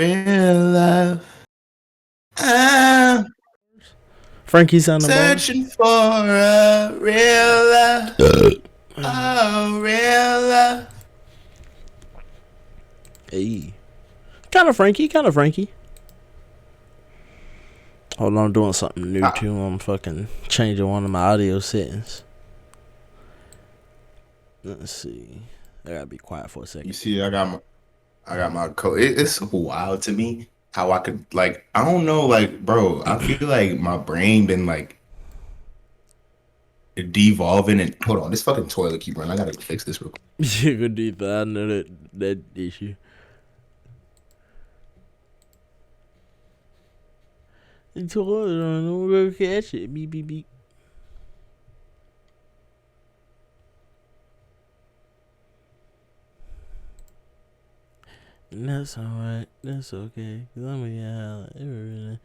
real love. I'm Frankie's on the bar. searching for a real love. Oh, real love. Hey. Kind of Frankie, kind of Frankie. Hold on, I'm doing something new Ah, too. I'm fucking changing one of my audio settings. Let's see. I gotta be quiet for a you second. see, I got my code. It's so wild to me how I could like. I don't know, like, bro. I feel like my brain been like devolving. And hold on, this fucking toilet keep running. I gotta fix this real quick. You could do that. I know that issue. The toilet on, we'll catch it. Beep beep beep. And that's alright. That's okay. Cause I'm gonna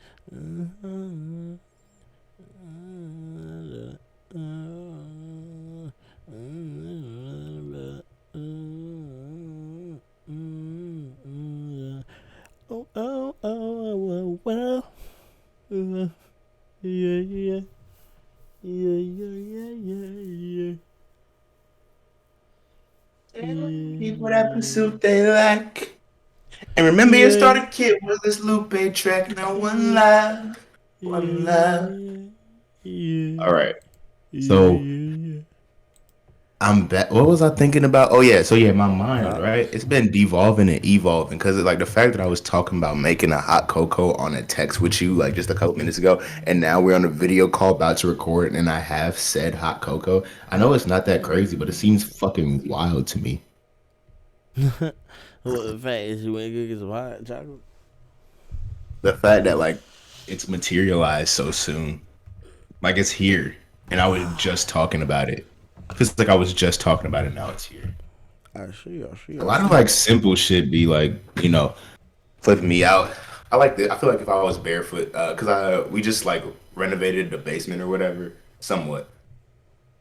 oh, oh, oh, well. Yeah, yeah. Yeah, yeah, yeah, yeah, yeah. People that pursuit they like. And remember, you Yeah, started kid was this Lupe track. Now one yeah, love, yeah, one love. yeah, yeah, All right. yeah, So yeah, I'm back. What was I thinking about? Oh yeah. So yeah, my mind, yeah. right? It's been devolving and evolving because like the fact that I was talking about making a hot cocoa on a text with you like just a couple minutes ago, and now we're on a video call about to record, and I have said hot cocoa. I know it's not that crazy, but it seems fucking wild to me. Well, the fact is, you went to go get some hot chocolate. The fact that like it's materialized so soon, like it's here, and I was just talking about it. Feels like I was just talking about it. Now it's here. I see, I see, A I lot of see. like simple shit be like, flipping me out. I like the. I feel like if I was barefoot, cause we just like renovated the basement or whatever, somewhat,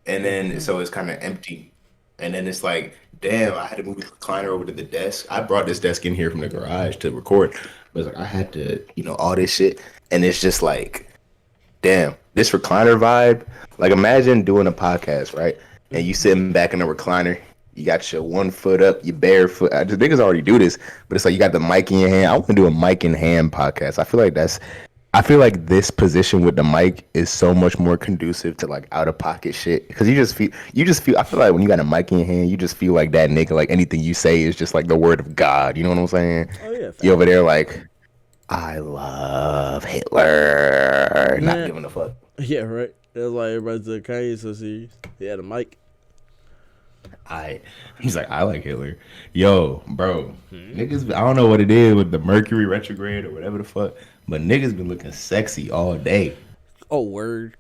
and then so it's kind of empty, and then it's like, damn, I had to move the recliner over to the desk. I brought this desk in here from the garage to record, but it's like I had to, all this shit, and it's just like, damn, this recliner vibe. Like imagine doing a podcast, right? And you sitting back in the recliner. You got your one foot up, you barefoot. The niggas already do this, but it's like you got the mic in your hand. I want to do a mic in hand podcast. I feel like this position with the mic is so much more conducive to like out of pocket shit because I feel like when you got a mic in your hand, you just feel like that nigga. Like anything you say is just like the word of God. You know what I'm saying? Oh yeah, You over fact. there like I love Hitler, not Yeah, giving a fuck. yeah, right. That's why everybody said Kanye so serious. He had a mic. I He's like, I like Hitler. Yo, bro. Niggas, I don't know what it is with the Mercury retrograde or whatever the fuck, but niggas been looking sexy all day. Oh, word.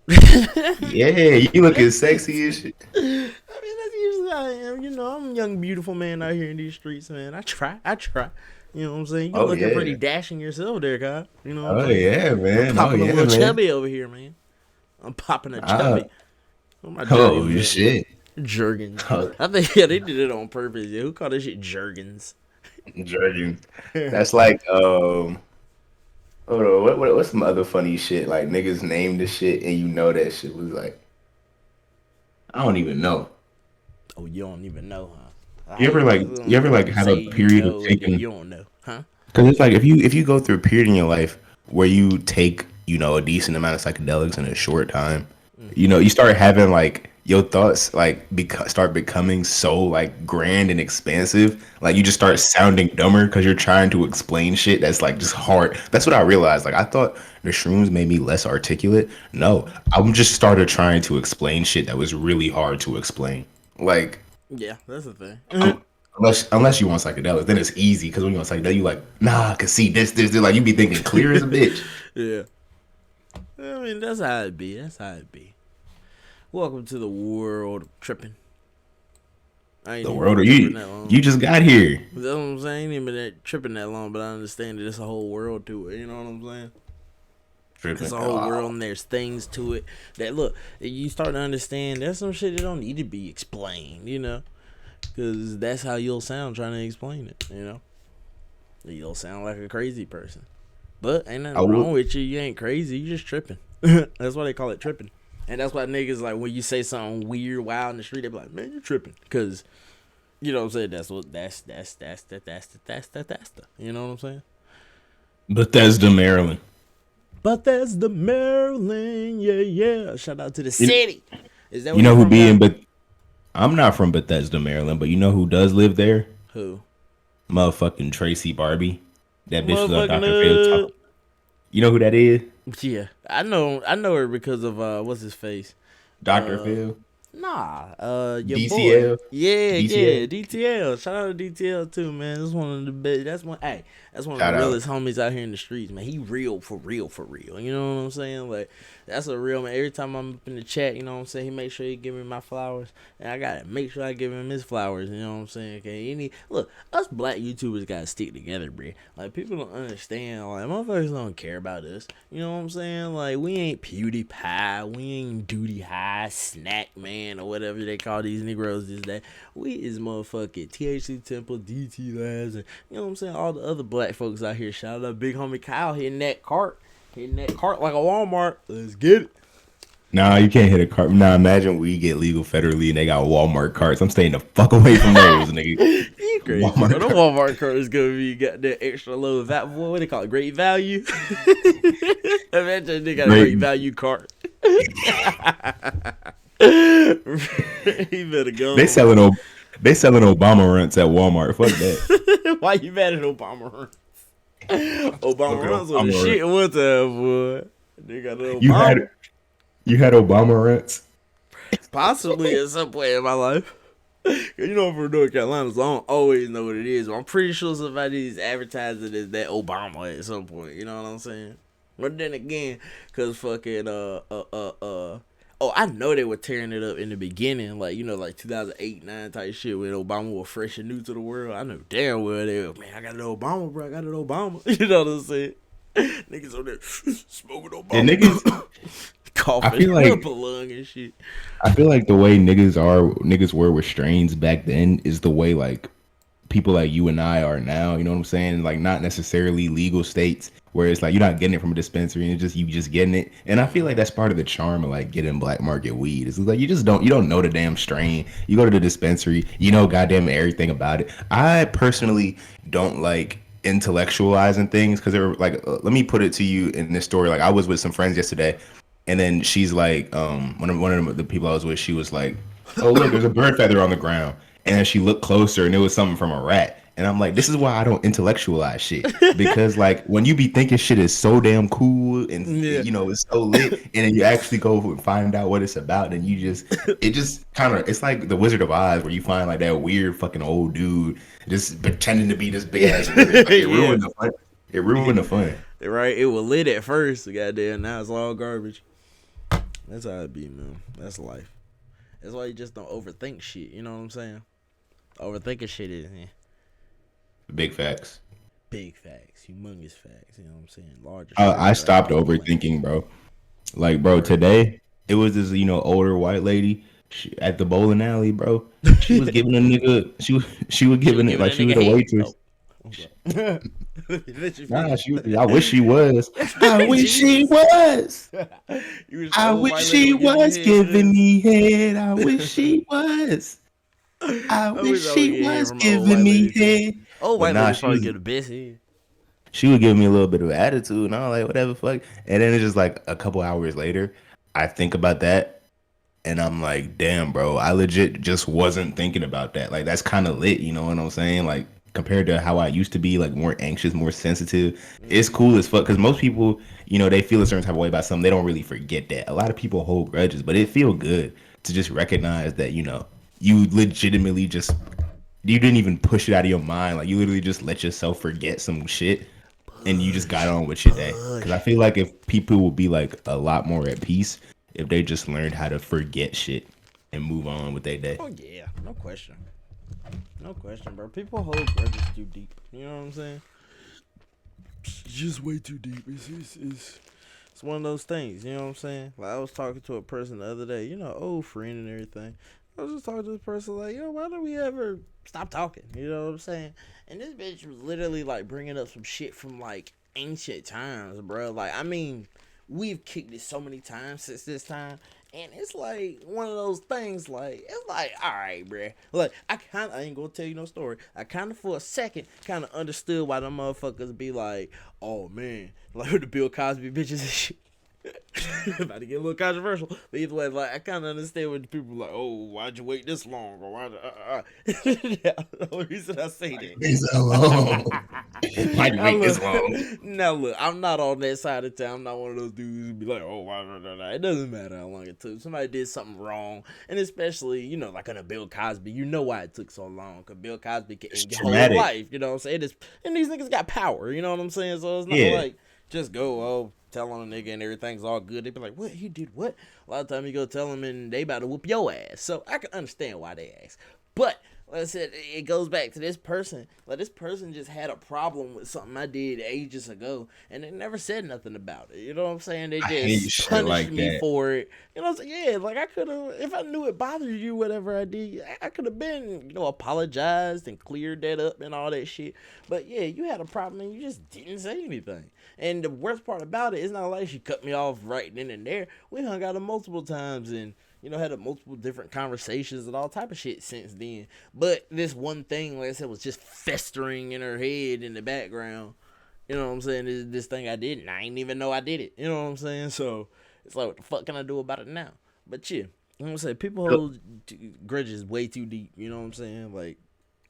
Yeah, you looking sexy as shit. I mean, that's usually how I am. You know, I'm a young, beautiful man out here in these streets, man. I try. I try. You know what I'm saying? You're Oh looking pretty yeah. dashing yourself there, Kyle. You know what I'm Oh saying? yeah, I'm man. Oh popping a yeah, little man. chubby over here, man. I'm popping a Uh, chubby. What my oh jergens at, man? shit. Jergens. Oh, I think, yeah, they did it on purpose. Yeah, who called this shit jergens? Jordan. That's like hold on, what's some other funny shit? Like niggas named the shit and you know that shit was like I don't even know. Oh, you don't even know, huh? I You ever hate like niggas you ever like who have say a you period of know and then taking you don't know, huh? because it's like if you go through a period in your life where you take a decent amount of psychedelics in a short time, you start having like your thoughts like start becoming so like grand and expansive. Like you just start sounding dumber because you're trying to explain shit that's like just hard. That's what I realized. Like I thought the shrooms made me less articulate. No, I'm just started trying to explain shit that was really hard to explain. Like Yeah, that's the thing. unless you want psychedelics, then it's easy because when you want psychedelics, you like, nah, I can see this, like you be thinking clear as a bitch. Yeah. I mean, that's how it be. That's how it be. Welcome to the world of tripping. I ain't The even world, or been tripping you that long. you just got here. That's what I'm saying. I ain't even been tripping that long, but I understand that it's a whole world to it. You know what I'm saying? It's Tripping. a whole world and there's things to it that, look, you start to understand there's some shit that don't need to be explained, you know? Because that's how you'll sound trying to explain it, you know? You don't sound like a crazy person. But ain't I nothing would. wrong with you. You ain't crazy. You just tripping. That's why they call it tripping. And that's why niggas like when you say something weird, wild in the street, they be like, "Man, you're tripping," because you know what I'm saying. That's the. You know what I'm saying? Bethesda, Maryland. But that's the Maryland, yeah, yeah. Shout out to the You, city. Is that you where know you who from, being, Cal? but I'm not from Bethesda, Maryland. But you know who does live there? Who? Motherfucking Tracy Barbie. That bitch was on Motherfucking Dr. Phil talk. You know who that is? Yeah, I know her because of what's his face? Dr. Uh, Phil. your boy. DCL. Yeah, DCL. yeah, DTL. Shout out to DTL too, man. That's one of the best. That's one of the Shout out. realest homies out here in the streets, man. He real for real for real. You know what I'm saying? Like that's a real man. Every time I'm up in the chat, you know what I'm saying. He make sure he give me my flowers, and I gotta make sure I give him his flowers. You know what I'm saying? Okay, look, us black YouTubers gotta stick together, bro. Like people don't understand. Like motherfuckers don't care about us. You know what I'm saying? Like we ain't PewDiePie, we ain't Duty High, Snack Man, or whatever they call these Negroes these days. We is motherfucking THC Temple, DT Labs, and you know what I'm saying? All the other black folks out here. Shout out big homie Kyle hitting that cart like a Walmart. Let's get it. Nah, you can't hit a cart. Nah, imagine we get legal federally and they got Walmart carts. I'm staying the fuck away from those, nigga. You crazy, bro. Walmart The cart. Walmart cart is gonna be got that extra low value. What do they call it? Great value. Imagine they got a great Great. value cart. He better They go. selling o- they selling Obama rents at Walmart. Fuck that. Why you mad at Obama runs? Obama Fucking runs was the Obama shit rents. one time, boy. They got an You Obama. had you had Obama rents. Possibly at some point in my life. You know, I'm from North Carolina, so I don't always know what it is. But I'm pretty sure somebody's advertising as that Obama at some point. You know what I'm saying? But then again, cause fucking oh, I know they were tearing it up in the beginning, like you know, like 2008, 9 type shit when Obama was fresh and new to the world. I know damn well they were, man, I got an Obama, bro. I got an Obama. You know what I'm saying? Niggas on there smoking And niggas, Obama, I coughing feel up like a lung and shit. I feel like the way niggas were with strains back then is the way like people like you and I are now. You know what I'm saying? Like not necessarily legal states where it's like you're not getting it from a dispensary and it's just you just getting it. And I feel like that's part of the charm of like getting black market weed. It's like you don't know the damn strain. You go to the dispensary, you know goddamn everything about it. I personally don't like intellectualizing things because they're like let me put it to you in this story. Like I was with some friends yesterday and then she's like, one of the people I was with, she was like, "Oh look, there's a bird feather on the ground." And then she looked closer, and it was something from a rat. And I'm like, "This is why I don't intellectualize shit because like when you be thinking shit is so damn cool and Yeah. you know it's so lit, and then you actually go and find out what it's about, and it just kind of it's like the Wizard of Oz where you find like that weird fucking old dude just pretending to be this big ass wizard. Like, it Yeah. ruined the fun. It ruined the fun. Right? It was lit at first, goddamn. Now it's all garbage. That's how it be, man. That's life. That's why you just don't overthink shit. You know what I'm saying? Overthinking shit is Big facts. big facts, humongous facts. You know what I'm saying? Larger I scripts out stopped here in the land. overthinking, bro. Like, bro, today it was this older white lady at the bowling alley, bro. She was giving a nigga. She was She was giving it giving like a she was nigga a head. waitress. Oh, I'm sorry. Let you Nah, finish. she. I wish she was. I wish she Jesus. was. You wish the I old wish white lady she would give you was head for giving this. me head. I wish she was. I I wish wish I would she get head was from an old giving white me lady too. head. Old But white nah, ladies probably get the best head. she would give me a little bit of attitude and all like whatever fuck. And then it's just like a couple hours later, I think about that and I'm like, damn, bro, I legit just wasn't thinking about that. Like that's kind of lit, you know what I'm saying? Like compared to how I used to be, like more anxious, more sensitive. It's Mm-hmm. cool as fuck because most people, they feel a certain type of way about something. They don't really forget that. A lot of people hold grudges, but it feel good to just recognize that, you legitimately just you didn't even push it out of your mind. Like you literally just let yourself forget some shit and you just got Push. on with your day. Because I Push. feel like if people would be like a lot more at peace if they just learned how to forget shit and move on with their day. Oh yeah, no question. No question, bro. People hold grudges too deep. You know what I'm saying? Just way too deep. It's one of those things. You know what I'm saying? Like I was talking to a person the other day. You know, old friend and everything. I was just talking to this person like, yo, why do we ever stop talking. You know what I'm saying? And this bitch was literally like bringing up some shit from like ancient times, bro. Like, I mean, we've kicked it so many times since this time. And it's like one of those things, like, it's like, all right, bruh. Like, I ain't gonna tell you no story. I kind of, for a second, kind of understood why them motherfuckers be like, oh, man, like the Bill Cosby bitches and shit. About to get a little controversial, but either way, like I kind of understand when people are like, "Oh, why'd you wait this long?" Or why? Yeah, the only reason I say Like, that. leave me alone. Why'd you now wait look, this long? now look, I'm not on that side of town. I'm not one of those dudes who be like, "Oh, why?" It doesn't matter how long it took. Somebody did something wrong, and especially like on a Bill Cosby, you know why it took so long? Because Bill Cosby can It's end your whole traumatic. life. You know what I'm saying? And these niggas got power. You know what I'm saying? So it's not Yeah. like just go, tell on a nigga and everything's all good. They be like, what? He did what? A lot of time you go tell them and they about to whoop your ass. So I can understand why they ask. But like I said, it goes back to this person. Like, this person just had a problem with something I did ages ago, and they never said nothing about it. You know what I'm saying? They I hate just shit punished like me that. for it. You know what I'm saying? Yeah, like I could have, if I knew it bothered you, whatever I did, I could have been, apologized and cleared that up and all that shit. But yeah, you had a problem and you just didn't say anything. And the worst part about it, it's not like she cut me off right then and there. We hung out multiple times and had a multiple different conversations and all type of shit since then. But this one thing, like I said, was just festering in her head in the background. You know what I'm saying? This thing I did, and I didn't even know I did it. You know what I'm saying? So it's like, what the fuck can I do about it now? But yeah, I'm gonna say people hold grudges way too deep. You know what I'm saying? Like,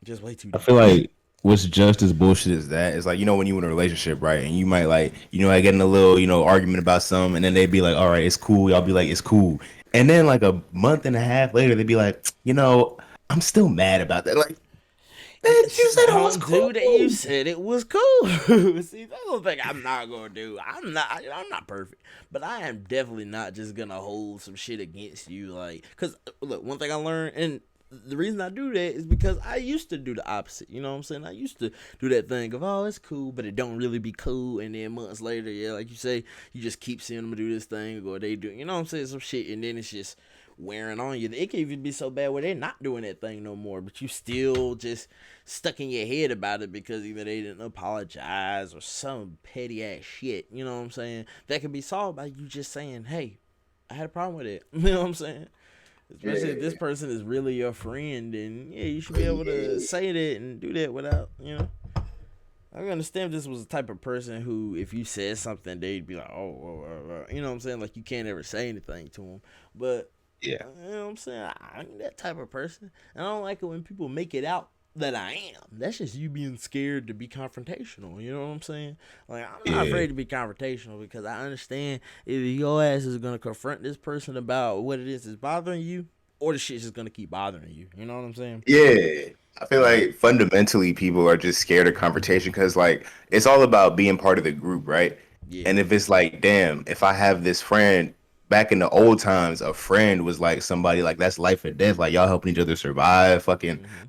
just way too I deep. feel like what's just as bullshit as that is like, when you in a relationship, right? And you might like, like getting a little, argument about something, and then they'd be like, all right, it's cool. Y'all be like, it's cool. And then like a month and a half later, they'd be like, I'm still mad about that. Like, bitch, you said it was Don't do that. You cool. said it was cool. See, that's the thing I'm not gonna do. I'm not perfect, but I am definitely not just gonna hold some shit against you. Like, cause look, one thing I learned, and the reason I do that is because I used to do the opposite. You know what I'm saying? I used to do that thing of, oh, it's cool, but it don't really be cool. And then months later, yeah, like you say, you just keep seeing them do this thing, or they do, you know what I'm saying, some shit, and then it's just wearing on you. It can even be so bad where they're not doing that thing no more, but you still just stuck in your head about it because either they didn't apologize or some petty ass shit. You know what I'm saying? That can be solved by you just saying, "Hey, I had a problem with it." You know what I'm saying? Especially if this Yeah, person is really your friend, and yeah, you should be able to yeah, say that and do that without, I can understand if this was the type of person who, if you said something, they'd be like, oh, you know what I'm saying? Like, you can't ever say anything to them. But, yeah, you know what I'm saying? I ain't that type of person. And I don't like it when people make it out that I am. That's just you being scared to be confrontational. You know what I'm saying? Like, I'm not yeah, afraid to be confrontational because I understand if your ass is going to confront this person about what it is that's bothering you, or the shit's just going to keep bothering you. You know what I'm saying? yeah. I feel Yeah. like fundamentally people are just scared of confrontation because like it's all about being part of the group, right? Yeah. And if it's like, damn, if I have this friend back in the old times, a friend was like somebody like that's life or death, like y'all helping each other survive, fucking Mm-hmm.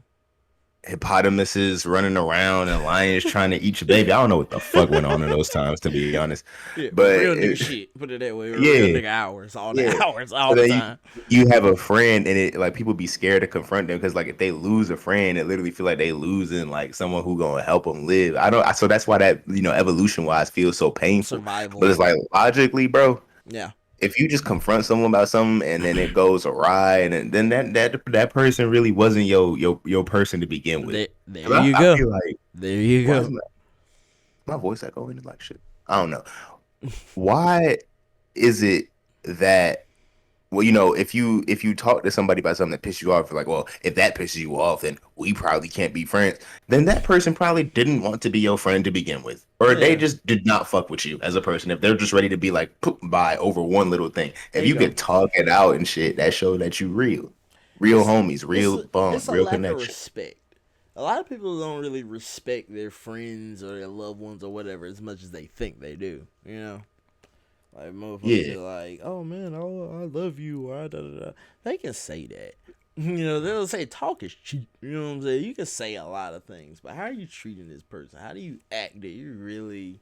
hippopotamuses running around and lions trying to eat your baby. I don't know what the fuck went on in those times, to be honest. Yeah, But real nigga shit. Put it that way. Real yeah, nigga hours. All the yeah. hours, So all the then time. you have a friend, and it like people be scared to confront them because like if they lose a friend, it literally feel like they losing like someone who gonna help them live. I don't. So that's why that evolution wise feels so painful. But Survival. it's like logically, bro. Yeah. If you just confront someone about something and then it goes awry, and then that person really wasn't your person to begin with. There Because you I go. feel like There you why is go. my voice echoing like shit? I don't know. Why is it that well, if you talk to somebody about something that pisses you off, you're like, well, if that pisses you off, then we probably can't be friends. Then that person probably didn't want to be your friend to begin with, or they Yeah. just did not fuck with you as a person. If they're just ready to be like poop by over one little thing, There if you you go. could talk it out and shit, that show that you real It's homies, real bond, it's a real lack of connection. respect. A lot of people don't really respect their friends or their loved ones or whatever as much as they think they do. You know, like motherfuckers Yeah, be like, "Oh man, oh I love you," or da da da. They can say that. They'll say talk is cheap. You know what I'm saying? You can say a lot of things, but how are you treating this person? How do you act that you really,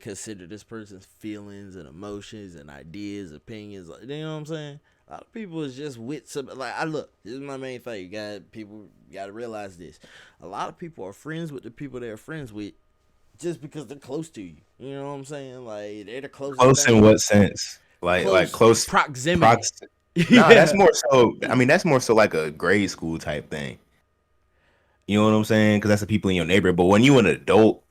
consider this person's feelings and emotions and ideas, opinions? You know what I'm saying? A lot of people is just with some like I look. This is my main thing. You got to realize this. A lot of people are friends with the people they're friends with just because they're close to you. You know what I'm saying? Like they're the closest Close in thing. what sense? Like Close close proximity. prox. Nah, that's Yeah. more so. I mean, that's more so like a grade school type thing. You know what I'm saying? Because that's the people in your neighborhood. But when you an adult,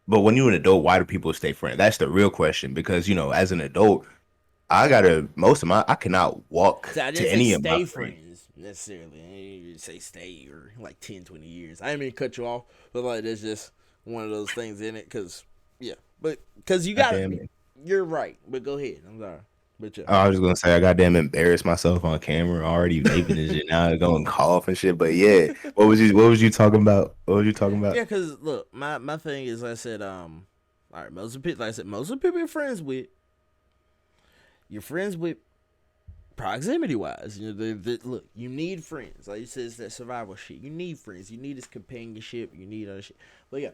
why do people stay friends? That's the real question. Because as an adult, I cannot walk So I to didn't say any of my stay friends. friends necessarily. I didn't say stay or like 10, 20 years. I didn't mean to cut you off, but like there's just one of those things in it. Cause yeah, but cause you God got damn it. you're right. But go ahead. I'm sorry. But yeah. I was just gonna say I goddamn embarrassed myself on camera already vaping and shit. Now I going cough and shit. But yeah, what was you talking about? What was you talking about? Yeah, cause look, my thing is, I said, all right, most of the people, like I said, most of the people you're friends with proximity wise. Look, you need friends. Like you said, it's that survival shit. You need friends. You need this companionship. You need other shit. But yeah,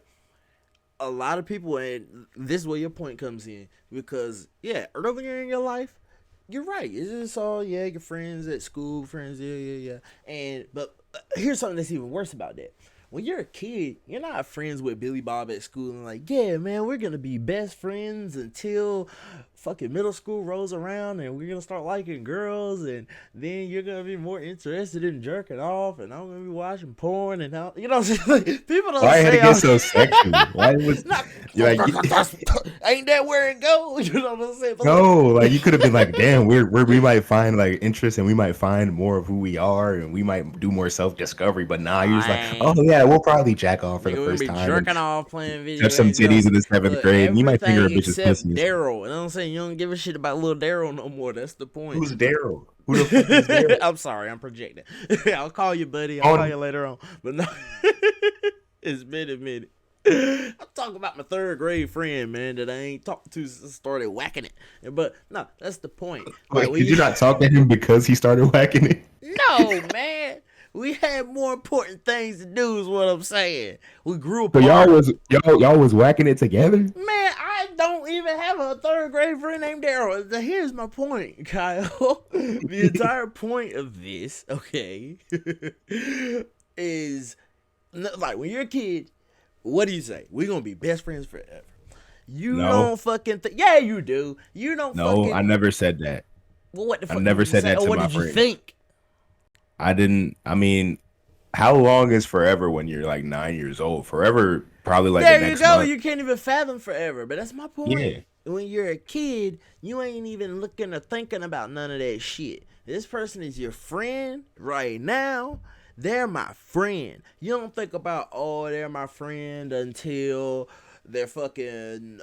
a lot of people, and this is where your point comes in, because yeah, earlier in your life, you're right. It's just all yeah, your friends at school, friends, yeah. And but here's something that's even worse about that. When you're a kid, you're not friends with Billy Bob at school and like, yeah, man, we're gonna be best friends until fucking middle school rolls around and we're gonna start liking girls and then you're gonna be more interested in jerking off and I'm gonna be watching porn and all you know what I'm saying? Like, people don't Why had to say get all so sexual? Why was not you like that's, ain't that where it goes? You know what I'm saying? But look, no, like you could have been like, damn, we might find like interest and we might find more of who we are and we might do more self discovery. But nah, you're just like, oh I yeah, we'll probably jack off for nigga, the we're gonna first be time and jerking off playing touch video some games. You titties know, in the seventh look, grade. And you might finger a everything bitch's except pussy and stuff. Daryl. You know what I'm saying? You don't give a shit about little Daryl no more. That's the point. Who's Daryl? Who the fuck is Daryl? I'm sorry, I'm projecting. I'll call you, buddy. I'll call On you later on. But no, it's been a minute. I'm talking about my third grade friend, man, that I ain't talked to since I started whacking it. But no, that's the point. Like wait, when did you you not talk to him because he started whacking it? no, man. We had more important things to do, is what I'm saying. We grew So y'all apart. was y'all was whacking it together? Man, I don't even have a third grade friend named Daryl. Here's my point, Kyle. The entire point of this, okay, is like when you're a kid, what do you say? We're gonna be best friends forever. You No, don't fucking yeah, you do. You don't no, I fucking never said that. well, what the I fuck never did you said say? that Or to what my did you friend. think? I didn't. I mean, how long is forever when you're like 9 years old? Forever, probably like the There you next go. month. You can't even fathom forever. But that's my point. Yeah. When you're a kid, you ain't even looking or thinking about none of that shit. This person is your friend right now. They're my friend. You don't think about, oh, they're my friend until their fucking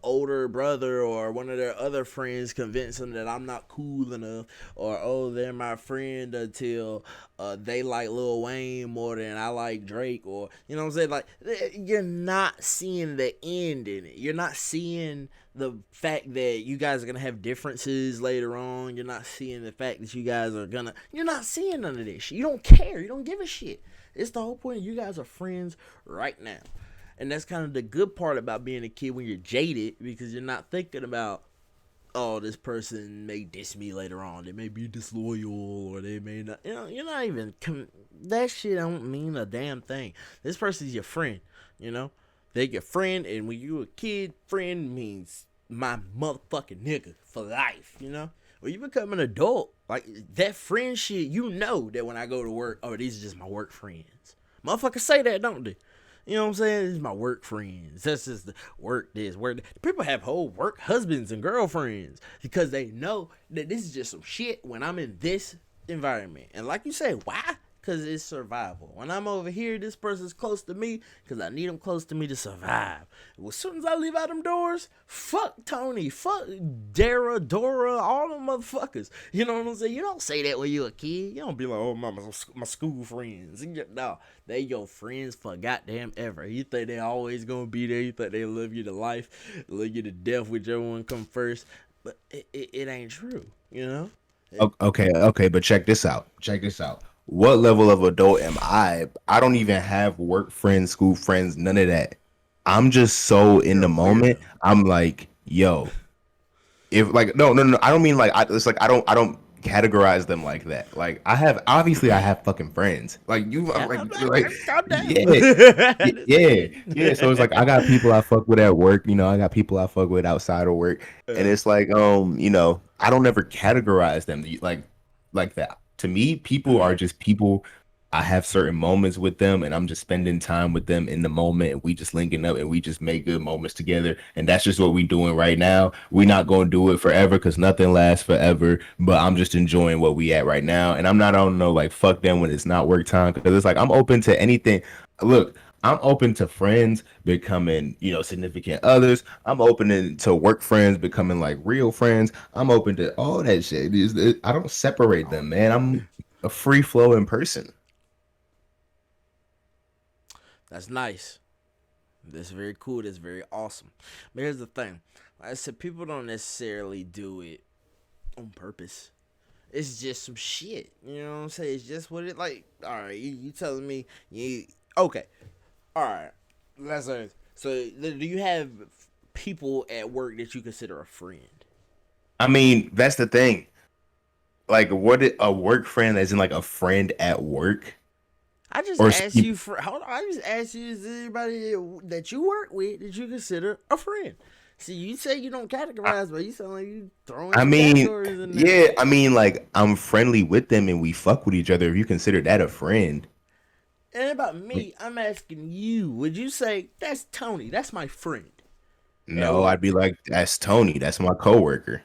older brother or one of their other friends convince them that I'm not cool enough, or oh, they're my friend until they like Lil Wayne more than I like Drake, or you know what I'm saying? Like you're not seeing the end in it. You're not seeing the fact that you guys are gonna have differences later on. You're not seeing the fact that you guys are gonna. You're not seeing none of this shit. You don't care. You don't give a shit. It's the whole point. You guys are friends right now. And that's kind of the good part about being a kid when you're jaded, because you're not thinking about, oh, this person may diss me later on. They may be disloyal, or they may not. You know, you're not even. That shit don't mean a damn thing. This person's your friend. You know, they're your friend, and when you a kid, friend means my motherfucking nigga for life. You know, when you become an adult, like that friend shit, you know that when I go to work, oh, these are just my work friends. Motherfuckers say that, don't they? You know what I'm saying? This is my work friends. That's just the work this, work that. People have whole work husbands and girlfriends because they know that this is just some shit when I'm in this environment. And like you said, why? Because it's survival. When I'm over here, this person's close to me because I need them close to me to survive. Well, as soon as I leave out them doors, fuck Tony, fuck Dara, Dora, all them motherfuckers. You know what I'm saying? You don't say that when you a kid. You don't be like, oh, my school friends. No, they your friends for goddamn ever. You think they always gonna be there. You think they love you to life, love you to death, whichever one come first. But it ain't true, you know? Okay, okay, but check this out. Check this out. What level of adult am I? I don't even have work friends, school friends, none of that. I'm just so in You're the a moment. weirdo. I'm like, yo, if like no, I don't mean like it's like I don't categorize them like that. Like I have fucking friends. Like you, I'm Yeah, like, calm down. yeah, This yeah, ain't yeah. So it's like I got people I fuck with at work. You know, I got people I fuck with outside of work, and it's like, I don't ever categorize them like that. To me, people are just people. I have certain moments with them, and I'm just spending time with them in the moment, and we just linking up, and we just make good moments together, and that's just what we doing right now. We're not gonna do it forever because nothing lasts forever, but I'm just enjoying what we at right now, and I'm not on no like fuck them when it's not work time because it's like I'm open to anything. Look, I'm open to friends becoming, significant others. I'm open to work friends becoming like real friends. I'm open to all that shit. I don't separate them, man. I'm a free flowing person. That's nice. That's very cool. That's very awesome. But here's the thing. Like I said, people don't necessarily do it on purpose. It's just some shit. You know what I'm saying? It's just what it like. All right, you telling me you okay? All right, let's say. So, do you have people at work that you consider a friend? I mean, that's the thing. Like, a work friend as in like a friend at work, I just or asked you for. Hold on. I just asked you: is there anybody that you work with that you consider a friend? See, you say you don't I, categorize, but you sound like you throwing I some mean, categories in there. yeah, I mean, like I'm friendly with them and we fuck with each other. If you consider that a friend, And about me, I'm asking you: would you say that's Tony? That's my friend at no, work. I'd be like, that's Tony. That's my coworker.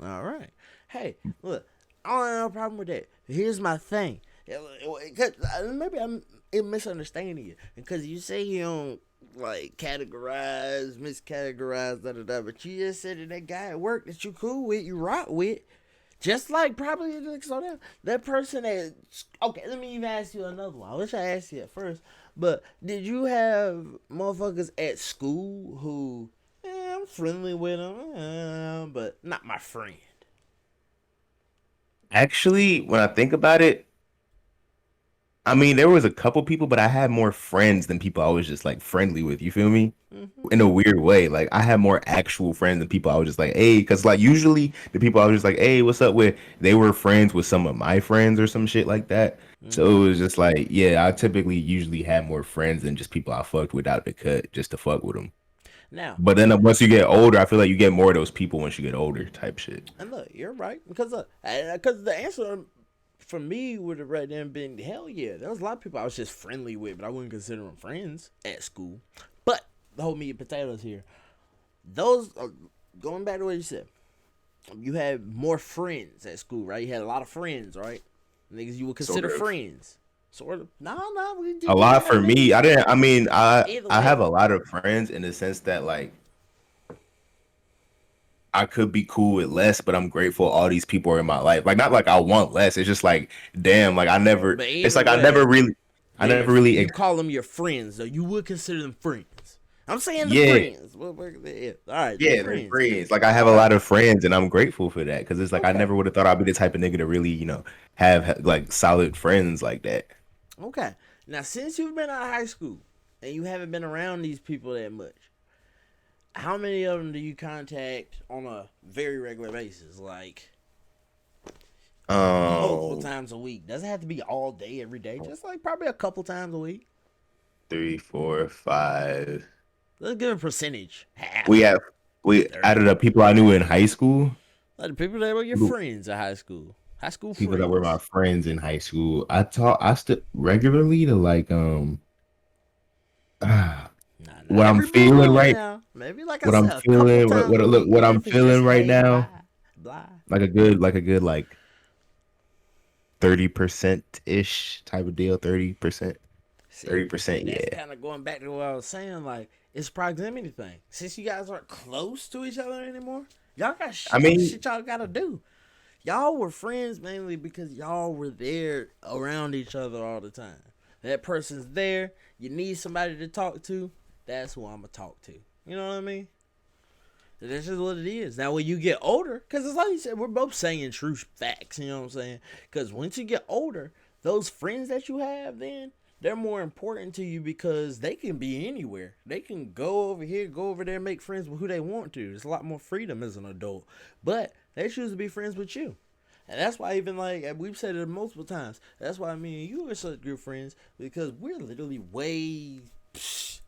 All right. Hey, look, I don't have no problem with that. Here's my thing. Maybe I'm misunderstanding you because you say you don't like categorize, miscategorize, da da da. But you just said that guy at work that you cool with, you rock with, just like probably like, so that person that okay. Let me even ask you another one. I wish I asked you at first, but did you have motherfuckers at school who I'm friendly with them, but not my friend? Actually, when I think about it, I mean, there was a couple people, but I had more friends than people I was just like friendly with. You feel me? Mm-hmm. In a weird way. Like I had more actual friends than people I was just like, hey, because like usually the people I was just like, hey, what's up with? They were friends with some of my friends or some shit like that. So Mm-hmm. it was just like, yeah, I typically usually had more friends than just people I fucked with out the cut just to fuck with them. Now, But then once you get older, I feel like you get more of those people once you get older, type shit. and look, you're right because the answer for me would have right then been hell yeah. There was a lot of people I was just friendly with, but I wouldn't consider them friends at school. But the whole meat and potatoes here, those going back to what you said, you had more friends at school, right? You had a lot of friends, right? Niggas you would Sort consider of. friends. Sort of. No, we A did. You lot have for me. niggas. I didn't. I mean, Either I have way, a lot of friends in the sense that like I could be cool with less, but I'm grateful all these people are in my life. Like not like I want less. It's just like, damn, like I never but it's either like way, I they're your. never really You call them your friends, though. You would consider them friends. I'm saying the yeah, friends. Yeah. All right, they're yeah, they're friends. friends. Like I have All a right. lot of friends and I'm grateful for that because it's like I Okay. never would have thought I'd be the type of nigga to really, have like solid friends like that. Okay. Now, since you've been out of high school and you haven't been around these people that much, how many of them do you contact on a very regular basis? Like multiple Um, times a week? Doesn't have to be all day, every day. Just like probably a couple times a week. 3, 4, 5. Let's give a percentage. We Half. have we 30. added up people I knew in high school, Like the people that were your people friends at high school. High school people that were my friends. friends in high school. I still regularly to like Nah, not what I'm every blue feeling moon right, now. Maybe like I what I'm said, a couple feeling, times a week, what even I'm if it's just feeling right hey, now, bye, blah. like a good like 30% ish type of deal. 30%. See, 30%, and that's yeah. kind of going back to what I was saying. Like, it's proximity thing. Since you guys aren't close to each other anymore, y'all got I other mean, shit y'all gotta do. Y'all were friends mainly because y'all were there around each other all the time. That person's there. You need somebody to talk to. That's who I'm gonna talk to. You know what I mean? That's just what it is. Now, when you get older, because it's like you said, we're both saying true facts. You know what I'm saying? Because once you get older, those friends that you have, then they're more important to you because they can be anywhere. They can go over here, go over there, make friends with who they want to. There's a lot more freedom as an adult, but they choose to be friends with you. And that's why even like we've said it multiple times. That's why me and you are such good friends because we're literally way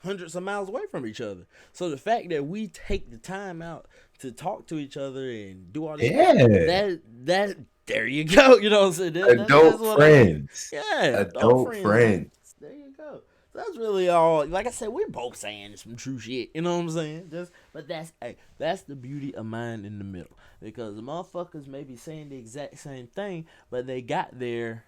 hundreds of miles away from each other. So the fact that we take the time out to talk to each other and do all this shit, Yeah. that there you go. You know what I'm saying? That's Adult what I mean. friends. Yeah, adult Adult friends, man. friends. There you go. So that's really all. Like I said, we're both saying some true shit. You know what I'm saying? But that's the beauty of mine in the middle because the motherfuckers may be saying the exact same thing, but they got there,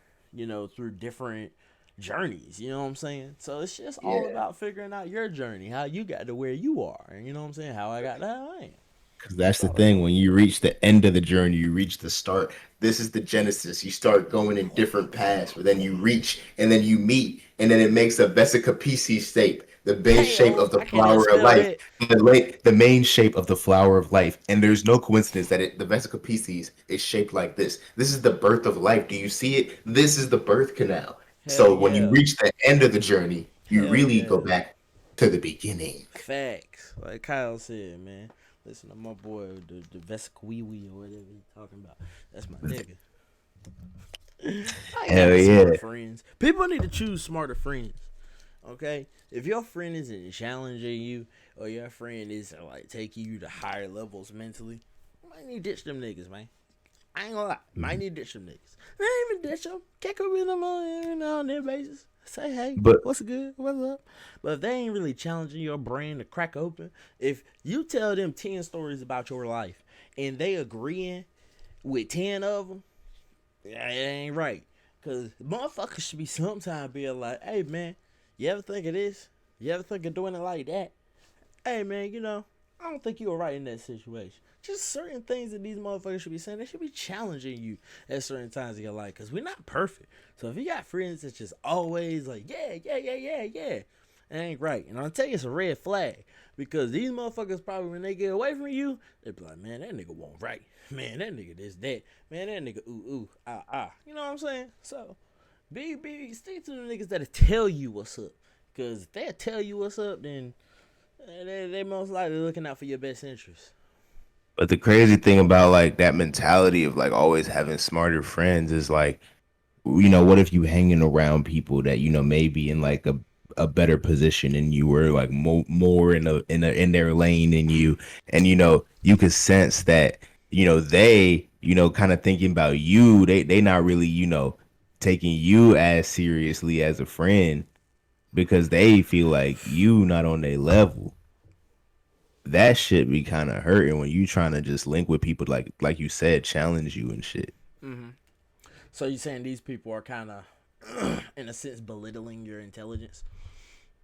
through different journeys. You know what I'm saying? So it's just all Yeah. about figuring out your journey, how you got to where you are, and you know what I'm saying? How I got to how I am. Because that's That's the all that's thing. all. When you reach the end of the journey, you reach the start. This is the genesis. You start going in different paths, but then you reach and then you meet, and then it makes a vesica Pisces shape, the base shape Damn, of the I can't even flower of spell life, that. the main shape of the flower of life. And there's no coincidence that the vesica Pisces is shaped like this. This is the birth of life. Do you see it? This is the birth canal. Hell So when you yeah. reach the end of the journey, you Hell really go yeah. back to the beginning. Facts. Like Kyle said, man. Listen to my boy, the Vesquiwi or whatever he talking about. That's my nigga. I ain't got Hell no yeah. smart friends. People need to choose smarter friends. Okay? If your friend isn't challenging you or your friend isn't like taking you to higher levels mentally, you might need to ditch them niggas, man. I ain't gonna lie. Might need to ditch them niggas. I ain't even ditch them. Kick them with them on every now and then basis. Say, hey, But what's good? What's up? But if they ain't really challenging your brain to crack open, if you tell them 10 stories about your life and they agreeing with 10 of them, yeah, it ain't right. Because motherfuckers should be sometime being like, hey, man, you ever think of this? You ever think of doing it like that? Hey, man, I don't think you were right in that situation. Just certain things that these motherfuckers should be saying, they should be challenging you at certain times in your life. Because we're not perfect. So if you got friends that's just always like, yeah, yeah, yeah, yeah, yeah, it ain't right. And I'll tell you, it's a red flag. Because these motherfuckers probably, when they get away from you, they be like, man, that nigga won't right. Man, that nigga this, that. Man, that nigga ooh, ooh, ah, ah. You know what I'm saying? So, stick to the niggas that'll tell you what's up. Because if they'll tell you what's up, then they most likely looking out for your best interest. But the crazy thing about like that mentality of like always having smarter friends is like, what if you hanging around people that may be in like a better position than you were, like more in their lane than you, and you could sense that they kind of thinking about you, they not really taking you as seriously as a friend because they feel like you not on their level. That shit be kind of hurting when you trying to just link with people like you said, challenge you and shit. Mm-hmm. So you saying these people are kind of, in a sense, belittling your intelligence?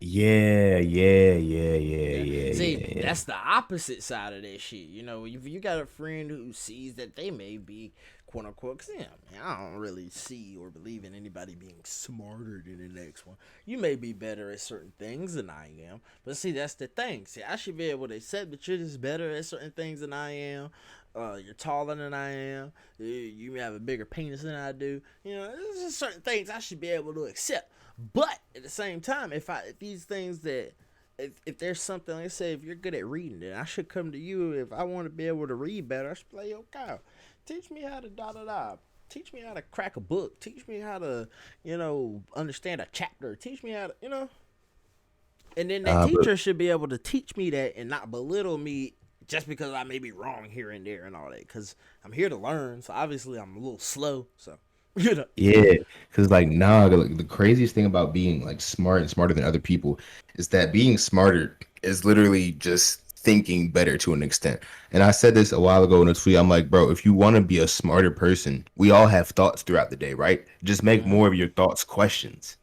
Yeah, yeah, yeah, yeah, Yeah. yeah, See, yeah, yeah. that's the opposite side of that shit. If you got a friend who sees that they may be quote unquote, cause yeah, man, I don't really see or believe in anybody being smarter than the next one. You may be better at certain things than I am, but see, that's the thing. See, I should be able to accept that you're just better at certain things than I am. You're taller than I am. You have a bigger penis than I do. There's just certain things I should be able to accept. But at the same time, if these things that if there's something, like I say, if you're good at reading, then I should come to you. If I want to be able to read better, I should be like, yo, Kyle, teach me how to da da da. Teach me how to crack a book. Teach me how to, understand a chapter. Teach me how to. And then that But teacher should be able to teach me that and not belittle me just because I may be wrong here and there and all that. Because I'm here to learn. So obviously I'm a little slow. So, you know. yeah, because like nah, like, the craziest thing about being like smart and smarter than other people is that being smarter is literally just thinking better to an extent. And I said this a while ago in a tweet. I'm like, bro, if you want to be a smarter person, we all have thoughts throughout the day, right? Just make Mm-hmm. more of your thoughts questions,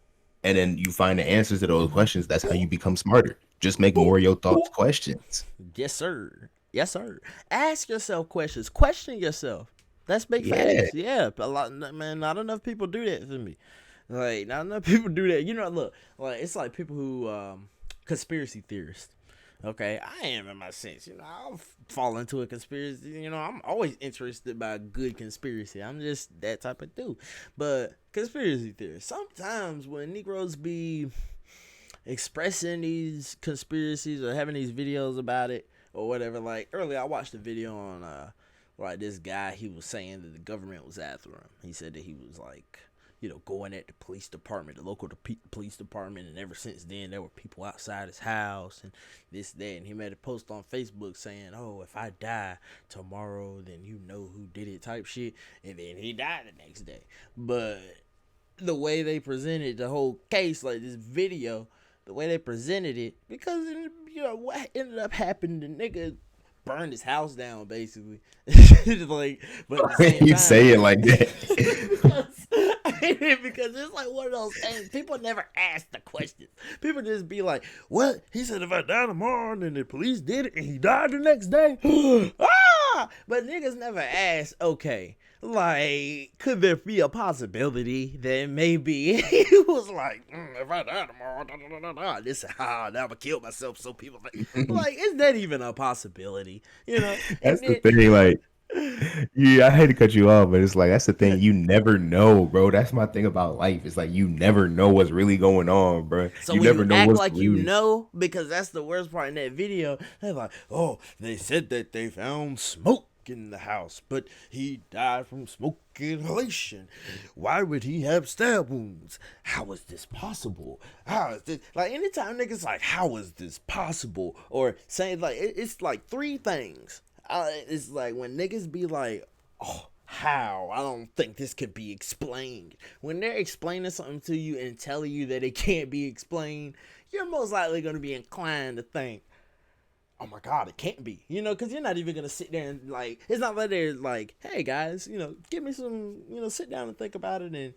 and then you find the answers to those questions. That's how you become smarter. Just make more of your thoughts questions. Yes, sir. Yes, sir. Ask yourself questions. Question yourself. That's big Yeah. facts. Yeah, a lot, man. Not enough people do that for me. Like, not enough people do that. Look, like it's like people who conspiracy theorists. Okay, I am in my sense. I'll fall into a conspiracy. I'm always interested by a good conspiracy. I'm just that type of dude. But conspiracy theorists. Sometimes when Negroes be expressing these conspiracies or having these videos about it or whatever. Like earlier, I watched a video on Like this guy, he was saying that the government was after him. He said that he was like, going at the police department, the local police department, and ever since then there were people outside his house and this, that, and he made a post on Facebook saying, "Oh, if I die tomorrow, then you know who did it," type shit, and then he died the next day. But the way they presented the whole case, like this video, the way they presented it, because what ended up happening, the nigga burned his house down basically. Like, but at the same You time, say it like that. because, because it's like one of those things. People never ask the questions. People just be like, "What?" He said, "If I die tomorrow, and the police did it, and he died the next day." But niggas never ask, okay, like, could there be a possibility that maybe he was like, if I die tomorrow, this is how I never kill myself, so people think, like, is that even a possibility? And That's the then, thing. Like, yeah, I hate to cut you off, but it's like that's the thing. You never know, bro. That's my thing about life. It's like you never know what's really going on, bro. so You when you never know act what's like real. because that's the worst part in that video, they're like, "Oh, they said that they found smoke in the house, but he died from smoke inhalation. Why would he have stab wounds? How is this possible? How is this?" Like, anytime niggas like, "How is this possible?" or saying like, it's like three things. It's like when niggas be like, "Oh, how? I don't think this could be explained." When they're explaining something to you and telling you that it can't be explained, you're most likely going to be inclined to think, "Oh my god, it can't be," because you're not even gonna sit there and like, it's not like they're like, "Hey guys, give me some, sit down and think about it and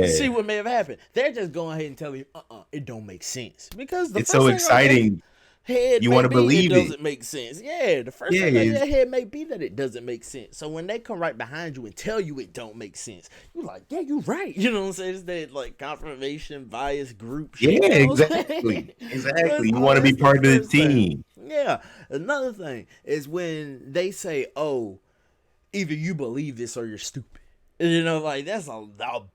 see Yeah, what may have happened." They're just going ahead and telling you, it don't make sense, because the it's first so thing on your exciting. head You may want to be it believe it. doesn't make sense. Yeah, the first Yeah, thing on your head may be that it doesn't make sense. So when they come right behind you and tell you it don't make sense, you're like, "Yeah, you're right." You know what I'm saying? It's that like confirmation bias group shit. yeah, You know what I'm saying? exactly, But exactly. it's You want to be always the part of the first thing. team. Yeah. Another thing is when they say, "Oh, either you believe this or you're stupid." Like, that's a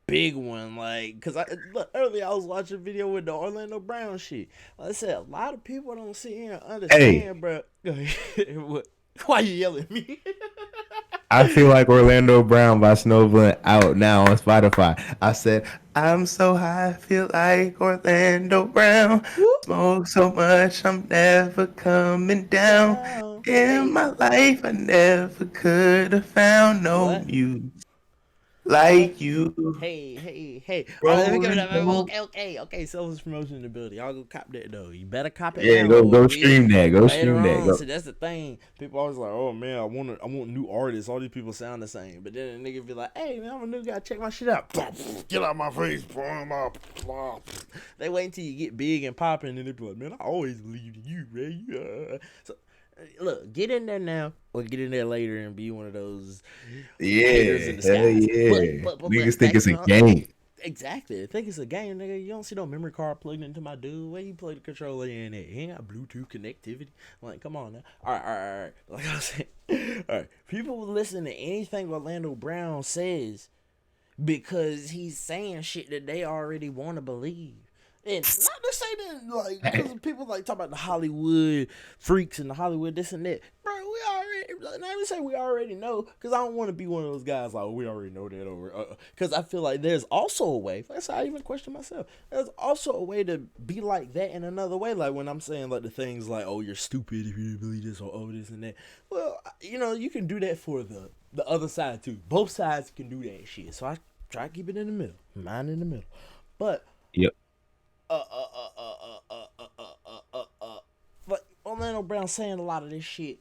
big one. Like, because look, earlier I was watching a video with the Orlando Brown shit. Like I said, a lot of people don't sit here and Hey, understand, bro. Why you yelling at me? I feel like Orlando Brown by Snowblunt out now on Spotify. I said, I'm so high, I feel like Orlando Brown. Whoop, Smoke so much, I'm never coming down. down. In my Hey, life, I never could have found no what? muse What? like you. Hey. All right, let me give it Rolling up. dope. Okay. Selfish promotion in the building. Y'all go cop that though. You better cop it Yeah, now, go or stream that. Go later stream that. on. Go. See, that's the thing. People always like, "Oh man, I want new artists. All these people sound the same." But then a nigga be like, "Hey man, I'm a new guy. Check my shit out." Get out my face, bro. They wait until you get big and popping, and they be like, "Man, I always believed in you, man." So look, get in there now, or get in there later and be one of those haters Yeah, in the hell skies. But yeah. but but Niggas but think back it's to a the game. exactly. I think it's a game, nigga. You don't see no memory card plugged into my dude. Where you play the controller in at? He ain't got Bluetooth connectivity. I'm like, come on now. All right. Like I was saying, all right. People will listen to anything Orlando Brown says because he's saying shit that they already want to believe. And not to say that, like, because people like talk about the Hollywood freaks and the Hollywood this and that. Bro, we already, not even say we already know, because I don't want to be one of those guys like, we already know that over. Because I feel like there's also a way, that's how I even question myself. There's also a way to be like that in another way. Like when I'm saying like the things like, "Oh, you're stupid if you believe this," or "Oh, this and that." Well, you can do that for the other side too. Both sides can do that shit. So I try to keep it in the middle, mine in the middle. But Yep. uh uh uh uh uh uh uh uh uh uh but Orlando Brown saying a lot of this shit.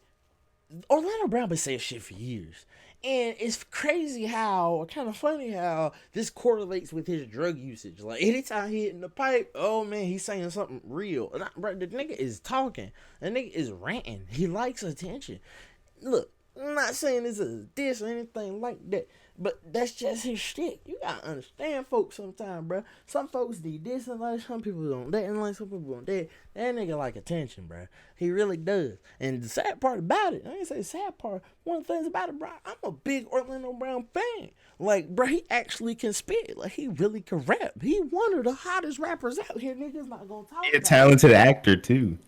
Orlando Brown been saying shit for years. And it's crazy how, kind of funny how this correlates with his drug usage. Like, anytime he hitting the pipe, oh man, he's saying something real. Bro, the nigga is talking. The nigga is ranting. He likes attention. Look, I'm not saying this is a diss or anything like that, but that's just his shit. You gotta understand folks sometimes, bro. Some folks need this and like some people don't that and like some people don't that. That nigga like attention, bro. He really does. And the sad part about it, I ain't say sad part. One of the things about it, bro, I'm a big Orlando Brown fan. Like, bro, he actually can spit. Like, he really can rap. He one of the hottest rappers out here. Niggas not gonna talk He a about it. talented actor too.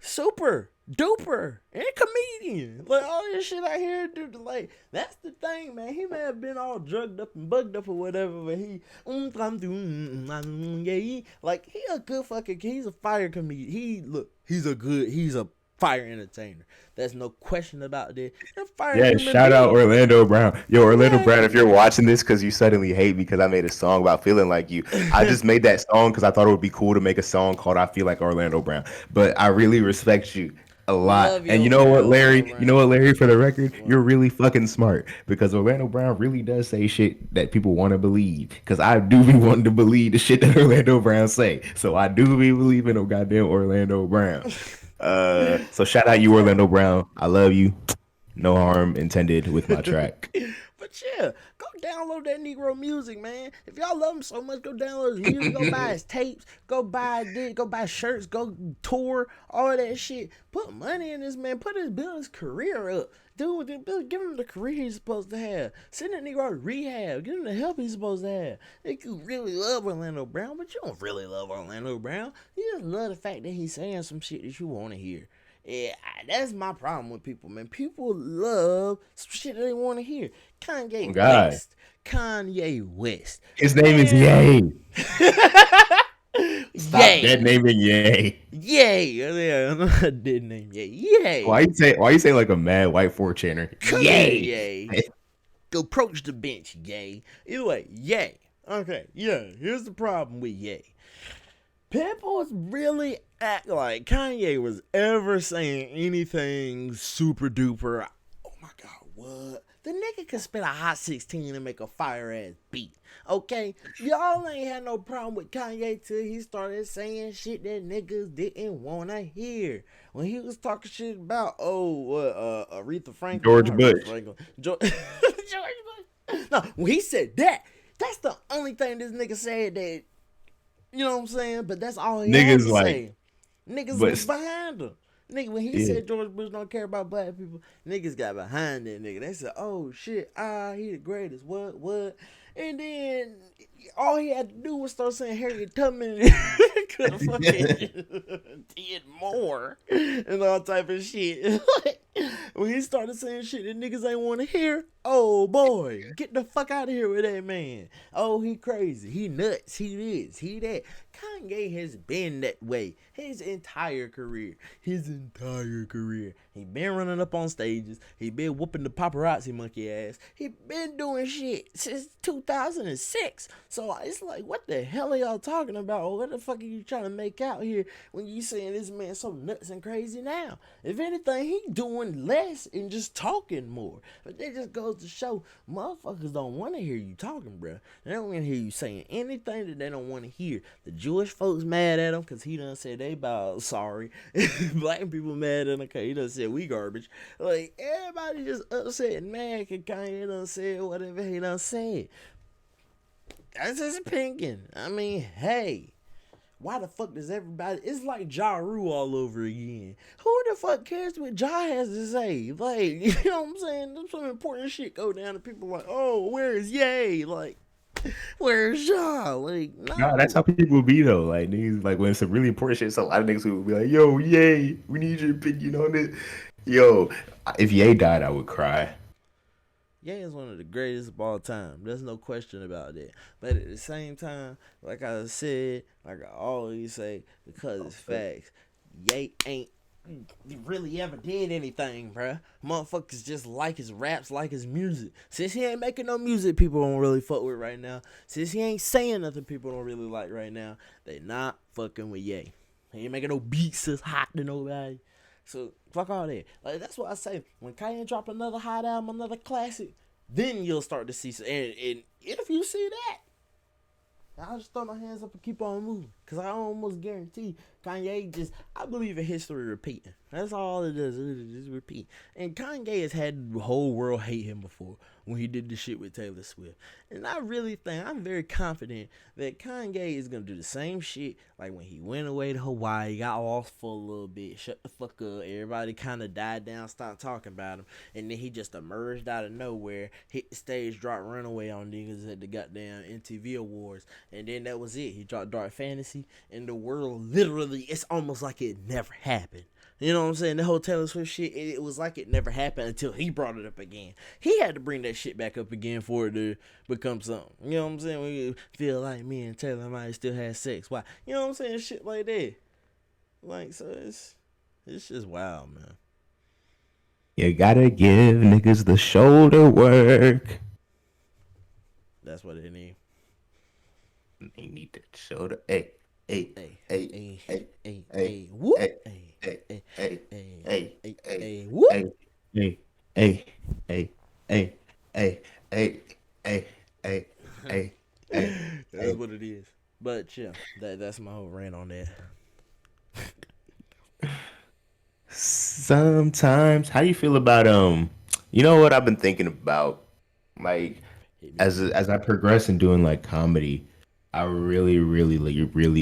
Super. duper and comedian. Like all this shit out here, dude. Like that's the thing, man. He may have been all drugged up and bugged up or whatever, but he like he a good fucking. He's a fire comedian. He's a fire entertainer. There's no question about that. A fire Yeah, human shout out being. Orlando Brown. Yo, Orlando Brown, if Yeah. you're watching this because you suddenly hate me because I made a song about feeling like you, I just made that song because I thought it would be cool to make a song called I Feel Like Orlando Brown. But I really respect you a lot. Love And your man, Orlando You know what, Brown. Larry, for the record, What? you're really fucking smart because Orlando Brown really does say shit that people want to believe. Because I do be wanting to believe the shit that Orlando Brown say. So I do be believing in goddamn Orlando Brown. So shout out you, Yeah. Orlando Brown. I love you. No harm intended with my track. But yeah, go download that Negro music, man. If y'all love him so much, go download his music. Go buy his tapes. Go buy shirts. Go tour. All of that shit. Put money in this man. Build his career up. Dude, give him the career he's supposed to have. Send that Negro to rehab. Give him the help he's supposed to have. If you really love Orlando Brown, but you don't really love Orlando Brown. You just love the fact that he's saying some shit that you want to hear. Yeah, that's my problem with people, man. People love some shit that they want to hear. Oh Kanye God. West. Kanye West. His name is Man. Yay. Stop dead Yay. naming Yay. Yay. Yeah, I did name Yay. Yay. Why you say like a mad white 4chaner? Come here, Yay. Yay. Go approach the bench, Yay. Either way, Yay. Okay, yeah, here's the problem with Yay. People really act like Kanye was ever saying anything super duper. Oh my god, what? The nigga could spit a hot 16 and make a fire ass beat. Okay? Y'all ain't had no problem with Kanye till he started saying shit that niggas didn't wanna hear. When he was talking shit about, Aretha Franklin, George not Aretha Bush. Franklin, George Bush. No, when he said that, that's the only thing this nigga said that, you know what I'm saying? But that's all he had Niggas to like, say. Niggas was but behind him. Nigga, when he yeah. said George Bush don't care about black people, niggas got behind that nigga. They said, oh shit, he the greatest. What? And then all he had to do was start saying Harriet Tubman could have fucking did more and all type of shit. When he started saying shit that niggas ain't want to hear, oh boy, get the fuck out of here with that man. Oh, he crazy. He nuts. He this. He that. Kanye has been that way his entire career. He been running up on stages. He been whooping the paparazzi monkey ass. He been doing shit since 2006. So it's like, what the hell are y'all talking about? Or what the fuck are you trying to make out here when you saying this man so nuts and crazy now? If anything, he doing less and just talking more. But that just goes to show motherfuckers don't want to hear you talking, bro. They don't want to hear you saying anything that they don't want to hear. The Jewish folks mad at him because he done said they about sorry. Black people mad at him because he done said we garbage. Like, everybody just upset and mad because Kanye done said whatever he done said. That's his opinion. I mean, hey. Why the fuck does everybody? It's like Ja Rule all over again. Who the fuck cares what Ja has to say? Like, you know what I'm saying? There's some important shit go down and people like, oh, where's Ye? Like, where's Ja? Like, Nah, that's no. how people be though. Like niggas, like when it's some really important shit, it's a lot of niggas who will be like, "Yo, Yay, we need your opinion on this." Yo, if Ye died, I would cry. Ye is one of the greatest of all time. There's no question about that. But at the same time, like I said, like I always say, because it's facts, Ye ain't really ever did anything, bruh. Motherfuckers just like his raps, like his music. Since he ain't making no music people don't really fuck with right now, since he ain't saying nothing people don't really like right now, they not fucking with Ye. He ain't making no beats that's hot to nobody. So fuck all that. Like that's what I say. When Kanye drop another hot album, another classic, then you'll start to see. And if you see that, I'll just throw my hands up and keep on moving. Cause I almost guarantee Kanye just, I believe in history repeating. That's all it does. It just repeat. And Kanye has had the whole world hate him before when he did the shit with Taylor Swift. And I really think, I'm very confident that Kanye is gonna do the same shit. Like when he went away to Hawaii, got lost for a little bit, shut the fuck up. Everybody kind of died down, stopped talking about him. And then he just emerged out of nowhere, hit the stage, dropped Runaway on niggas at the goddamn MTV Awards. And then that was it. He dropped Dark Fantasy, and the world literally, it's almost like it never happened. You know what I'm saying? The whole Taylor Swift shit, it was like it never happened until he brought it up again. He had to bring that shit back up again for it to become something. You know what I'm saying? When you feel like me and Taylor might still have sex. Why? You know what I'm saying? Shit like that. Like, so it's just wild, man. You gotta give niggas the shoulder work. That's what it need. They need the shoulder. Hey, hey, Hey, hey, hey, hey, hey, hey, hey, whoop. hey, Hey, hey, hey, hey, hey, hey, hey, hey, hey, whoop. hey, hey, hey, hey, hey, hey, hey, hey, hey, hey, hey, That's hey. what it is. But yeah, that's my whole rant on that. Sometimes, how do you feel about you know what I've been thinking about? Like Hit me as with it. as I progress in doing like comedy, I really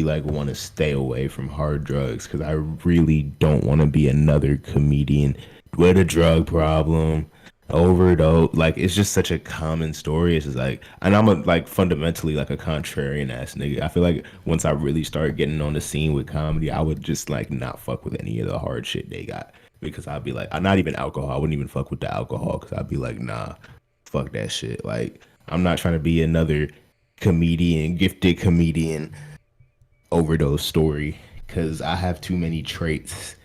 like want to stay away from hard drugs because I really don't want to be another comedian with a drug problem, overdose. Like it's just such a common story. It's just like, and I'm a like fundamentally like a contrarian ass nigga. I feel like once I really start getting on the scene with comedy, I would just like not fuck with any of the hard shit they got because I'd be like, I'm not even alcohol. I wouldn't even fuck with the alcohol because I'd be like, nah, fuck that shit. Like I'm not trying to be another comedian, gifted comedian overdose story because I have too many traits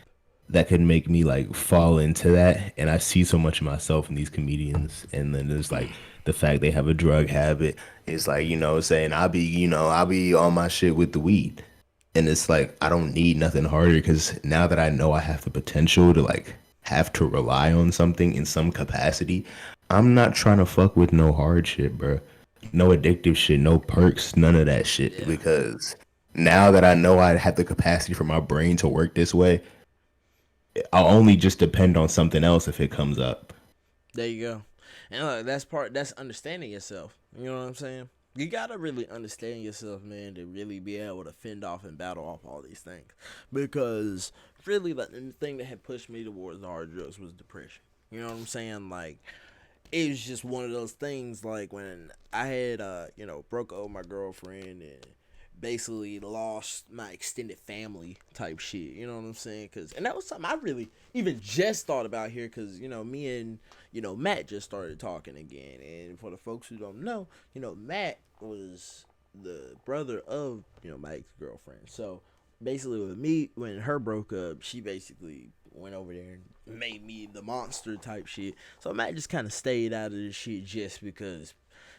that could make me like fall into that. And I see so much of myself in these comedians. And then there's like the fact they have a drug habit. It's like, saying I'll be on my shit with the weed. And it's like, I don't need nothing harder because now that I know I have the potential to like have to rely on something in some capacity, I'm not trying to fuck with no hard shit, bro. No addictive shit, no perks, none of that shit. Yeah. Because now that I know I have the capacity for my brain to work this way, I'll only just depend on something else if it comes up. There you go. And look, that's understanding yourself. You know what I'm saying? You gotta really understand yourself, man, to really be able to fend off and battle off all these things. Because really, like, the thing that had pushed me towards the hard drugs was depression. You know what I'm saying? Like, it was just one of those things. Like when I had, broke up with my girlfriend and basically lost my extended family type shit. You know what I'm saying? And that was something I really even just thought about here. Cause me and Matt just started talking again. And for the folks who don't know, Matt was the brother of my ex girlfriend. So basically, with me when her broke up, she basically went over there and made me the monster type shit. So Matt just kind of stayed out of this shit just because.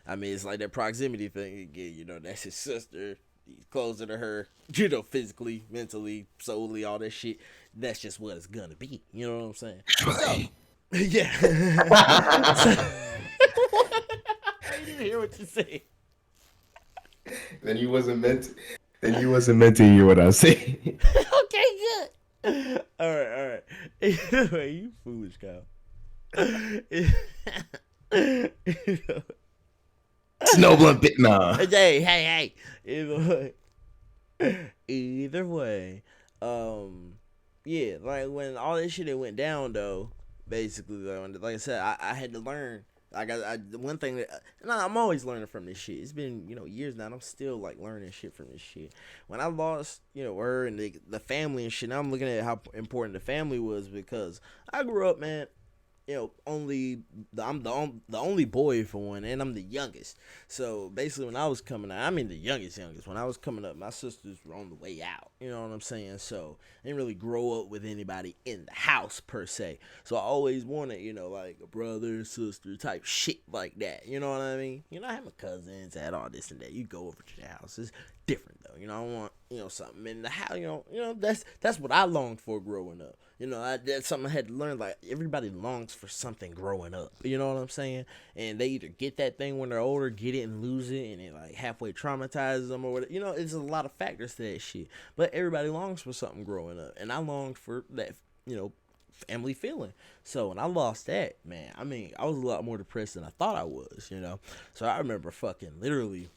I mean, it's like that proximity thing again. That's his sister. He's closer to her, physically, mentally, solely, all that shit. That's just what it's gonna be. You know what I'm saying? So, yeah. So, I didn't even hear what you said. then you wasn't meant. To, then you wasn't meant to hear what I say. Okay, good. All right. Anyway, you foolish cow. Snow blunt bit nah. Hey. Either way, um, yeah, like when all this shit went down though, basically, like I said, I had to learn. Like the one thing that, I'm always learning from this shit. It's been years now, and I'm still like learning shit from this shit. When I lost her and the family and shit, now I'm looking at how important the family was because I grew up, man, only I'm the only boy for one, and I'm the youngest. So basically, when I was coming out, I mean the youngest. When I was coming up, my sisters were on the way out. You know what I'm saying? So I didn't really grow up with anybody in the house per se. So I always wanted, like a brother, sister type shit like that. You know what I mean? I had my cousins, I had all this and that. You go over to the house. It's different though. I want something in the house. That's what I longed for growing up. That's something I had to learn. Like everybody longs for something growing up. You know what I'm saying? And they either get that thing when they're older, get it and lose it, and it like halfway traumatizes them or whatever. It's a lot of factors to that shit. But everybody longs for something growing up, and I longed for that. Family feeling. So when I lost that, man, I mean, I was a lot more depressed than I thought I was. So I remember fucking literally.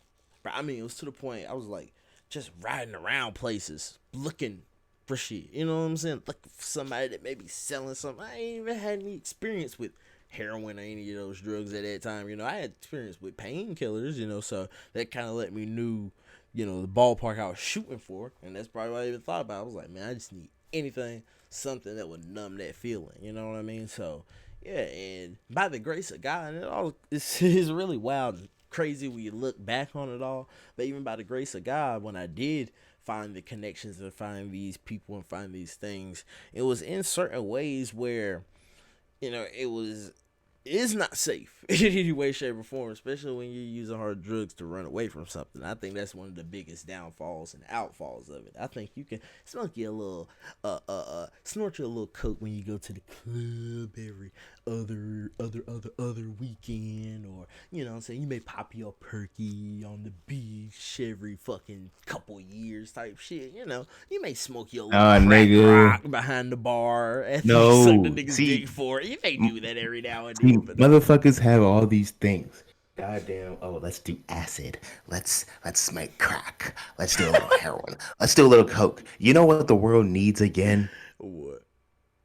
I mean, it was to the point I was like just riding around places looking for shit. You know what I'm saying? Looking for somebody that may be selling something. I ain't even had any experience with heroin or any of those drugs at that time. I had experience with painkillers, so that kind of let me knew, the ballpark I was shooting for. And that's probably what I even thought about. I was like, man, I just need anything, something that would numb that feeling. You know what I mean? So yeah, and by the grace of God, and it all it's really wild and crazy when you look back on it all. But even by the grace of God, when I did find the connections and find these people and find these things, it was in certain ways where it is not safe in any way, shape, or form, especially when you're using hard drugs to run away from something. I think that's one of the biggest downfalls and outfalls of it. I think you can smoke you a little, snort you a little coke when you go to the club every other weekend, or what I'm saying, you may pop your perky on the beach every fucking couple years type shit. You may smoke your little Ah, crack nigga. rock behind the bar after you suck the No. nigga's dick See, for it. You may do that every now and see, then, but nah. motherfuckers have all these things. Goddamn. Oh, let's do acid. Let's smoke crack. Let's do a little heroin. Let's do a little coke. You know what the world needs again? What?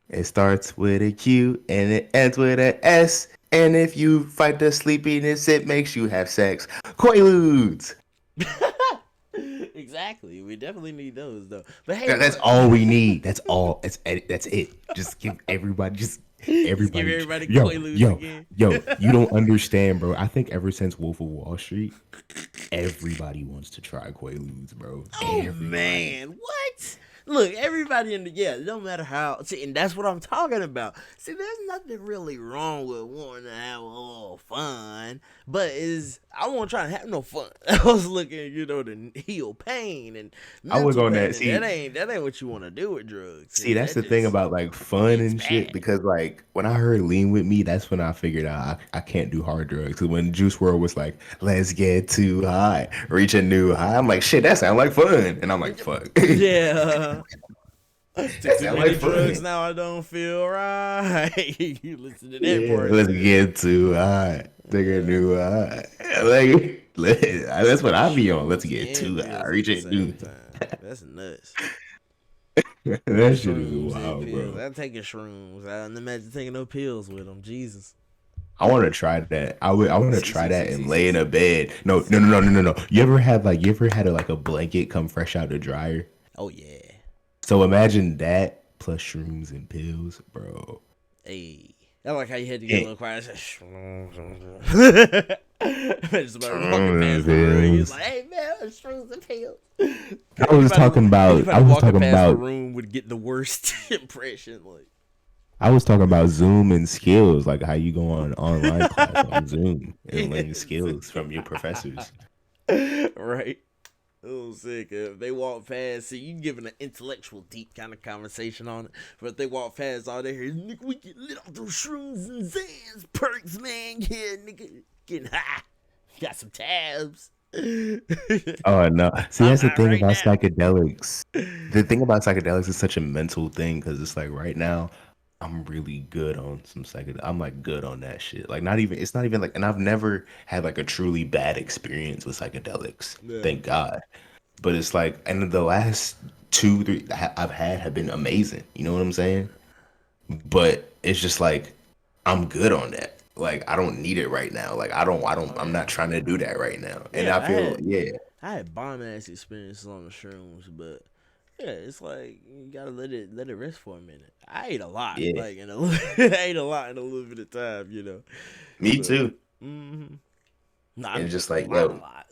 It starts with a Q and it ends with a S. And if you fight the sleepiness, it makes you have sex. Quaaludes. Exactly. We definitely need those though. But hey, That's look. all we need. That's all. That's it. Just give everybody. Just Just give everybody. everybody Yo, Quaaludes yo, again. yo. You don't understand, bro. I think ever since Wolf of Wall Street, everybody wants to try Quaaludes, bro. Oh Everybody. man, what? Look, everybody in the it don't matter how. See, and that's what I'm talking about. See, there's nothing really wrong with wanting to have a little fun, but I won't try to have no fun. I was looking, to heal pain and I was mental on pain, that. and that ain't what you want to do with drugs. See, See, that's that the thing just about like fun gets and shit. bad. Because like when I heard lean with me, that's when I figured out I can't do hard drugs. Cause when Juice World was like, "Let's get too high, reach a new high," I'm like, "Shit, that sound like fun," and I'm like, "Fuck." Yeah. Took That too sound many like drugs, fun. now I don't feel right. You listen to that Yeah, part let's too. get too high. Take a Yeah. new high. Like, that's what Taking I be on. Let's shrooms get and too high. pills at Reach the a new. same time. That's nuts. That shit is Shrooms and wild, pills. bro. I'm taking shrooms. I don't imagine taking no pills with them. Jesus. I want to try that. I want to See, try see, that see, and see, lay see, in a see. bed. No, no, no, no, no, no, no. You ever had like a blanket come fresh out the dryer? Oh, yeah. So imagine that plus shrooms and pills, bro. Hey. I like how you had to get a Yeah. little quiet. I said, imagine somebody walking Shrooms and past the room. He's pills. like, hey, man, shrooms and pills. I Anybody was talking walking past the about room would get the worst impression. Like, I was talking about Zoom and skills, like how you go on online class on Zoom and learn yes. skills from your professors. Right. Oh, sick. If they walk past, see, you giving an intellectual, deep kind of conversation on it. But if they walk past, all they hear, nigga, we get lit off those shrooms and Zans perks, man. Yeah, nigga, getting high. Got some tabs. Oh no! See, I'm that's the high thing right about now. psychedelics. The thing about psychedelics is such a mental thing because it's like right now I'm really good on some psychedelics. I'm like good on that shit. Like not even it's not even like, and I've never had like a truly bad experience with psychedelics. Yeah. Thank God. But it's like, and the last two, three I've had have been amazing. You know what I'm saying? But it's just like I'm good on that. Like I don't need it right now. Like Oh, I'm yeah. not trying to do that right now. And Yeah, I feel yeah, I had bomb ass experiences on the shrooms, but yeah, it's like you gotta let it rest for a minute. I ate a lot, yeah. like I ate a lot in a little bit of time. Me But too. no, I And mean just a like lot, a yo, lot.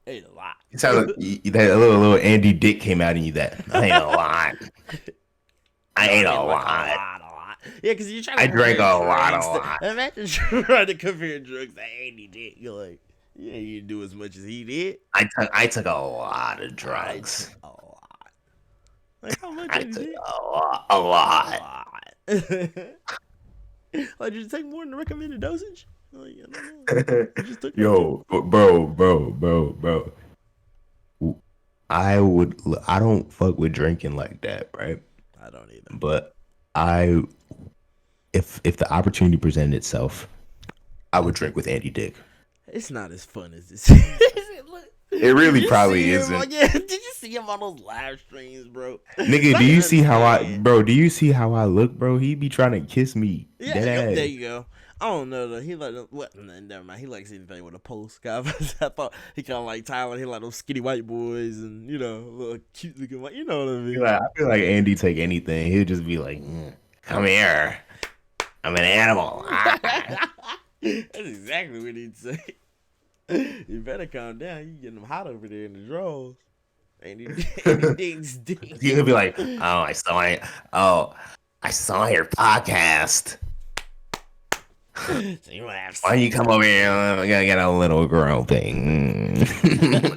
Ate a lot. it sounds like that little Andy Dick came out in you. That I ain't a lot. I No, I ain't mean a like a lot. lot, a lot. Yeah, because you're trying I to drank compare a lot, a drugs to. lot. Imagine trying to compare drugs to Andy Dick. You're like, yeah, you didn't do as much as he did. I took a lot of I took drugs. a lot. Like how much I Andy took Dick? a lot, a A lot. lot. Like, did you take more than the recommended dosage? Like, I don't know. You just took that much. Yo, bro. I would. I don't fuck with drinking like that, right? I don't either. But I, if the opportunity presented itself, I would drink with Andy Dick. It's not as fun as this. Look, It did really you see probably him? isn't. Yeah, did you see him on those live streams, bro? Nigga, So I do can you see how understand. do you see how I look, bro? He be trying to kiss me, Yeah, dead yep, there ass. you go. I don't know though. He like what? Never mind. He likes anything with a post. I thought he kind of like Tyler. He like those skinny white boys and little cute looking white. You know what I mean? I feel like Andy take anything. He'd just be like, "Come here, I'm an animal." Ah. That's exactly what he'd say. You better calm down. You getting them hot over there in the drawers. Ain't he digs dick. He'll be like, oh, I saw your podcast. So you have Why don't you sex come with over me. here? I'm gonna get a little girl thing.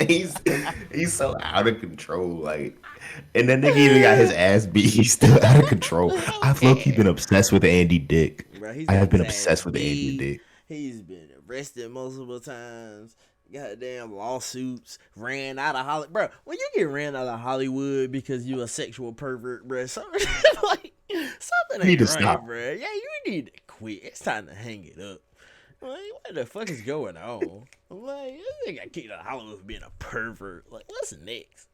He's so out of control. Like, and then nigga even got his ass beat. He's still out of control. I've low key been obsessed with Andy Dick. Bro, he's I got have his been ass obsessed with Andy beat. Dick. He's been arrested multiple times. Goddamn lawsuits. Ran out of Hollywood. Bro, when you get ran out of Hollywood because you a sexual pervert, bro, something, like, something You need ain't to right, stop. bro. Yeah, you need to quit. It's time to hang it up. Like, what the fuck is going on? I'm like, this nigga got kicked out of Hollywood for being a pervert. Like, what's next?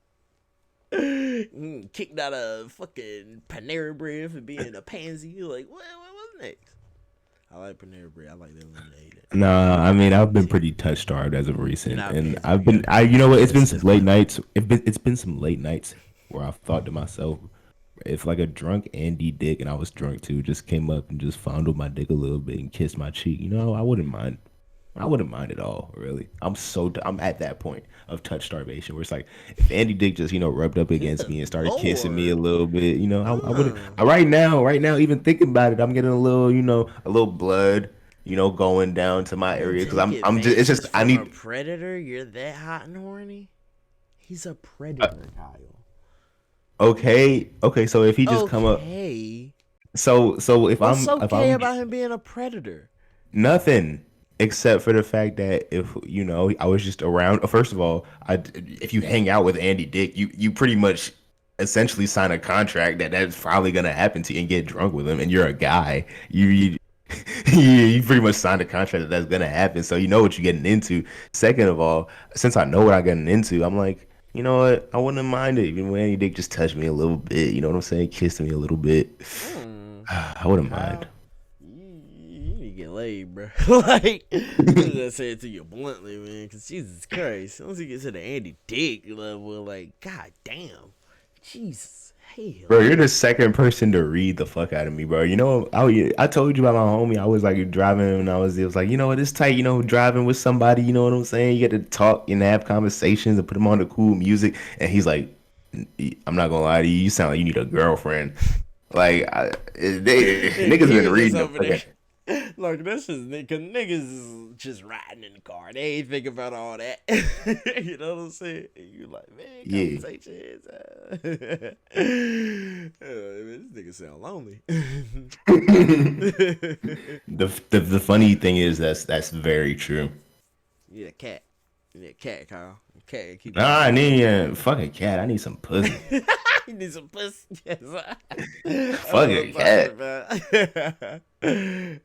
Kicked out of fucking Panera Bread for being a pansy. Like, what's next? I like Panera Bread. I like their lemonade. Nah, I mean I've been pretty touch starved as of You're recent, not a and pansy, bro. You gotta be you know what? It's been that's some that's late clever. nights. It's been some late nights where I've thought to myself, if like a drunk Andy Dick and I was drunk too, just came up and just fondled my dick a little bit and kissed my cheek, I wouldn't mind. I wouldn't mind at all, really. I'm at that point of touch starvation where it's like if Andy Dick just rubbed up against Good me and started kissing me a lord. little bit, I wouldn't. Uh, Right now, even thinking about it, I'm getting a little a little blood, going down to my you area because take I'm just it's just advances I from a need. predator? You're that hot and horny? He's a Uh, predator, Kyle. okay. So if he just come up, Okay. so What's if okay I'm about him being a predator? Nothing except for the fact that if I was just around. First of all, if you hang out with Andy Dick, you pretty much essentially sign a contract that's probably gonna happen to you and get drunk with him, and you're a guy. You you pretty much signed a contract that's gonna happen, so you know what you're getting into. Second of all, since I know what I'm getting into, I'm like, you know what? I wouldn't mind it even when Andy Dick just touched me a little bit. You know what I'm saying? Kissed me a little bit. Hmm. I wouldn't mind. Kyle, you need to get laid, bro. Like, I'm just say it to you bluntly, man, because Jesus Christ. Once you get to the Andy Dick level, like, god damn. Jesus. Hell. Bro, you're the second person to read the fuck out of me, bro. I told you about my homie. I was like driving and it was like, what, it's tight, driving with somebody, you know what I'm saying? You get to talk and have conversations and put them on the cool music. And he's like, I'm not gonna lie to you, you sound like you need a girlfriend. Like, niggas been Niggas just reading the over fuck there. out. Look, this is cause niggas is just riding in the car. They ain't thinking about all that. You know what I'm saying? And you like, man, Yeah. conversations. Man, this nigga sound lonely. The funny thing is that's very true. You need a cat. You need a cat, Kyle. A cat keep you Nah, I company. need a fucking cat. I need some pussy. You need some pussy. Yes. That's Fuck what a I'm talking cat. about.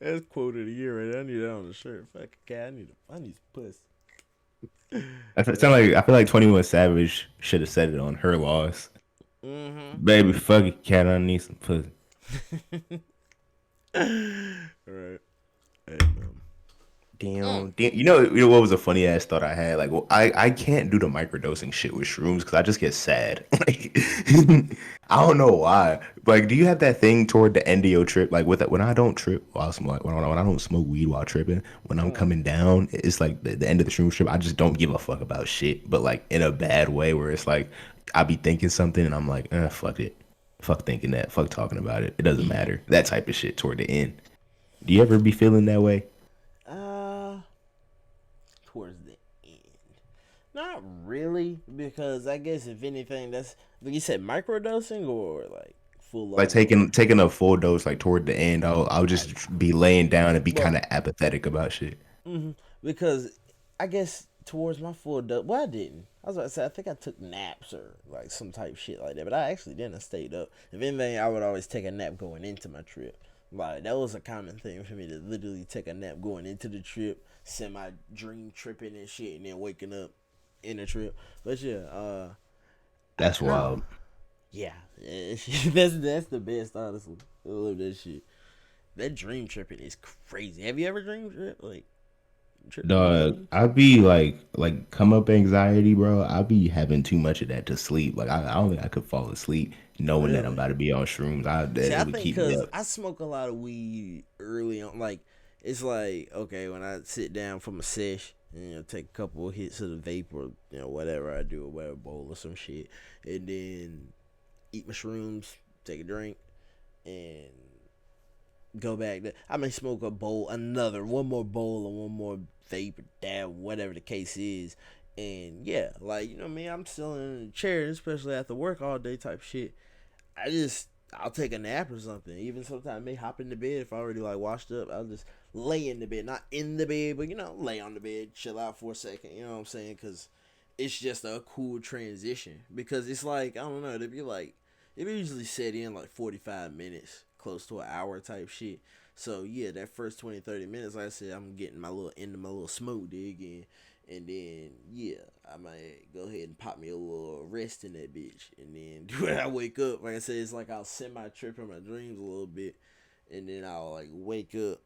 That's quote of the year right there. I need that on the shirt. Fuck a cat. I need some pussy. I feel like 21 Savage should have said it on Her Loss. Mm-hmm. Baby, fuck a cat, I need some pussy. Right. Hey, man. Damn. You know what was a funny ass thought I had? Like, well, I can't do the microdosing shit with shrooms because I just get sad. Like, I don't know why. Like, do you have that thing toward the end of your trip? Like, with when I don't trip while smoke, when I don't smoke weed while tripping, when I'm Mm. coming down, it's like the end of the shroom trip. I just don't give a fuck about shit, but like in a bad way where it's like I be thinking something and I'm like, fuck it, fuck thinking that, fuck talking about it. It doesn't matter. That type of shit toward the end. Do you ever be feeling that way? Uh, towards the end. Not really, because I guess if anything, that's like you said, microdosing or like full Like on. taking a full dose like toward the end, I'll I just be laying down and be kind well, of apathetic about shit. because I guess towards my full dose. Well, I didn't. I was about to say I think I took naps or like some type shit like that, but I actually didn't. I stayed up. If anything, I would always take a nap going into my trip. Like that was a common thing for me to literally take a nap going into the trip, semi dream tripping and shit, and then waking up in the trip. But yeah, That's no, wild. yeah, that's the best honestly. I love that shit. That dream tripping is crazy. Have you ever dream trip like tripped in your Dog, dreams? I be like come up anxiety, bro. I be having too much of that to sleep. Like I don't think I could fall asleep knowing that I'm Really? about to be on shrooms. See, I It would think keep me because up, I smoke a lot of weed early on, like it's like okay when I sit down from a sesh and take a couple of hits of the vape or whatever I do or whatever bowl or some shit, and then eat my shrooms, take a drink, and go back. I may smoke a bowl, one more bowl, or one more vape or dab, whatever the case is. And yeah, like what I mean, I'm still in the chair, especially after work all day type shit. I'll take a nap or something. Even sometimes I may hop in the bed if I already like washed up. I'll just lay in the bed, not in the bed, but lay on the bed, chill out for a second. You know what I'm saying? Because it's just a cool transition. Because it's like I don't know, it usually set in like 45 minutes, close to an hour type shit. So yeah, that first 20, 30 minutes, like I said, I'm getting my little smoke dig in. And then yeah, I might go ahead and pop me a little rest in that bitch. And then when I wake up, like I said, it's like I'll semi trip in my dreams a little bit, and then I'll like wake up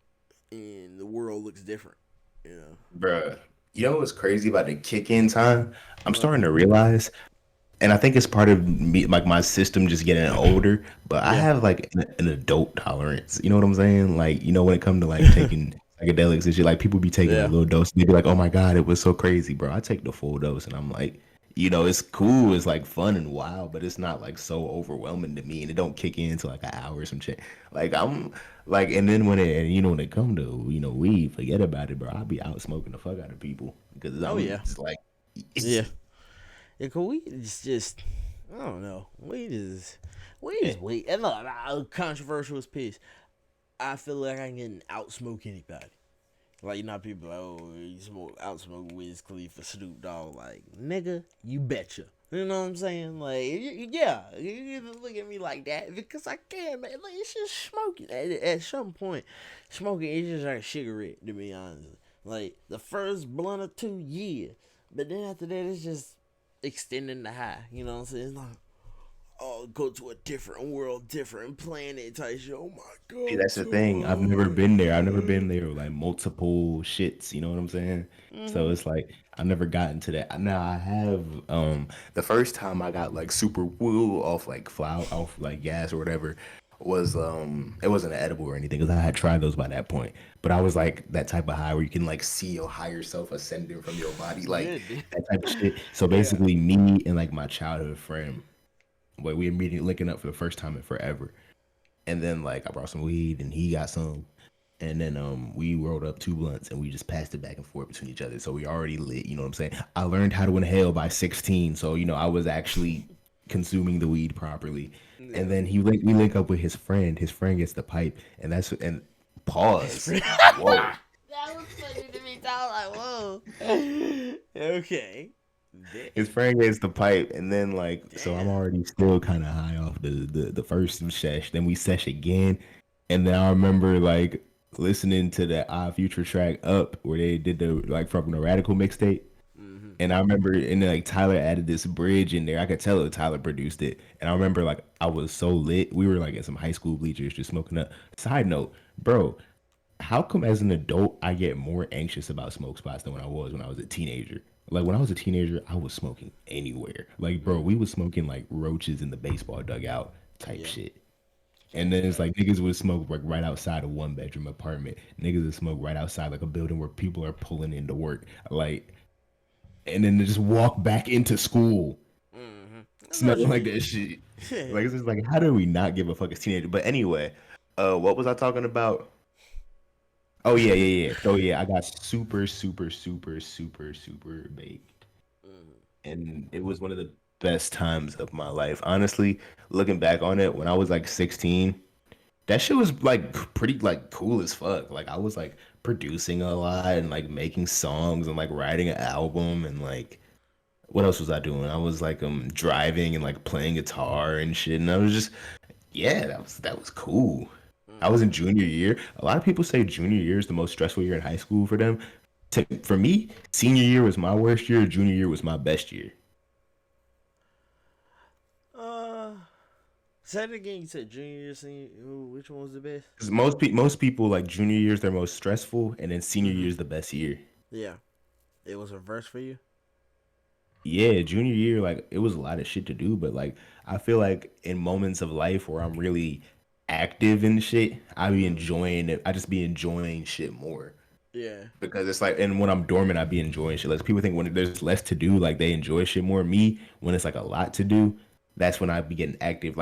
and the world looks different. You know. bro. You know what's crazy about the kick in time? I'm What? starting to realize, and I think it's part of me, like my system just getting older. But I Yeah. have like an adult tolerance. You know what I'm saying? Like when it comes to like taking psychedelics and shit, like people be taking a Yeah. little dose, they be like, "Oh my god, it was so crazy, bro." I take the full dose, and I'm like, it's cool, it's like fun and wild, but it's not like so overwhelming to me, and it don't kick in to like an hour or some shit. Like I'm like, and then when it come to weed, forget about it, bro. I'll be out smoking the fuck out of people because Oh I'm yeah. just like. Yeah. Yeah. Cause weed is just I don't know. Weed is weed. And look, controversial as piss. I feel like I can outsmoke anybody. Like people like, oh, you smoke Wiz Khalifa, Snoop Dogg. Like, nigga, you betcha. You know what I'm saying? Like, yeah, you look at me like that because I can, man. Like, it's just smoking. At some point, smoking is just like a cigarette, to be honest. Like the first blunt or two, yeah, but then after that, it's just extending the high. You know what I'm saying? It's like, oh, go to a different world, different planet type shit. Oh my See, god, I'm that's the so thing. I've never been there. I've never been high. there with like multiple shits. You know what I'm saying? So Mm-hmm. it's like I've never gotten to that. Now I have. The first time I got like super woo off like flour, off like gas or whatever, was it wasn't an edible or anything because I had tried those by that point. But I was like that type of high where you can like see your higher self ascending from your body, like Yeah, dude. that type of shit. So Yeah. basically, me and like my childhood friend, where we immediately linking up for the first time in forever. And then like I brought some weed and he got some. And then we rolled up two blunts and we just passed it back and forth between each other. So we already lit, you know what I'm saying? I learned how to inhale by 16. So, I was actually consuming the weed properly. And Yeah. then we link up with his friend. His friend gets the pipe and His pause. friend. Whoa. That was funny to me. I was like, whoa. Okay. His Bet. friend gets the pipe and then like so I'm Damn. already still kind of high off the first sesh. Then we sesh again. And then I remember like listening to that Odd Future track Up where they did the like from the Radical mixtape. Mm-hmm. And I remember and then like Tyler added this bridge in there. I could tell that Tyler produced it. And I remember like I was so lit. We were like in some high school bleachers just smoking up. Side note, bro, how come as an adult I get more anxious about smoke spots than when I was a teenager? Like when I was a teenager, I was smoking anywhere. Like, bro, we Mm-hmm. was smoking like roaches in the baseball dugout type Yeah. shit. And Facts. then it's Facts. like niggas would smoke like right outside a one bedroom apartment. Niggas would smoke right outside like a building where people are pulling into work. Like, and then they just walk back into school Mm-hmm. I know what smelling you like mean. that shit. Yeah. Like it's just like, how do we not give a fuck as teenagers? But anyway, what was I talking about? Oh yeah, yeah, yeah. So yeah, I got super, super, super, super, super baked, Mm-hmm. and it was one of the best times of my life. Honestly, looking back on it, when I was like 16, that shit was like pretty like cool as fuck. Like I was like producing a lot and like making songs and like writing an album and like what else was I doing? I was like driving and like playing guitar and shit. And I was just yeah, that was cool. I was in Mm-hmm. junior year. A lot of people say junior year is the most stressful year in high school for them. For me, senior year was my worst year. Junior year was my best year. Uh, Say it again. You said junior year, senior. Which one was the best? Because most people like junior year is their most stressful, and then senior year is the best year. Yeah, it was reverse for you. Yeah, junior year, like it was a lot of shit to do, but like I feel like in moments of life where I'm really active and shit, I be enjoying it. I just be enjoying shit more Yeah. because it's like, and when I'm dormant, I be enjoying shit. Like people think when there's less to do, like they enjoy shit more. Me, when it's like a lot to do, that's when I be getting active.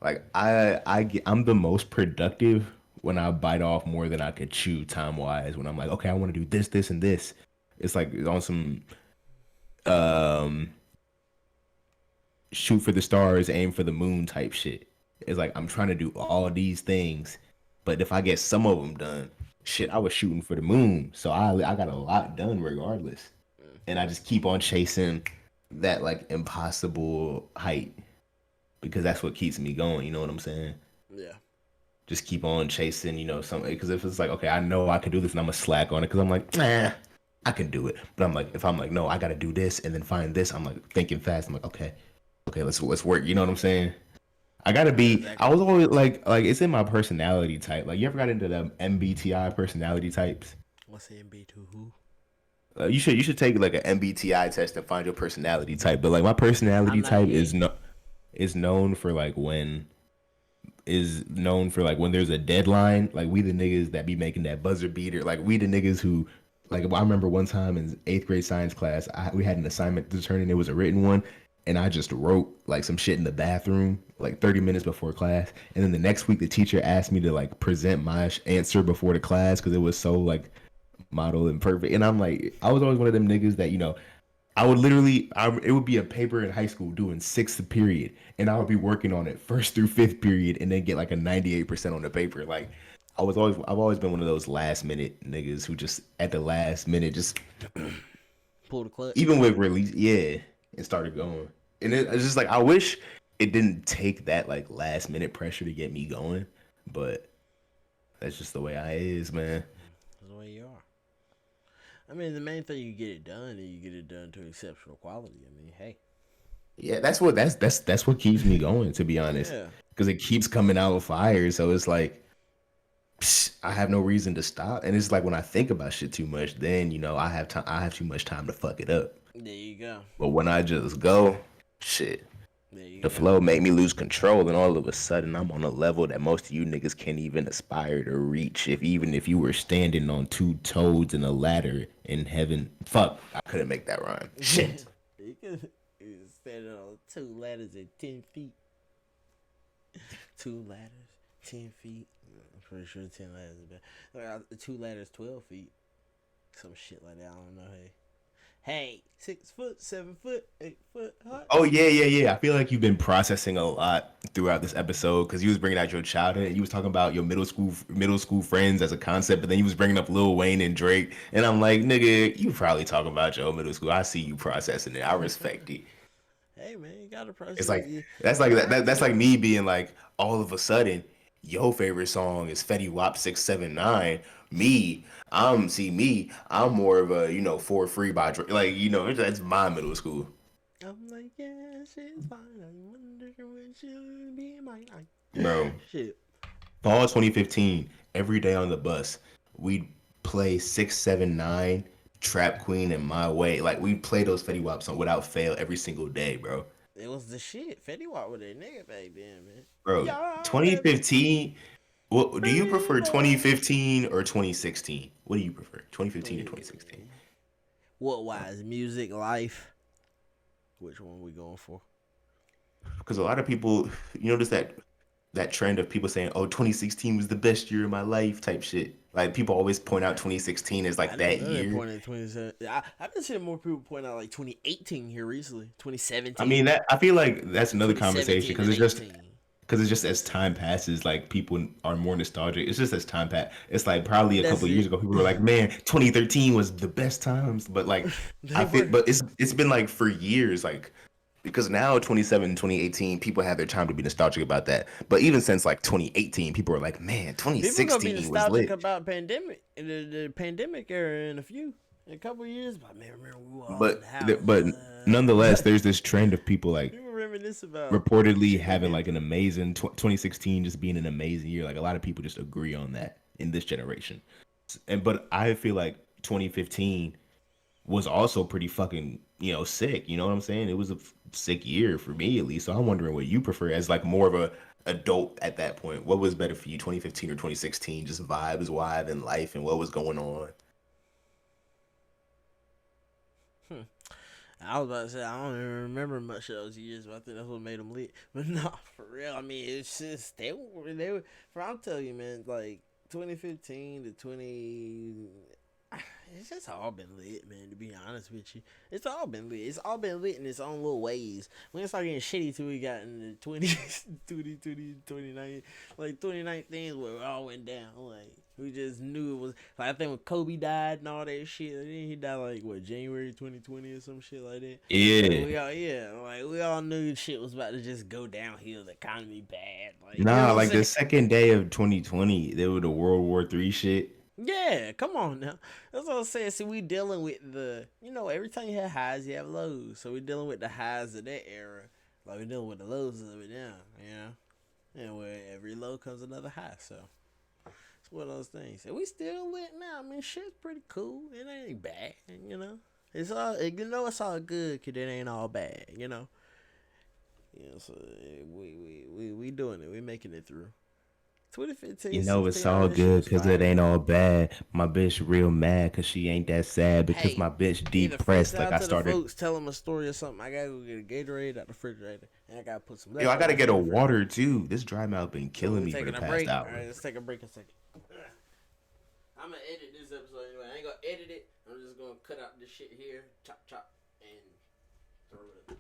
I'm the most productive when I bite off more than I could chew time wise. When I'm like, okay, I want to do this, this, and this. It's like on some shoot for the stars, aim for the moon type shit. It's like I'm trying to do all these things, but if I get some of them done, shit, I was shooting for the moon, so I got a lot done regardless, and I just keep on chasing that like impossible height because that's what keeps me going. You know what I'm saying? Yeah. Just keep on chasing, something. Because if it's like, okay, I know I can do this, and I'm gonna slack on it because I'm like, nah, I can do it. But I'm like, if I'm like, no, I got to do this and then find this, I'm like thinking fast. I'm like, okay, let's work. You know what I'm saying? I gotta Yeah, be. I exactly. was always like it's in my personality type. Like you ever got into the MBTI personality types? What's MB2 who? You should take like an MBTI test and find your personality type. But like my I'm personality not type yet. is known for like when there's a deadline. Like we the niggas that be making that buzzer beater. Like we the niggas who like I remember one time in eighth grade science class, we had an assignment to turn in. It was a written one, and I just wrote like some shit in the bathroom like 30 minutes before class. And then the next week, the teacher asked me to like present my answer before the class because it was so like model and perfect. And I'm like, I was always one of them niggas that I would literally, it would be a paper in high school doing sixth period, and I would be working on it first through fifth period, and then get like a 98% on the paper. Like, I've always been one of those last minute niggas who just at the last minute, just Pull the clutch. even with release, yeah, and started going. And it's just like I wish it didn't take that like last minute pressure to get me going, but that's just the way I is, man. That's the way you are. I mean, the main thing you get it done, and you get it done to exceptional quality. I mean, hey. Yeah, that's what keeps me going, to be honest, Yeah. because it keeps coming out with fire. So it's like I have no reason to stop. And it's like when I think about shit too much, then I have time. I have too much time to fuck it up. There you go. But when I just go, shit, There you the go. flow make me lose control, and all of a sudden I'm on a level that most of you niggas can't even aspire to reach. If you were standing on two toes in a ladder in heaven, fuck, I couldn't make that rhyme. Shit, You can stand on 2 ladders at 10 feet. 2 ladders, 10 feet. I'm pretty sure 10 ladders is better. 2 ladders, 12 feet. Some shit like that. I don't know. Hey, 6 foot, 7 foot, 8 foot hot. oh yeah. I feel like you've been processing a lot throughout this episode because you was bringing out your childhood. You was talking about your middle school friends as a concept, but then you was bringing up Lil Wayne and Drake, and I'm like, nigga, you probably talking about your middle school. I see you processing it. I respect it. Hey man, you gotta It's process like it. that's like that's like me being like all of a sudden your favorite song is Fetty Wap 679. I'm more of a for free by Drake. Like that's my middle school. I'm like, yeah, she's fine. I'm wondering when she'll be mine. Bro, Shit. fall 2015, every day on the bus, we'd play 679, Trap Queen, and My Way. Like we'd play those Fetty Wap songs without fail every single day, bro. It was the shit. Fetty Wap with that nigga back then, man. Bro, Y'all baby. 2015. What do you prefer, Baby. 2015 or 2016? What do you prefer, 2015 or 2016? Eh, what wise? Music, life. Which one we going for? Because a lot of people, just that trend of people saying, "Oh, 2016 was the best year of my life" type shit. Like people always point out 2016 as I like didn't that know that year. point at 27. I've been seeing more people point out like 2018 here recently. I mean 2017. that I feel like that's another conversation 2017 because and it's just 18. because it's just as time passes, like people are more nostalgic. It's just as time pass. It's like probably a That's couple years it. ago, people were like, "Man, 2013 was the best times," but like They I feel, were. but it's been like for years, like because now 2018, people have their time to be nostalgic about that. But even since like 2018, people are like, "Man, People gonna be 2016 was nostalgic lit." about the pandemic era in a couple years. But man, remember we were all in But the house. but nonetheless, there's this trend of people like People reminisce about reportedly having shit. like an amazing 2016 just being an amazing year. Like a lot of people just agree on that in this generation. And but I feel like 2015 was also pretty fucking, sick. You know what I'm saying? It was a sick year for me at least. So I'm wondering what you prefer as like more of a adult at that point. What was better for you, 2015 or 2016? Just vibes, vibe, and life, and what was going on. I was about to say I don't even remember much of those years, but I think that's what made them lit. But no, for real. I mean, it's just they were. For I'm telling you, man, like 2015 to 20. It's just all been lit, man. To be honest with you, it's all been lit. It's all been lit in its own little ways. We didn't start getting shitty till we got in the 2019, like 2019 where it all went down. Like we just knew it was. Like I think when Kobe died and all that shit, and then he died like what January 2020 or some shit like that. Like Yeah. we all like we all knew shit was about to just go downhill. The economy bad. Like you know Nah, what I'm like the saying? second day of 2020, there was the World War III shit. Yeah, come on now. That's what I'm saying. See, we dealing with every time you have highs, you have lows. So we dealing with the highs of that era. Like we dealing with the lows of it now, And where every low comes another high. So it's one of those things. And we still lit now. I mean, shit's pretty cool. It ain't bad. It's all, it's all good because it ain't all bad. So we doing it. We making it through. 2015, You know it's 16, all all that shit good was because it fire, ain't man. all bad. My bitch real mad because she ain't that sad because Hey, my bitch either depressed. Like FaceTime I to the started. folks, tell them a story or something. I gotta go get a Gatorade out the refrigerator, and I gotta put some Yo, I gotta leftovers get in a the refrigerator. water too. This dry mouth been So killing we're me for the taking a past break. All hour. right, let's take a break a second. I'm gonna edit this episode anyway. I ain't gonna edit it. I'm just gonna cut out this shit here, chop chop, and throw it up.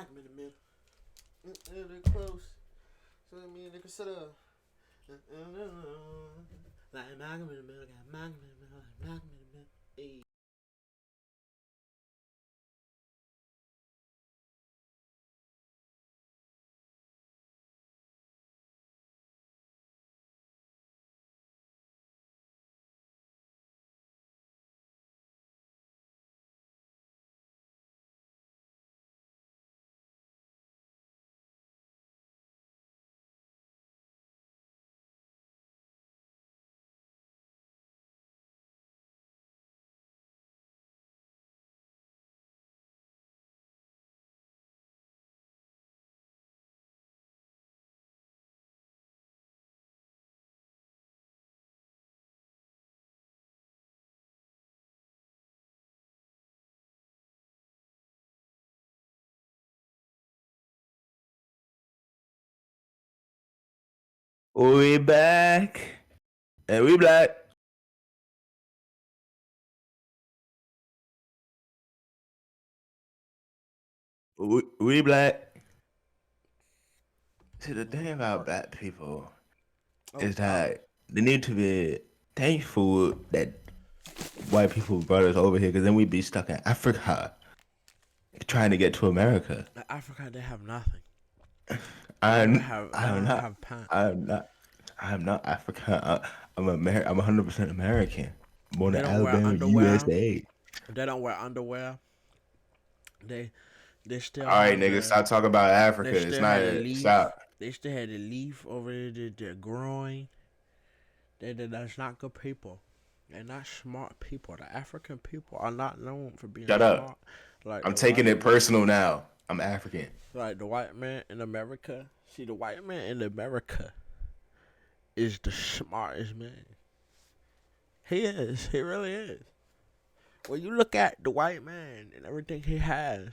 him in the middle. They're close. So me and nigga sit up. Like Malcolm in the middle, got Malcolm in the middle, like Malcolm in the middle. Hey. We back and we black. We black. See, the thing about black people Oh is God. that they need to be thankful that white people brought us over here, because then we'd be stuck in Africa trying to get to America. Africa, they have nothing. I'm They I'm don't not have pants. I'm not I'm not African. I'm 100% American. Born They in don't wear Alabama, underwear. USA. They don't wear underwear. They they still All right, have nigga, the stop talking about they Africa. It's still not had a a leaf. stop. They still had a leaf over their groin. That's not good people. They're not smart people. The African people are not known for being Shut up. smart like I'm the taking white it man. personal now. I'm African. Like the white man in America. See, the white man in America is the smartest man. He is. He really is. When you look at the white man and everything he has,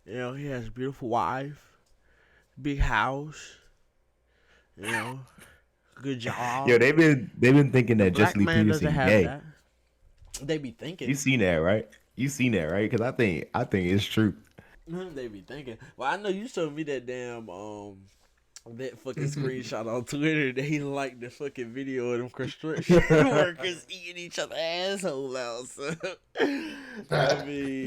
he has a beautiful wife, big house, you know, good Yo, job. they've been thinking The that black Jesse Lee man doesn't Peterson have gay. that. They be thinking. You seen that, right? You seen that, right? Because I think it's true. They be thinking. Well, I know you showed me that damn that fucking screenshot on Twitter that he liked the fucking video of them construction workers eating each other asshole out. So I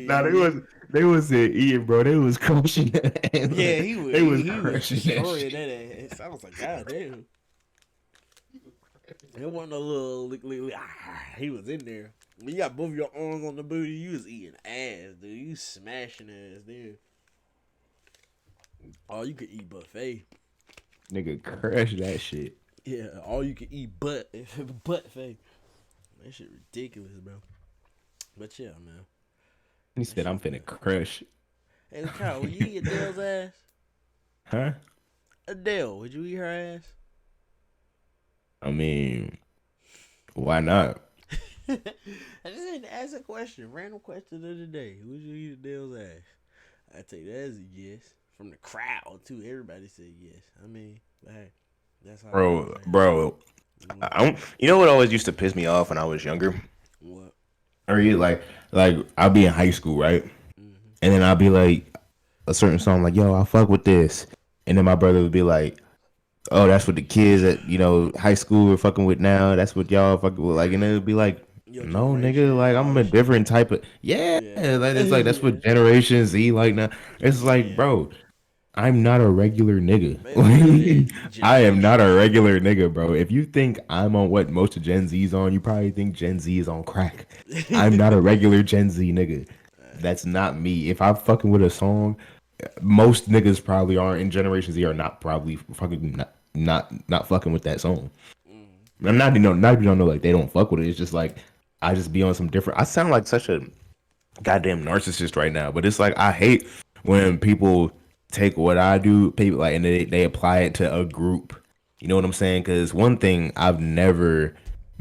Nah, mean, they was eating, bro. They was crushing that. yeah, They was he was crushing that destroying shit. that ass. I was like, God damn. It wasn't a little he was in there. When you got both your arms on the booty, you was eating ass, dude. You smashing ass, dude. All you could eat buffet. Nigga, crush that shit. Yeah, all you can eat butt fake. That shit ridiculous, bro. But yeah, man. He That said, shit "I'm finna good. crush." Hey, Kyle, would you eat Adele's ass? Huh? Adele, would you eat her ass? I mean, why not? I just had to ask a question. Random question of the day. Would you eat Adele's ass? I take that as a yes. From the crowd, too. Everybody said yes. I mean, but hey, that's how it is, man. Bro, Mm-hmm. you know what always used to piss me off when I was younger? What? Or you like I'll be in high school, right? Mm-hmm. And then I'll be like a certain song, like, yo, I fuck with this. And then my brother would be like, oh, that's what the kids at, high school are fucking with now. That's what y'all fucking with. Like, and it would be like, Your no, nigga, generation, like all I'm a this shit. different type of, yeah. Yeah. Like, it's like, that's Yeah. what Generation Z like now. It's like, Yeah. bro, I'm not a regular nigga. They don't know that I am not generation. a regular nigga, bro. If you think I'm on what most of Gen Z's on, you probably think Gen Z is on crack. I'm not a regular Gen Z nigga. That's not me. If I'm fucking with a song, most niggas probably aren't in Generation Z are not probably fucking not fucking with that song. Mm. I'm not, not even don't know, like they don't fuck with it. It's just like I just be on some different. I sound like such a goddamn narcissist right now, but it's like I hate when people take what I do, people like, and they apply it to a group. You know what I'm saying? Because one thing I've never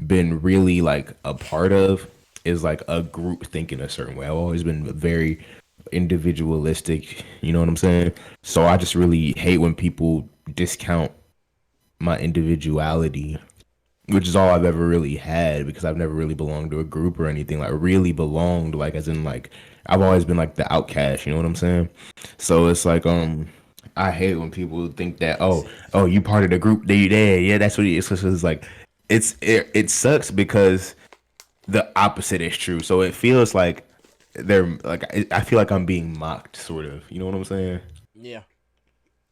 been really like a part of is like a group thinking a certain way. I've always been very individualistic. You know what I'm saying? So I just really hate when people discount my individuality which is all I've ever really had because I've never really belonged to a group or anything like really belonged like as in like I've always been like the outcast, you know what I'm saying? So it's like I hate when people think that See, oh you part of the group they there yeah that's what it is. It's like it sucks because the opposite is true. So it feels like they're like I feel like I'm being mocked sort of. You know what I'm saying? yeah,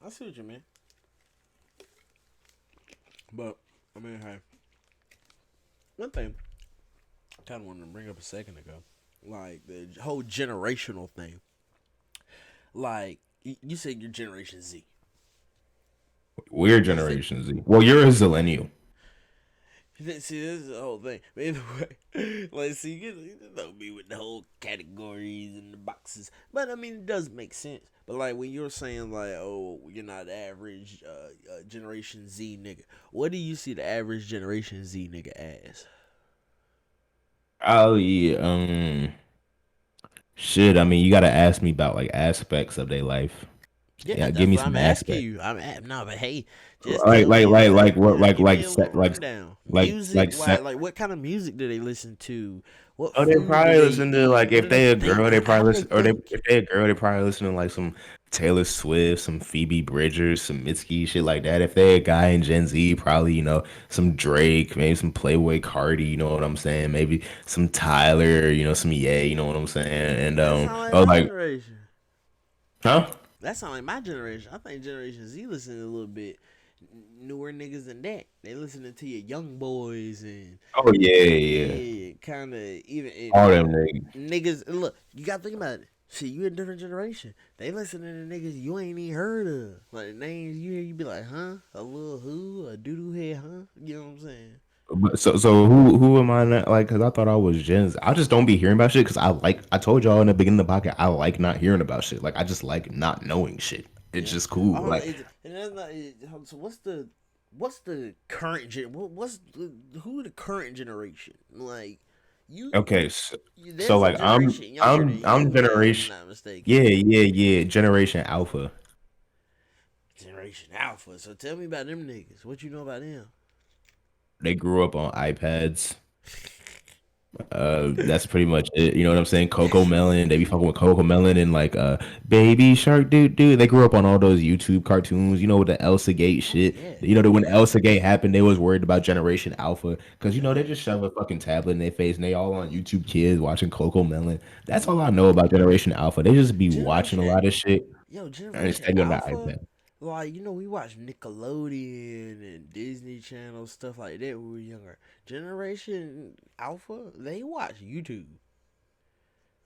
I see what you mean. But I mean, hey, one thing I kind of wanted to bring up a second ago, like the whole generational thing. Like you said, your Generation Z. We're Is it? Generation Z. Well, you're a zillennial. See, this is the whole thing. But either way, like, see, you know me with the whole categories and the boxes. But I mean, it does make sense. But like when you're saying like, oh, you're not the average Generation Z nigga. What do you see the average Generation Z nigga as? Oh yeah, shit. I mean, you gotta ask me about like aspects of their life. Yeah, Yeah, give that's me what some I'm asking aspects. you. No, but hey, just tell me Like what give me a little like rundown. like Music, why? set. Like, what kind of music do they listen to? What Oh, they food do probably they listen to eat? like What do if they they a think? girl, they Like, how probably do they listen or they think? if they a girl, they probably listen to like some Taylor Swift, some Phoebe Bridgers, some Mitski, shit like that. If they a guy in Gen Z, probably, some Drake, maybe some Playboy Cardi, you know what I'm saying? Maybe some Tyler, some Ye, you know what I'm saying? And That sound like oh my like generation. huh? That sound like my generation. I think Generation Z listening a little bit newer niggas than that. They listening to your young boys and Oh yeah, yeah. yeah, kind of even All them niggas. niggas. Look, you gotta think about it. See, you a different generation. They listening to niggas you ain't even heard of. Like names you hear, you be like, huh? A little who? A doodoo head, huh? You know what I'm saying? But so who am I not like? Because I thought I was Gen Z. I just don't be hearing about shit because I told y'all in the beginning of the podcast I like not hearing about shit. Like I just like not knowing shit. It's Yeah. just cool. Oh, Like and that's not. So what's the current gen? Who the current generation? Like you, okay, so there's a like generation younger than I'm you now, if I'm generation not mistaken. yeah yeah yeah generation Alpha. Generation Alpha. So tell me about them niggas. What you know about them? They grew up on iPads. That's pretty much it. You know what I'm saying? That's Coco true. Melon. They be fucking with Coco Melon and like Baby Shark dude. They grew up on all those YouTube cartoons, with the Elsa Gate Oh shit. yeah, That when Elsa Gate happened, they was worried about Generation Alpha. Cause they yeah. just shove a fucking tablet in their face and they all on YouTube Kids watching Coco Melon. That's all I Nah, know about Generation Alpha. They just be watching a generation. lot of shit Yo, and Generation study on the Alpha. iPad. Like we watch Nickelodeon and Disney Channel stuff like that when we were younger. Generation Alpha, they watch YouTube.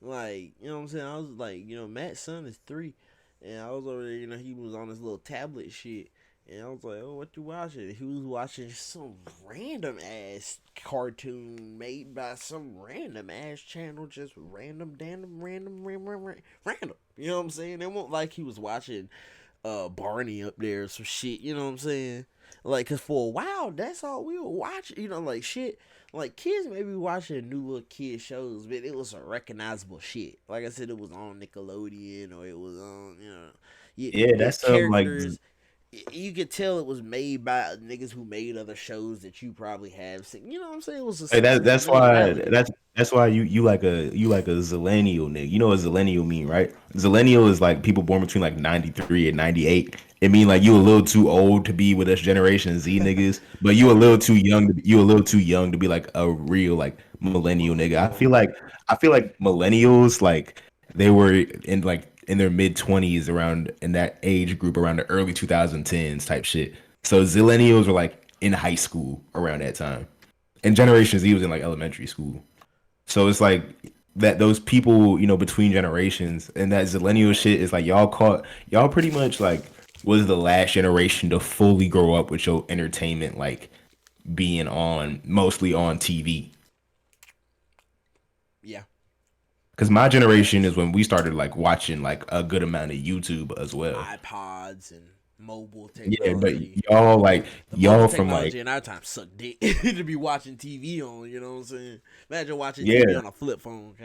Like, you know what I'm saying? I was like, Matt's son is 3. And I was over there, he was on his little tablet shit. And I was like, oh, what you watching? He was watching some random ass cartoon made by some random ass channel, just random. You know what I'm saying? It won't like he was watching Barney up there or some shit. You know what I'm saying? Like, cause for a while, that's all we were watching. Like shit. Like kids maybe watching new little kid shows, but it was a recognizable shit. Like I said, it was on Nickelodeon or it was on, Yeah, the that's like characters. You could tell it was made by niggas who made other shows that you probably have seen. You know what I'm saying? It was a Hey, sense of familiarity. that's why you like a zillennial nigga. You know what zillennial mean, right? Zillennial is like people born between like 93 and 98. It mean like you a little too old to be with us Generation Z niggas, but you a little Okay, too young you a little too young to be like a real like millennial nigga. millennial. I feel like millennials like they were in their mid 20s around in that age group around the early 2010s type shit. So zillennials were like in high school around that time and Generation Z was in like elementary school. So it's like that those people, between generations and that zillennial shit is like y'all pretty much like was the last generation to fully grow up with your entertainment like being on mostly on TV. Yeah, Cause my generation is when we started like watching like a good amount of YouTube as well. iPods and mobile Yeah, but technology. The mobile y'all from like technology in our time sucked dick to be watching TV on. You know what I'm saying? Imagine watching TV yeah, on a flip phone,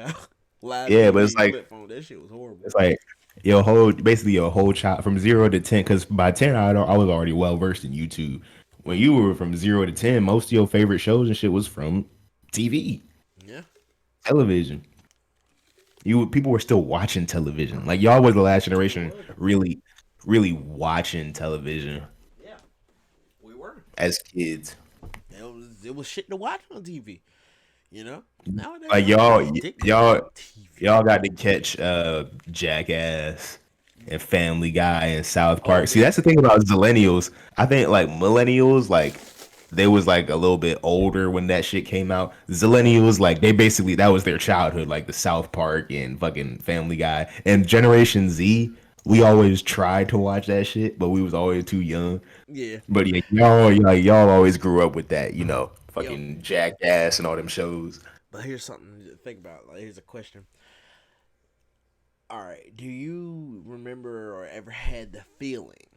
live yeah, but TV flip phone. That shit was horrible. it's like your whole child from 0 to 10. Because by 10, I was already well versed in YouTube. when you were from 0 to 10, most of your favorite shows and shit was from TV, Yeah, television. People were still watching television. Like y'all was the last we generation were. really watching television Yeah, we were. as kids. It was shit to watch on TV. You know, nowadays Like I'm just addicted to y'all TV. y'all got to catch Jackass and Family Guy and South Oh Park. See, man, that's the thing about Zillennials. I think like millennials, like they was like a little bit older when that shit came out. Zillennials, like they basically that was their childhood, like the South Park and fucking Family Guy. And Generation Z, we always tried to watch that shit, but we was always too young. yeah, But yeah, y'all always grew up with that, yo. fucking Jackass and all them shows. But here's something to think about. Like, here's a question. All right, do you remember or ever had the feeling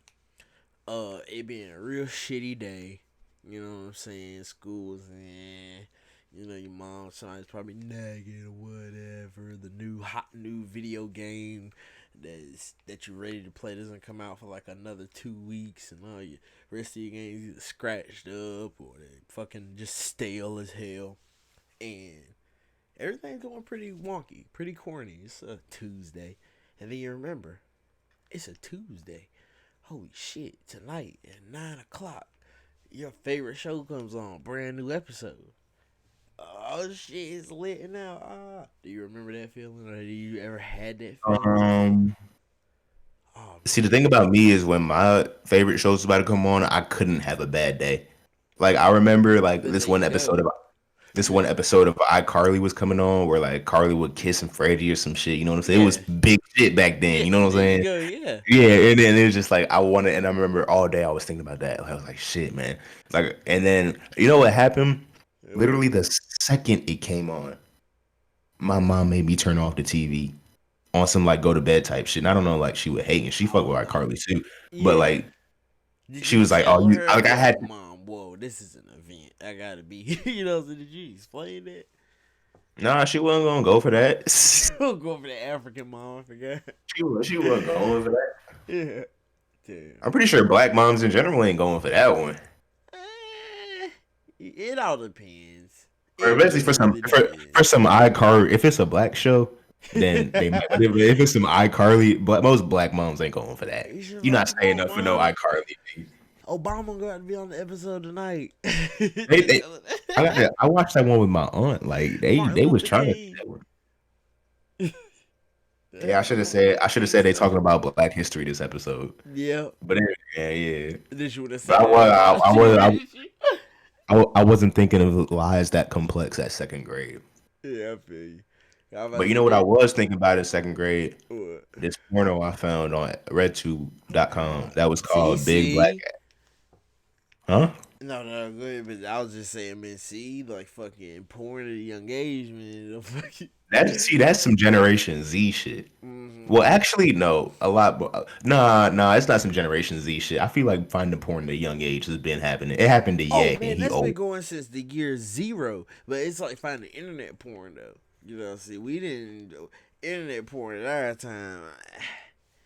it being a real shitty day? You know what I'm saying? School's in. You know, your mom sometimes probably nagging or whatever. The new video game that you're ready to play doesn't come out for like another 2 weeks, and all your rest of your games either scratched up or they fucking just stale as hell. And everything's going pretty wonky, pretty corny. It's a Tuesday, and then you remember it's a Tuesday. Holy shit! Tonight at 9 o'clock, your favorite show comes on, brand new episode. Oh shit, it's lit now. Do you remember that feeling, or do you ever had that feeling? Um, Oh See, the man, thing about me is when my favorite show was about to come on, I couldn't have a bad day. Like I remember, like but there you go. this one episode of iCarly was coming on, where like Carly would kiss and Freddie or some shit. You know what I'm saying? It was Yeah, big shit back then. yeah. You know what I'm There you saying? go. Yeah. Yeah, and then it was just like I wanted, and I remember all day I was thinking about that. Like, I was like, shit, man. Like, and then you know what happened? What? Literally the second it came on, my mom made me turn off the TV on some like go to bed type shit. And I don't know, like she would hate, and she fucked with Oh like Carly too. But yeah. like Did she you was like, "Oh, tell you her like I had like, to." Mom? Whoa, this is an event. I gotta be. You know. So did you explain that? Nah, she wasn't gonna go for that. Go for the African mom. I forgot. She wasn't going for that. Yeah. Damn. I'm pretty sure black moms in general ain't going for that one. It all depends. Or It especially really, really for depends. some iCar, if it's a black show, then they might. But if it's some iCarly, but most black moms ain't going for that. You should You're like, not come staying on, up for no mom. iCarly. Obama got to be on the episode tonight. They I watched that one with my aunt. Like Martin they was Luther trying to. King. Yeah, Martin I Luther should have King said they special. talking about Black History this episode. Yeah. But anyway, yeah. This you would have But said it about I wasn't thinking of lies that complex at second grade. Yeah, I feel you. I was about But to you say know what I that. was thinking about in second grade? What? This porno I found on RedTube.com that was See, called Big Black. see. Huh? No, no, go ahead. But I was just saying, man. See, like fucking porn at a young age, man. Fucking. That's some Generation Z shit. Mhm. Well, actually, no, a lot. Nah, it's not some Generation Z shit. I feel like finding porn at a young age has been happening. It happened to Oh Ye, and man, he that's been old. going since the year zero. But it's like finding internet porn though. You know, see, we didn't internet porn at our time.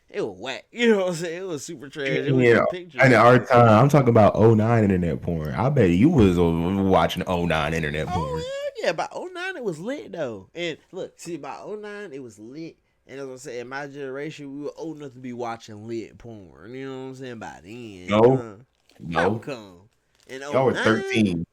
It was whack. You know what I'm saying? It was super trash. It was Yeah, just and pictures. our time, I'm talking about '09 internet porn. I bet you was watching '09 internet porn. Oh yeah, by '09 it was lit though. And look, see, by '09 it was lit. And as I said, in my generation, we were old enough to be watching lit porn. You know what I'm saying? By then, No, how no, come? In y'all were '09,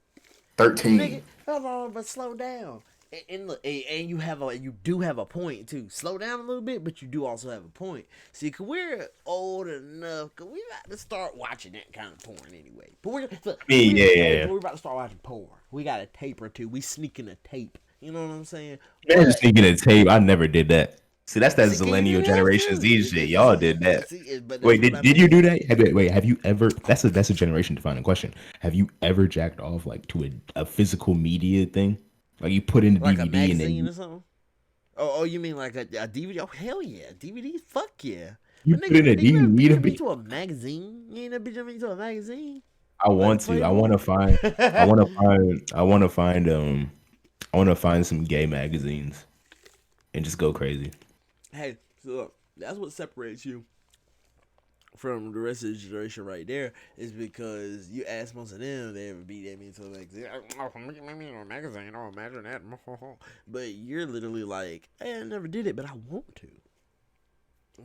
13, nigga, 13. hold on, but slow down. And look, and you do have a point too. Slow down a little bit, but you do also have a point. See, cause we're old enough, cause we about to start watching that kind of porn anyway. But I mean, yeah. we're about to start watching porn. We got a tape or two. We sneaking a tape. You know what I'm saying? Man, just But sneaking a tape. I never did that. See, that's that see, can you do Zillennial that Generation too? Z shit. Y'all did that. But that's Wait, what I did you do mean. that? Wait, have you ever? That's a generation defining question. Have you ever jacked off like to a physical media thing? Like you put in the Like a DVD and then magazine or something? Oh, you mean like a DVD? Oh, hell yeah. DVD? Fuck yeah. you But put nigga, in a you ever, DVD you to ever been be. to a magazine? You ain't never been to a magazine? I Like want to. Playboy? I want to find. I want to find some gay magazines and just go crazy. Hey, so look, that's what separates you from the rest of the generation right there is because you ask most of them they ever beat at me to like oh magazine oh imagine that but you're literally like hey, I never did it but I want to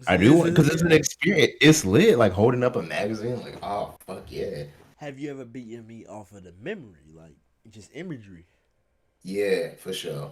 I do want because it's an experience. It's lit, like holding up a magazine. Like, oh fuck yeah, have you ever beaten me off of the memory like just imagery yeah, for sure.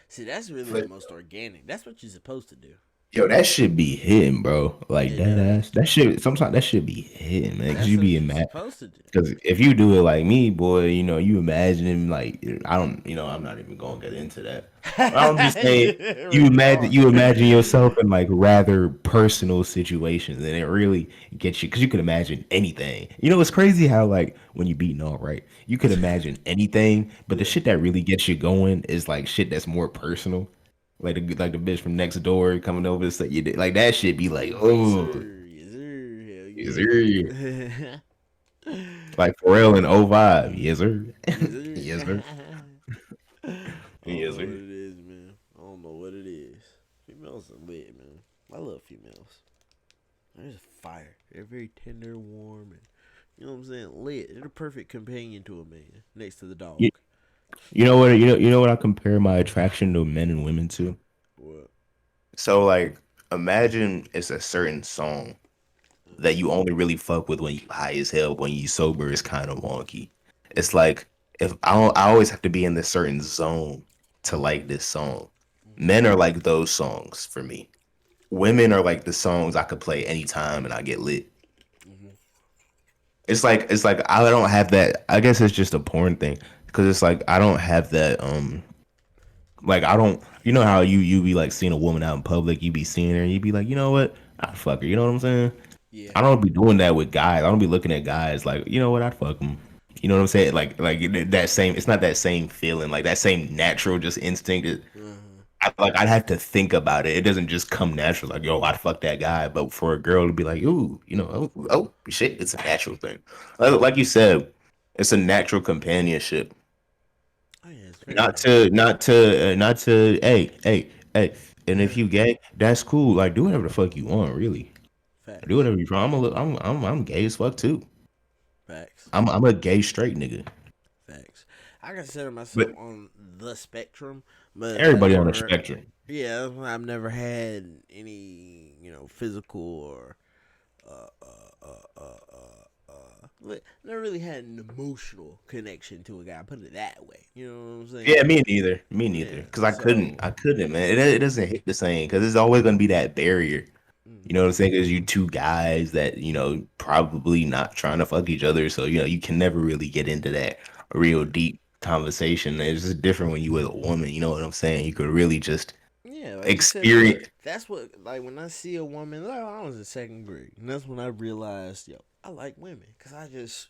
see that's really For the most organic that's what you're supposed to do Yo, that should be hitting, bro. Like it that does ass. That shit. Sometimes that should be hitting, man. Cause that's you what be you're mad. supposed to do Because if you do it like me, boy, you imagine like I don't, I'm not even gonna get into that. I'm just saying, really are you imagine yourself in like rather personal situations, and it really gets you because you can imagine anything. You know, it's crazy how like when you beating all right, you could imagine anything, but the yeah shit that really gets you going is like shit that's more personal. Like the bitch from next door coming over to say you did like that shit be like, yes oh, sir yes sir is hell there yeah like Pharrell and O five, yes sir, Yes, yes sir. sir. I don't Yes, know what sir. it is, man. I don't know what it is. Females are lit, man. I love females. They're just fire. They're very tender, warm, and you know what I'm saying. Lit. They're the perfect companion to a man next to the dog. You, you know what? You know what I compare my attraction to men and women to. What? So like, imagine it's a certain song that you only really fuck with when you high as hell. When you sober, it's kind of wonky. It's like if I always have to be in this certain zone to like this song. Men are like those songs for me. Women are like the songs I could play anytime and I get lit. It's like I don't have that. I guess it's just a porn thing because it's like I don't have that. Like I don't. You know how you be like seeing a woman out in public, you be seeing her and you be like, you know what, I'd fuck her. You know what I'm saying? Yeah. I don't be doing that with guys. I don't be looking at guys like, you know what, I'd fuck them. You know what I'm saying? That same. It's not that same feeling. Like that same natural, just instinct. Uh-huh. I'd have to think about it. It doesn't just come natural. Like, yo, I'd fuck that guy. But for a girl to be like, ooh, oh shit, it's a natural thing. Like you said, it's a natural companionship. Oh yeah, it's very natural. Not to. Hey. And if Yeah. you gay, that's cool. Like, do whatever the fuck you want, really. Do Facts. whatever you want. I'm gay as fuck too. Facts. I'm a gay straight nigga. Facts. I consider But myself on the spectrum, but I everybody on the never. spectrum. Yeah, I've never had any, physical or never really had an emotional connection to a guy. Put it that way. You know what I'm Yeah, saying? me neither. Me neither. Yeah. Because So. I couldn't, man. It doesn't hit the same. Because there's always gonna be that barrier. You know what I'm saying? Because you two guys that probably not trying to fuck each other, so you can never really get into that real Yeah. deep conversation. It's just different when you with a woman. You know what I'm saying? You could really just Yeah, like you said, but experience. that's what like when I see a woman, like I was in second grade, and that's when I realized, yo, I like women, cause I just,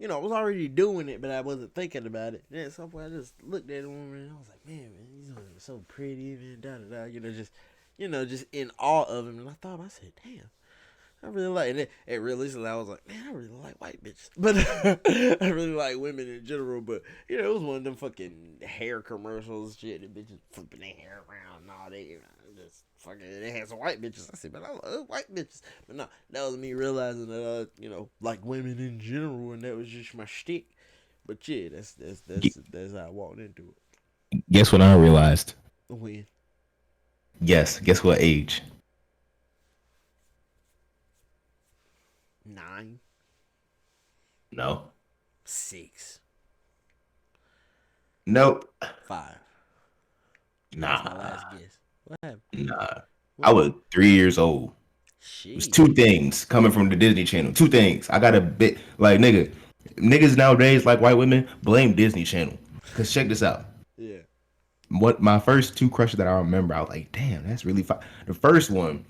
I was already doing it, but I wasn't thinking about it. Then at some point, I just looked at a woman, and I was like, man, these women are so pretty, man, da da da, just in awe of him. And I thought, I said, damn, I really like it. And realistically, I was like, man, I really like white bitches. But I really like women in general. But, it was one of them fucking hair commercials shit. The bitches flipping their hair around and all that. Just fucking, they had some white bitches. I said, but I love white bitches. But no, that was me realizing that, like women in general. And that was just my shtick. But yeah, that's how I walked into Guess what I realized? it. When? Yes. Guess what age? 9, No. 6, Nope. 5. That's my Nah. last guess. What happened? Nah. I What? was 3 years old. It was two Sheesh. things coming from the Disney Channel. Two things. I got a bit like niggas nowadays like white women blame Disney Channel. Cause check this out. Yeah. What my first two crushes that I remember, I was like, damn, that's really fine. The first one,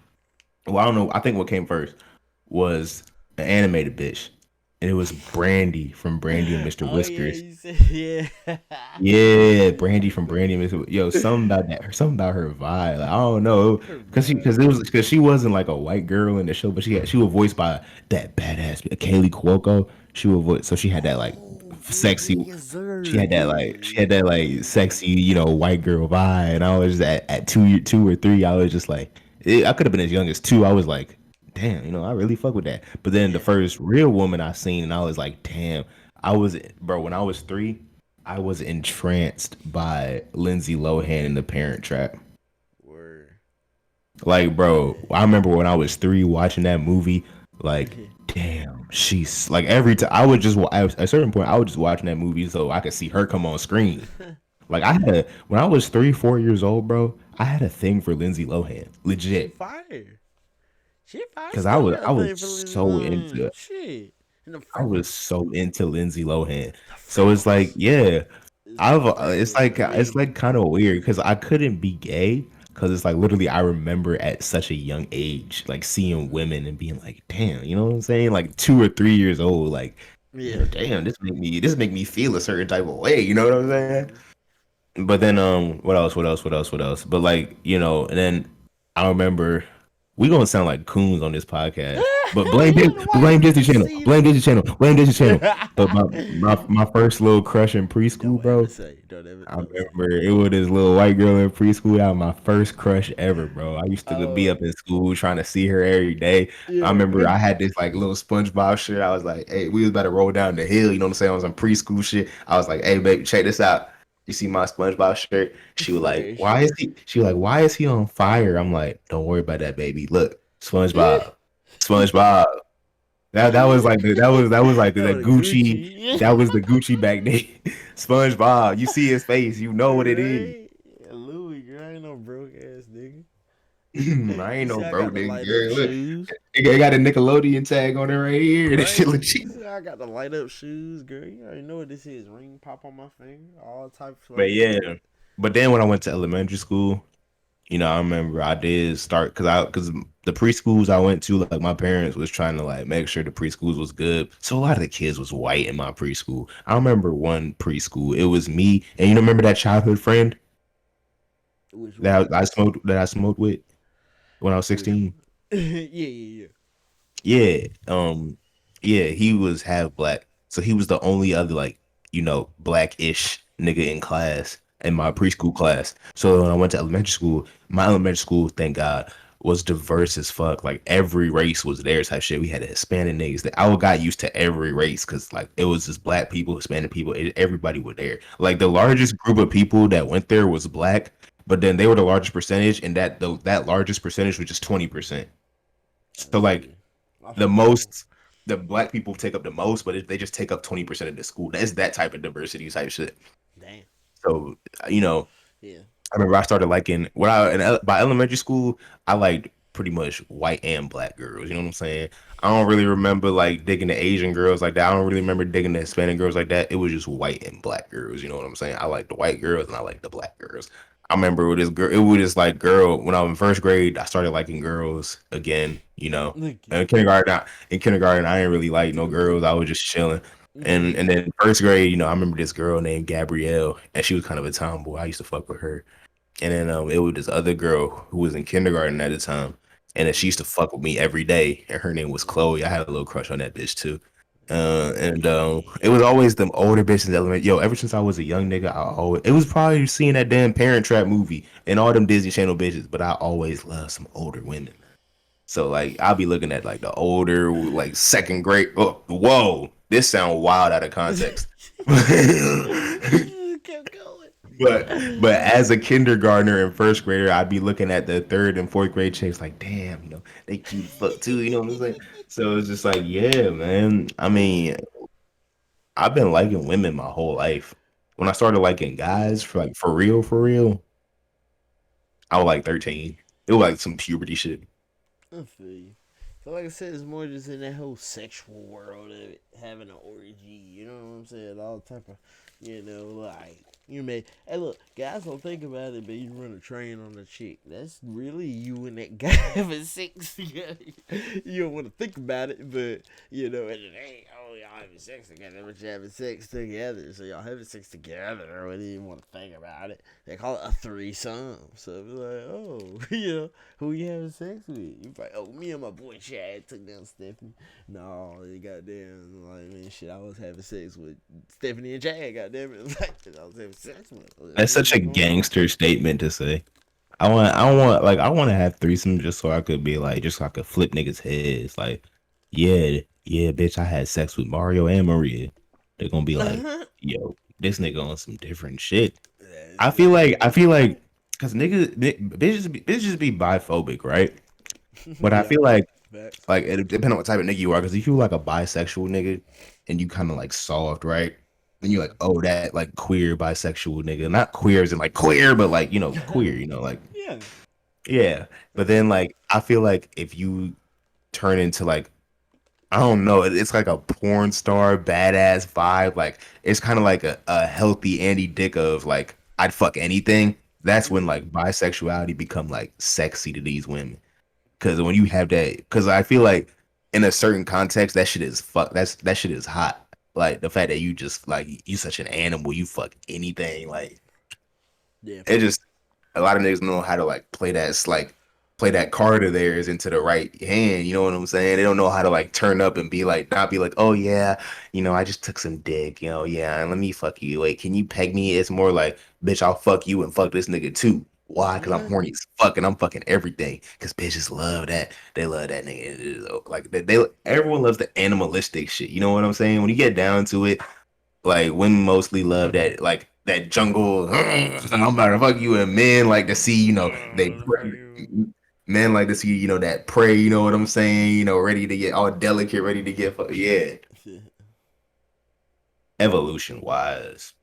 well, I don't know. I think what came first was an animated bitch, and it was Brandy from Brandy and Mr. Oh yeah, Whiskers. you said yeah. Yeah, Brandy from Brandy and Mr. Yo, something about her vibe. Like, I don't know, Her because vibe. it was because she wasn't like a white girl in the show, but she was voiced by that badass Kaylee Cuoco. She was voice, so she had that like Oh yeah, yeah, sexy. yes sir. Yeah, She had that like sexy, white girl vibe. And I was at 2 or 3, I was just like, I could have been as young as 2. I was like, damn, I really fuck with that. But then the Yeah. first real woman I seen, and I was like, damn, bro. When I was 3, I was entranced by Lindsay Lohan in The Parent Trap. Word. Like, bro, Yeah. I remember when I was 3 watching that movie. Like, Yeah. damn, she's like every time I would just at a certain point I would just watching that movie so I could see her come on screen. Like I had when I was 3, 4 years old, bro, I had a thing for Lindsay Lohan, She legit, fire. She fire. I because still got I a was thing for Lindsay so Lohan. into Shit. And I was so into Lindsay Lohan. the So it's like, freckles. yeah, It's the freckles for it's me. like kind of weird because I couldn't be gay because it's like literally I remember at such a young age like seeing women and being like, damn, you know what I'm saying? Like 2 or 3 years old, like, Yeah. damn, this make me feel a certain type of way. You know what I'm saying? Mm-hmm. But then what else? What else? What else? What else? But like, and then I remember we gonna sound like coons on this podcast. But You the white Blame Disney people Channel. see Blame that. Disney Channel. Blame Disney Channel. But my first little crush in preschool, Don't ever bro. say. Don't ever. I Don't say. remember it was this little white girl in preschool. That was my first crush ever, bro. I used to be Oh up in school trying to see her every day. I yeah. remember I had this like little SpongeBob shirt. I was like, hey, we was about to roll down the hill. You know what I'm saying? I was on preschool shit. I was like, hey, baby, check this out. You see my SpongeBob shirt? She was like, Fresh. why is he? She was like, why is he on fire? I'm like, don't worry about that, baby. Look, SpongeBob, SpongeBob. That was like that was like That the was a Gucci. Gucci. That was the Gucci back then. SpongeBob, you see his face, you know what it is. Right? Louis, girl, I ain't no broke ass nigga. I You ain't see, no I got broke the nigga, light up girl. Look, shoes. it got a Nickelodeon tag on it right here. This shit Right? look You cheap. see, I got the light up shoes, girl. You already know what this is. Ring pop on my finger. All type But flame yeah, shit. but then when I went to elementary school, I remember I did start because the preschools I went to, like my parents was trying to like make sure the preschools was good. So a lot of the kids was white in my preschool. I remember one preschool, it was me, and remember that childhood friend Which one? that I smoked with when I was Which 16. one? Yeah. Yeah, yeah, he was half black, so he was the only other like blackish nigga in class in my Mm-hmm. preschool class. So when I went to elementary school, my elementary school, thank God, was diverse as fuck. Like every race was there type shit. We had Hispanic niggas. That I got used to every race because like it was just black people, Hispanic people, everybody were there. Like the Mm-hmm. largest group of people that went there was black, but then they were the largest percentage, and that largest percentage was just 20%. I So like see. I the feel you. most the black people take up the most, but they just take up 20% of the school. That's that type of diversity type shit. Damn. So you know, Yeah. I remember I started liking by elementary school, I liked pretty much white and black girls. You know what I'm saying? I don't really remember like digging the Asian girls like that. I don't really remember digging the Hispanic girls like that. It was just white and black girls. You know what I'm saying? I like the white girls and I like the black girls. I remember with this girl, it was just like girl. When I was in first grade, I started liking girls again. Look In at kindergarten, I didn't really like no girls. I was just chilling. And you. and then first grade, I remember this girl named Gabrielle, and she was kind of a tomboy. I used to fuck with her. And then it was this other girl who was in kindergarten at the time, and then she used to fuck with me every day. And her name was Chloe. I had a little crush on that bitch too. And it was always them older bitches element. Yo, ever since I was a young nigga, it was probably seeing that damn Parent Trap movie and all them Disney Channel bitches. But I always loved some older women. So like I'll be looking at like the older like second grade. Oh, whoa, this sound wild out of context. You kept going. But as a kindergartner and first grader, I'd be looking at the third and fourth grade chicks like, damn, they cute as fuck too. You know what I'm saying? So it's just like, yeah, man. I mean, I've been liking women my whole life. When I started liking Yeah. guys for real, I was like 13. It was like some puberty shit. I feel you. So like I said, it's more just in that whole sexual world of it, having an orgy. You know what I'm saying? All type of, like you may. Hey, look, guys don't think about it, but you run a train on a chick. That's really you and that guy having sex. You don't want to think about it, but at the day, oh y'all having sex together, but you having sex together. So y'all having sex together, or whether you want to think about it. They call it a threesome. So it's like, oh, who you having sex with? You like, oh, me and my boy Chad took down Stephanie. No, they goddamn, like, man, shit, I was having sex with Stephanie and Chad, goddamn it. Like, I was having sex with. That's What such was a going on? gangster statement to say. I want to have threesome just so I could be like, just so I could flip niggas' heads. Like, yeah, yeah, bitch, I had sex with Mario and Maria. They're gonna be like, That's yo, this nigga on some different shit. crazy. I feel like, cause bitches be biphobic, right? But I Yeah, feel facts. like it depends on what type of nigga you are. Cause if you like a bisexual nigga and you kind of like soft, right? Then you're like, oh, that like queer bisexual nigga, not queer as in like queer, but like queer, like Yeah, yeah. But that's then true. like I feel like if you turn into like I don't know, it's like a porn star badass vibe. Like it's kind of like a healthy Andy Dick of like I'd fuck anything. That's when Yeah, like bisexuality become like sexy to these women. Cause when you have that, cause I feel like in a certain context, that shit is fuck. That shit is hot. Like the fact that you just like you such an animal, you fuck anything. Like yeah, it just a lot of niggas don't know how to like play that like play that card of theirs into the right hand. You know what I'm saying? They don't know how to like turn up and be like not be like, oh yeah, I just took some dick. Yeah, and let me fuck you. Wait, can you peg me? It's more like, bitch, I'll fuck you and fuck this nigga too. Why? Because I'm yeah, horny as fuck and I'm fucking everything. Because bitches love that. They love that nigga. Like everyone loves the animalistic shit. You know what I'm saying? When you get down to it, like women mostly love that like that jungle. I'm about to fuck you, and men like to see they men like to see that prey. You know what I'm saying? Ready to get all delicate, ready to get yeah. Evolution wise,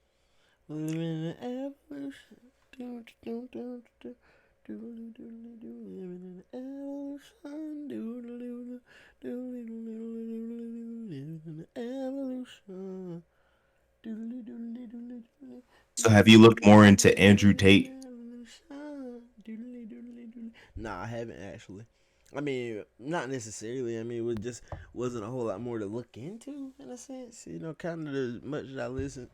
Living in an evolution. Do, do, do, do, do, do, do, do, do, living in an evolution. Do, do, do, do, do, do, do, do, living in an evolution. Do, do, do, do, do, do, do, so have you looked more into Andrew Tate? Nah, I haven't actually. I mean, not necessarily. I mean, it was just wasn't a whole lot more to look into in a sense. You know, kind of as much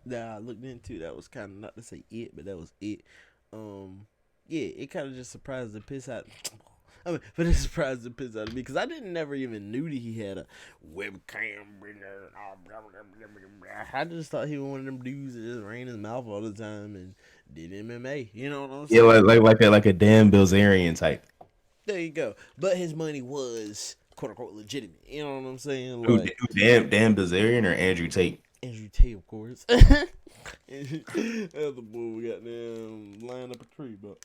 that I looked into. That was kind of not to say it, but that was it. Yeah, it kind of just surprised the piss out. I mean, but it surprised the piss out of me because I didn't never even knew that he had a webcam. I just thought he was one of them dudes that just ran his mouth all the time and did MMA. You know what I'm Yeah, saying? like a damn Bilzerian type. There you go. But his money was quote unquote legitimate. You know what I'm saying? Who, Like damn Bilzerian or Andrew Tate? Andrew Tate, of course. That's the boy we got them lying up a tree, but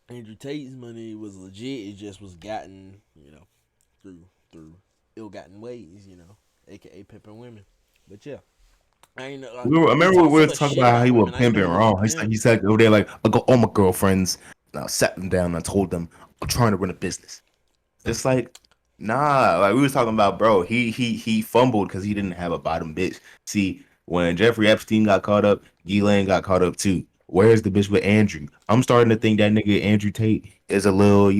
Andrew Tate's money was legit. It just was gotten, through ill-gotten ways, aka pimping women. But yeah, I ain't know. I He remember we talked so were much talking shit about how about he was women. I ain't know pimping he was a wrong. pimp. He said over there like I got all my girlfriends. And I sat them down and I told them I'm trying to run a business. It's like, nah, like we was talking about, bro. He fumbled because he didn't have a bottom bitch. See, when Jeffrey Epstein got caught up, Ghislaine got caught up too. Where's the bitch with Andrew? I'm starting to think that nigga Andrew Tate is a little,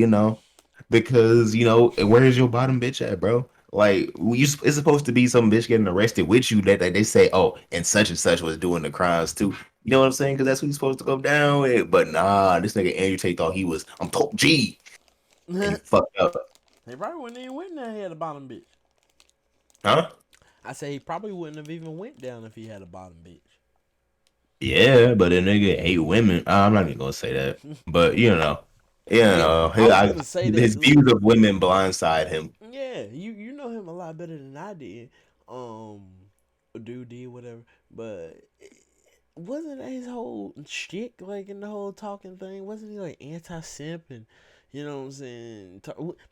because where's your bottom bitch at, bro? Like it's supposed to be some bitch getting arrested with you that they say, oh, and such was doing the crimes too. You know what I'm saying? Because that's who's supposed to go down with. But nah, this nigga Andrew Tate thought he was. I'm top G, and he fucked up. He probably wouldn't even went down. He had a bottom bitch. Huh? I say he probably wouldn't have even went down if he had a bottom bitch. Yeah, but a nigga hate women. I'm not even gonna say that, but Yeah, I was gonna say that. his views of women blindside him. Yeah, you know him a lot better than I did. Um, a dude did whatever, but wasn't that his whole shtick like in the whole talking thing? Wasn't he like anti simp and you know what I'm saying?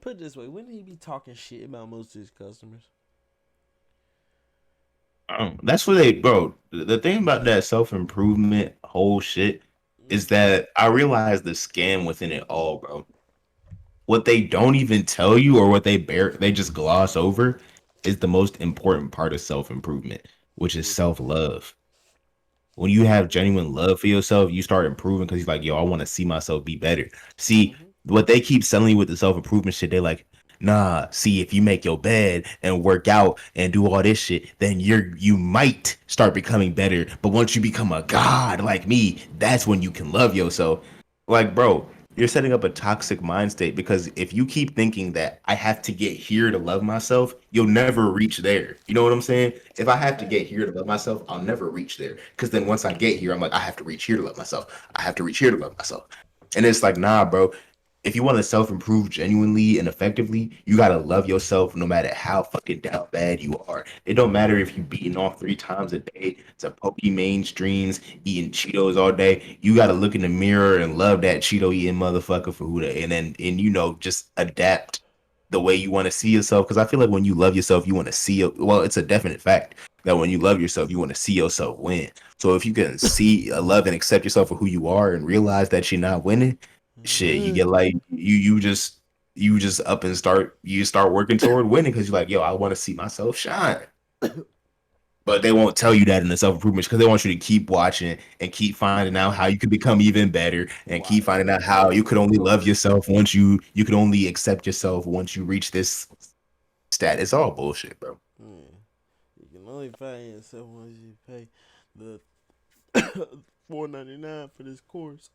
Put it this way, wouldn't he be talking shit about most of his customers? That's what they, bro. The thing about that self improvement whole shit is Mm-hmm. that I realize the scam within it all, bro. What they don't even tell you, or what they just gloss over, is the most important part of self improvement, which is Which one? self love. When you have genuine love for yourself, you start improving because he's like, yo, I want to see myself be better. See, Mm-hmm. what they keep selling you with the self improvement shit, they like, nah, see, if you make your bed and work out and do all this shit, then you might start becoming better. But once you become a god like me, that's when you can love yourself. Like, bro, you're setting up a toxic mind state because if you keep thinking that I have to get here to love myself, you'll never reach there. You know what I'm saying? If I have to get here to love myself, I'll never reach there. Because then once I get here, I'm like, I have to reach here to love myself. I have to reach here to love myself. And it's like, nah, bro. If you want to self improve genuinely and effectively, you gotta love yourself no matter how fucking down bad you are. It don't matter if you beating off 3 times a day, to pokey mainstreams, eating Cheetos all day. You gotta look in the mirror and love that Cheeto eating motherfucker for who they, and then just adapt the way you want to see yourself. Because I feel like when you love yourself, you want to see it. Well, it's a definite fact that when you love yourself, you want to see yourself win. So if you can see, love, and accept yourself for who you are, and realize that you're not winning, shit, you get like you just up and start working toward winning because you're like, yo, I want to see myself shine. But they won't tell you that in the self improvement because they want you to keep watching and keep finding out how you can become even better and keep Watch finding the out how you could only love course. yourself once you could only accept yourself once you reach this stat. It's all bullshit, bro. Yeah. You can only find yourself once you pay the $4.99 for this course.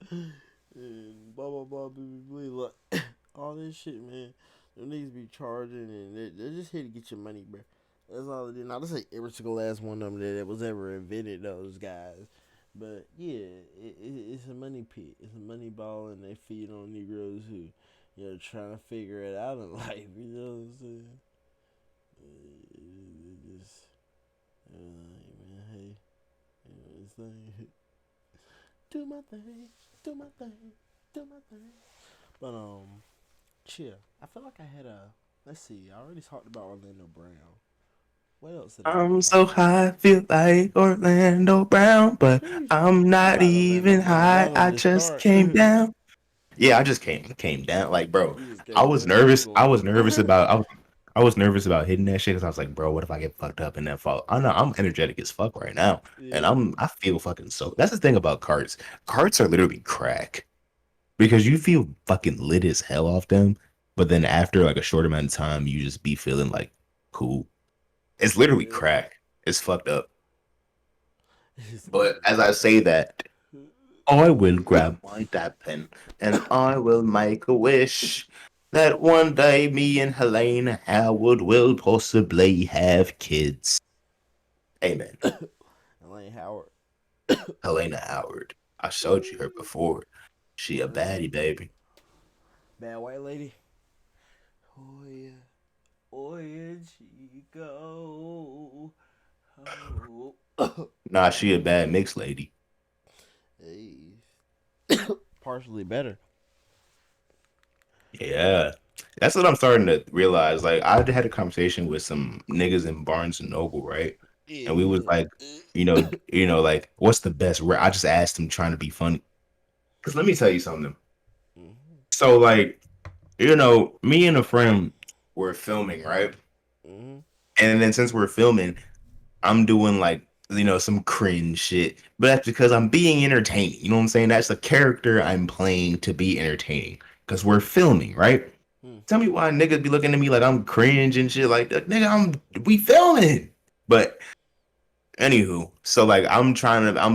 And blah blah blah blah blah blah. Like, all this shit, man. Them niggas be charging and they're just here to get your money, bro. That's all it is. Now, this ain't every single last one of them that was ever invented, those guys. But yeah, it's a money pit. It's a money ball, and they feed on Negroes who, trying to figure it out in life. You know what I'm saying? It just, man, hey, this thing, do my thing, do my thing, do my thing. But chill. I feel like I had a. Let's see. I already talked about Orlando Brown. What else did I need to I'm talk so about? high, feel like Orlando Brown, but Sheesh. I'm I not thought Orlando even Brown high. wanted I to just start. came You down. Yeah, I just came down. Like, bro, just I came was down to nervous. I Brooklyn. was nervous about I was nervous about hitting that shit because I was like, bro, what if I get fucked up in that fall? I know I'm energetic as fuck right now, and Yeah. I feel fucking so. That's the thing about carts. Carts are literally crack because you feel fucking lit as hell off them, but then after like a short amount of time, you just be feeling like cool. It's literally Yeah. crack. It's fucked up. It's But literally as I say that, I will grab my dab pen and I will make a wish that one day me and Helena Howard will possibly have kids. Amen. Elaine Howard. Helena Howard. I showed you her before. She a Word. baddie, baby. Bad white lady. Oh yeah. Oh yeah, Chico. Oh. Nah, she a bad mixed lady. Hey. Partially better. Yeah. That's what I'm starting to realize. Like I had a conversation with some niggas in Barnes and Noble, right? And we was Yeah. like, like, what's the best? I just asked him trying to be funny. Cause let me tell you something. Mm-hmm. So like, me and a friend were filming, right? Mm-hmm. And then since we're filming, I'm doing like, some cringe shit. But that's because I'm being entertaining. You know what I'm saying? That's the character I'm playing to be entertaining. Cause we're filming, right? Hmm. Tell me why niggas be looking at me like I'm cringe and shit like that. Nigga, we filming. But anywho, so like I'm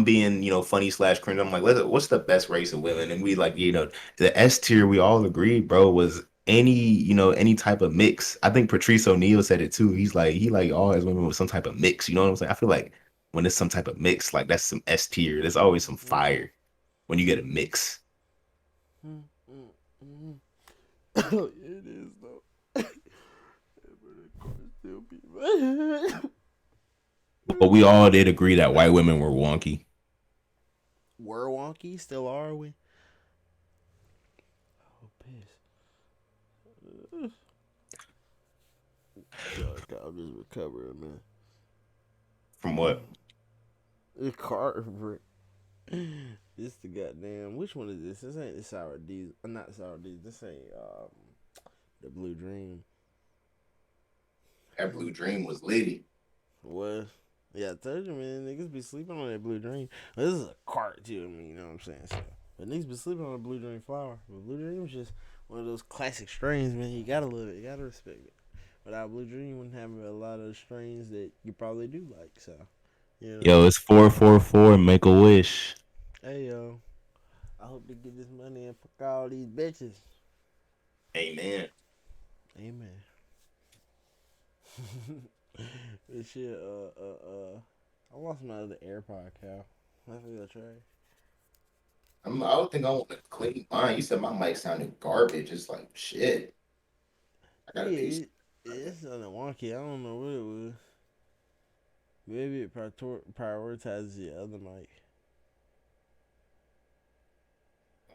being, funny slash cringe. I'm like, what's the best race of women? And we like, the S tier, we all agreed, bro, was any type of mix. I think Patrice O'Neal said it too. He like all his women with some type of mix. You know what I'm saying? I feel like when it's some type of mix, like that's some S tier. There's always some Hmm. fire when you get a mix. Hmm. Hmm. It is though. But of course, still be. But we all did agree that white women were wonky. We're wonky. Still are we? Oh, piss. God, I'm just recovering, man. From what? The car. This the goddamn. Which one is this? This ain't the sour D. Not sour D. This ain't the Blue Dream. That blue dream was litty. What? Yeah, I told you, man. Niggas be sleeping on that Blue Dream. Well, this is a cart too. I mean, you know what I'm saying. So, but niggas be sleeping on a Blue Dream flower. But Blue Dream is just one of those classic strains, man. You gotta love it. You gotta respect it. Without Blue Dream, you wouldn't have a lot of strains that you probably do like. So, you know. Yo, it's 444. Make a wish. Hey yo. I hope they get this money and fuck all these bitches. Amen. Amen. This shit, I lost my other AirPod, Cal. I feel trash. I don't think I want to clean mine. You said my mic sounded garbage. It's like shit. I Yeah, gotta do it's something wonky. I don't know what it was. Maybe it prioritizes the other mic.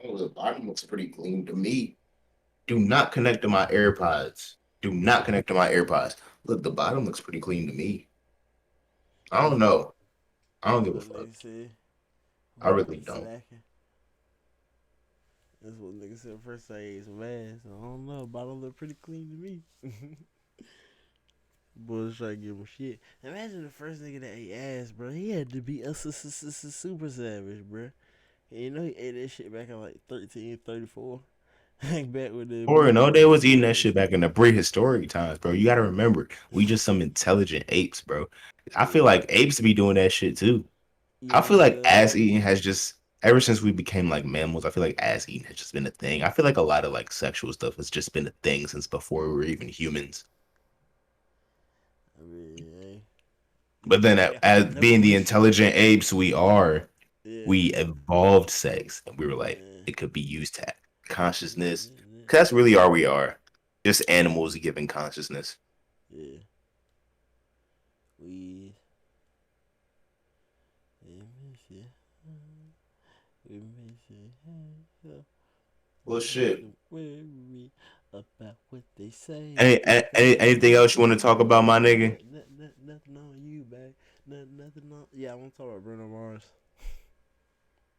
oh, the bottom looks pretty clean to me. Do not connect to my AirPods. Do not connect to my AirPods. Look, the bottom looks pretty clean to me. I don't know. I don't That's give a what fuck. niggas say. I Might really be don't. slacking. That's what niggas said first. I ate some ass. I don't know. Bottle look pretty clean to me. Boys try to give him shit. Imagine the first nigga that ate ass, bro. He had to be a super savage, bro. And you know he ate that shit back in like 1334. Like back when the Or no, they motherfuckers was eating that still. shit back in the prehistoric times, bro. You gotta remember, we just some intelligent apes, bro. I feel Yeah. like apes be doing that shit too. I feel like Yeah. ass eating has just ever since we became like mammals. I feel like ass eating has just been a thing. I feel like a lot of like sexual stuff has just been a thing since before we were even humans. I mean, hey. But then, Hey, as no being the question. intelligent apes we are, Yeah. we evolved sex, and we were like, Yeah. it could be used to have consciousness. Yeah. 'Cause that's really all we are, just animals giving consciousness. Yeah. We. We miss you. We miss you. Well, Don't shit. you worry about what they say. Anything else you want to talk about, my nigga? Nothing on you, babe. Nothing on. Yeah, I want to talk about Bruno Mars.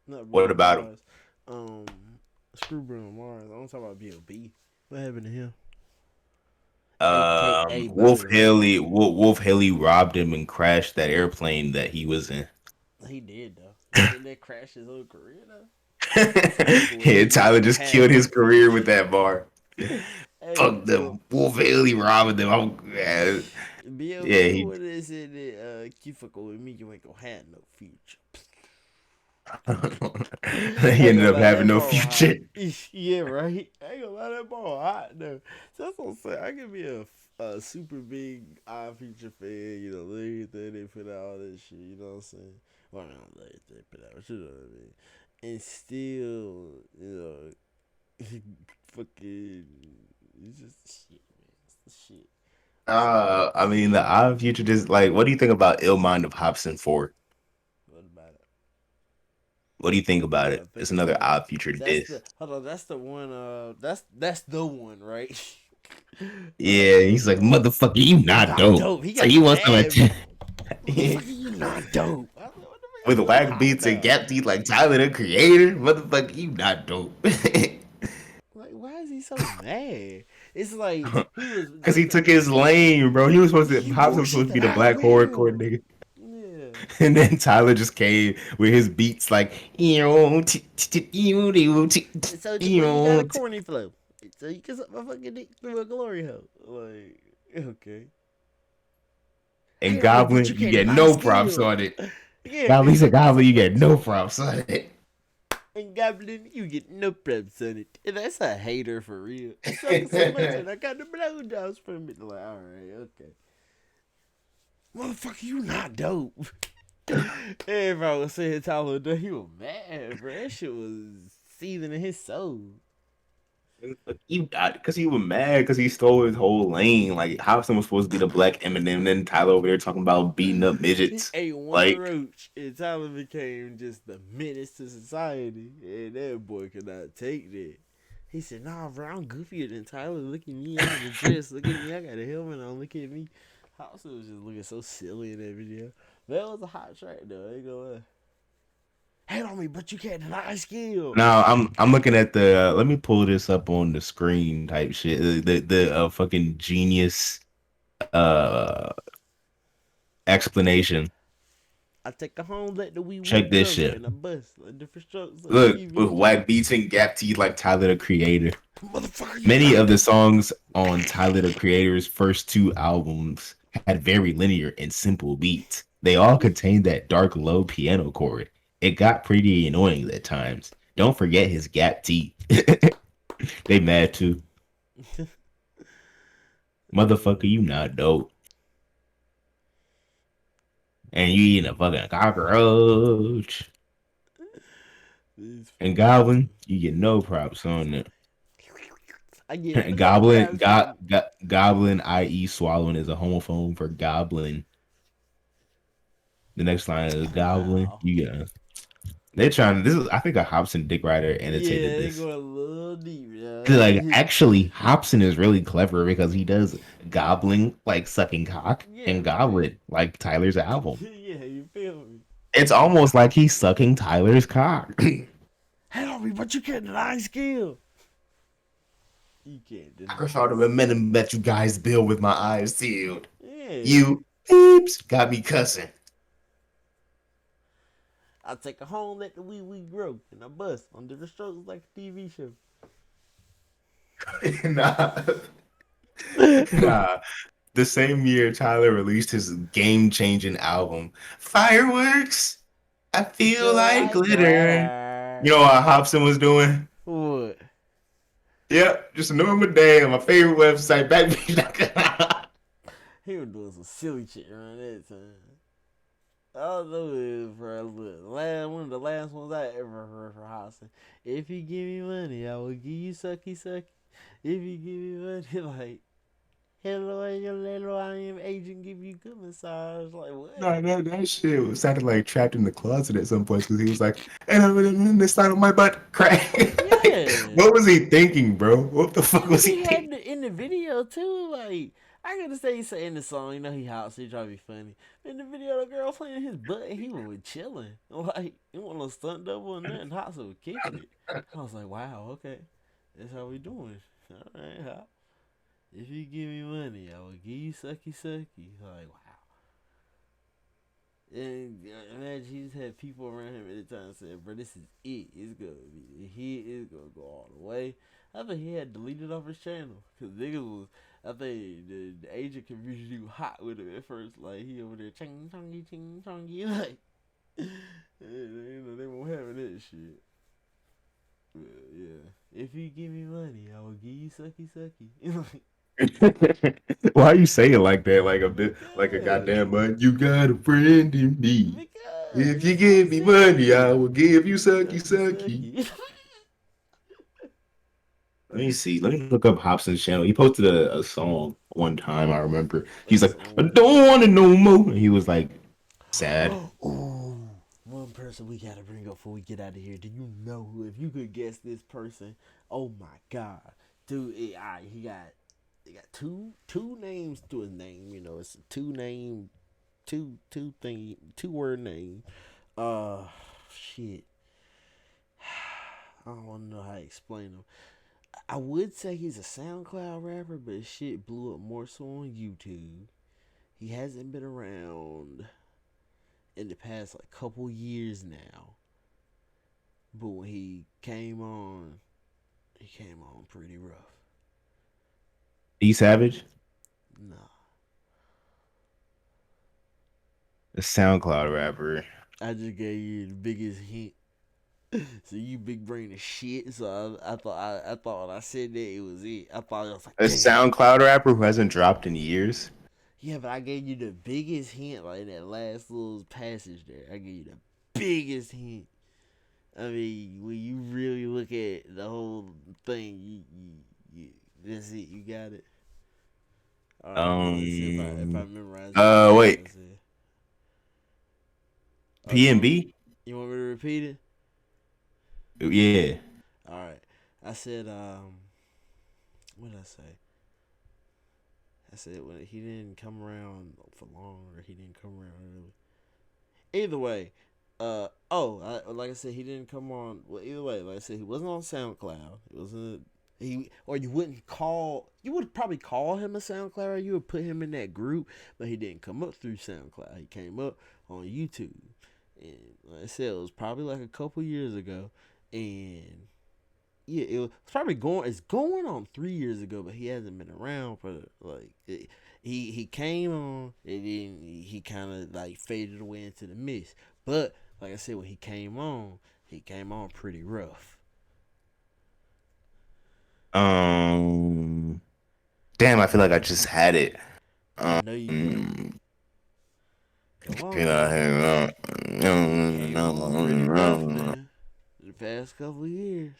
Not What Bruno about him? Mars. Um, Screw Bruno Mars. I want to talk about B.O.B. What happened to him? AKA Wolf Butter. Haley. Wolf Haley robbed him and crashed that airplane that he was in. He did though. You think that crashed his whole career though? Fuck with Yeah, me, you ain't Tyler gonna just have killed no his career with future. that bar. Hey, Fuck look, them. Wolf Haley robbing them. Yeah, yeah, B.O.B. he What is it that keep fucking with me, you ain't gonna have no future. I he ain't ended gonna up lie, having that no bar hot. future. Yeah, right. I ain't gonna lie, that bar hot though. So that's what I'm saying. I could be a super big eye feature fan. You know, look everything they put out, all that shit. You know what I'm saying? Well, not look everything they put out, but you know what I mean. And still, you know, fucking, it's just shit, man. It's the shit. So I mean, the odd future just like, what do you think about Ill Mind of Hobson 4? what about it? What do you think about I gotta it? It's think another about it. odd future That's diss. the hold on. That's the one. That's the one, right? Yeah, he's like, motherfucker, you You not not dope. dope. He So got you want some mad. attention? Motherfucker, you not dope. I was like, what the fuck With is so whack hot beats and about? gap teeth like Tyler the Creator? Motherfucker, you not dope. Like, why is he so mad? It's like he was Cause he just took his lane, bro. He was supposed to you Hobson was bullshit supposed to be that the I black horrorcore will. nigga. Yeah. And then Tyler just came with his beats like So boy, you got a corny flow. So you can suck my fucking dick through a glory hole. Like, okay. and Hate on me, but Goblin, you you can't get deny the no props skill. on it. Yeah, Goblin, it's he's a like Goblin, you get no props on it. and Goblin, you get no props on it. And that's a hater for real. I suck so much and I got the blowjobs from it. Like, alright, okay. Motherfucker, you not dope. Everybody was saying Tyler Dunn, he was mad, bro. That shit was seething in his soul. You because he was mad because he stole his whole lane. Like Hobson was supposed to be the black Eminem, and then Tyler over there talking about beating up He midgets. ate one Like roach and Tyler became just the menace to society. And that boy could not take that. He said, nah, bro, I'm goofier than Tyler. Look at me. I'm in a dress. Look at me. I got a helmet on. Look at me. House was just looking so silly in that video. That was a hot track, though. I ain't gonna lie. Hate on me, but you can't deny skill. now, I'm looking at the. Let me pull this up on the screen type shit. The fucking genius uh explanation. I take her home, let the wee wee Check this drunk, shit. and I bust like different strokes like Look, Stevie with J. whack beats and gap teeth like Tyler the Creator. Motherfucker, you Many not of the dope. songs on Tyler the Creator's first two albums had very linear and simple beats. They all contained that dark low piano chord. It got pretty annoying at times. Don't forget his gap teeth. They mad too. Motherfucker, you not dope. And you eating a fucking cockroach. These And fucking Goblin, people. you get no props on it. I get no props on. Goblin, i.e., swallowing is a homophone for goblin. The next line is goblin. Wow. You got they're trying. This is I think a Hobson Dick Rider annotated Yeah, they this. go a little deep, 'Cause, yeah. like actually, Hobson is really clever because he does goblin like sucking cock Yeah, and right. goblin like Tyler's album. Yeah, you feel me? It's almost like he's sucking Tyler's cock. Help me, but you can't deny skill. You can't I deny can show the skill. momentum that you guys build with my eyes sealed. Yeah. You peeps got me cussing. I take a home, let the wee wee grow, and I bust under the strokes like a TV show. Nah, nah. The same year Tyler released his game-changing album, Fireworks. I feel Feel like like glitter. You glitter. know what Hobson was doing? What? Yep, just a normal day on my favorite website, backbeat.com. He was doing some silly shit around that time. All I know is for one of the last ones I ever heard for Hobson. If you give me money, I will give you sucky sucky. If you give me money, like hello, hello, I am agent, give you good massage. Like what? No, that shit sounded like trapped in the closet at some points because he was like, and I'm in the side of my butt crack. Like, Yeah. what was he thinking, bro? What the fuck And was he he had thinking? in the video too, like I gotta say he saying the song, you know he hot, so he try to be funny. In the video, the girl playing his butt, and he was chilling, like it wasn't no stunt double or nothing. Hot was kicking it. I was like, wow, okay, that's how we doing. All right, Hot. If you give me money, I will give you sucky sucky. Like wow. And imagine he just had people around him at the time saying, bro, this is it. It's gonna be the hit. It's gonna go all the way. I think he had deleted off his channel. Because niggas was, I think the Asian community was hot with him at first. Like, he over there, ching, chongy. Like, you know, they weren't having that shit. But, yeah. If you give me money, I will give you sucky sucky. Why you say it like that? Like a bit, like a Because. goddamn man. You got a friend in me. Because If you it's so give me money, I simple. will give you sucky Sucky sucky. sucky. Let me see. Let me look up Hobson's channel. He posted a song one time. I remember. A He's like, I song. don't want to know more. And he was like sad. Ooh, one person we gotta bring up before we get out of here. Do you know who? If you could guess this person, oh my god, dude! He got two names to his name. You know, it's a two word name. Uh, shit. I don't want to know how to explain him. I would say he's a SoundCloud rapper, but his shit blew up more so on YouTube. He hasn't been around in the past like couple years now. But when he came on pretty rough. E Savage, Nah, a SoundCloud rapper. I just gave you the biggest hint. So you big brain as shit. So I thought when I said that it was it. I thought I was like, A damn. SoundCloud rapper who hasn't dropped in years. Yeah, but I gave you the biggest hint like that last little passage there. I gave you the biggest hint. I mean, when you really look at the whole thing, you that's it. You got it. All right, hold on. Let's see if I Um. memorize everything else I Wait. said. Oh, PNB. you want me to repeat it? Yeah. All right. I said what did I say? I said when he didn't come around for long, or he didn't come around early. Either way, like I said, he didn't come on. Well, either way, like I said, he wasn't on SoundCloud. It wasn't he, or you wouldn't call. You would probably call him a SoundCloud, or you would put him in that group, but he didn't come up through SoundCloud. He came up on YouTube, and like I said, it was probably like a couple years ago, and yeah, it was probably going. It's going on 3 years ago, but he hasn't been around for like. He came on and then he kind of like faded away into the mist. But like I said, when he came on, He came on pretty rough. Um, damn, I feel like I just had it. I know you do. Um, Come on can I now. hang He came on pretty rough, on? man. The past couple of years.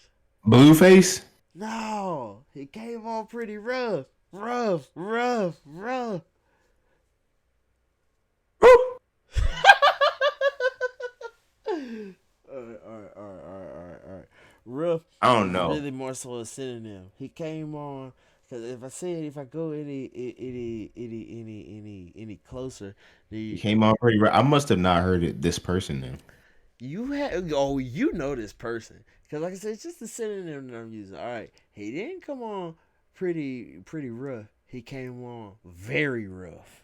Blueface? No, he came on pretty rough. Rough, rough, rough. Woo! Alright. Rough I don't is know. really more so a synonym. He came on because if I go any closer, He the came on pretty right. I must have not heard it. This person then. you know this person because like I said, it's just a synonym that I'm using. All right, he didn't come on pretty rough. He came on very rough.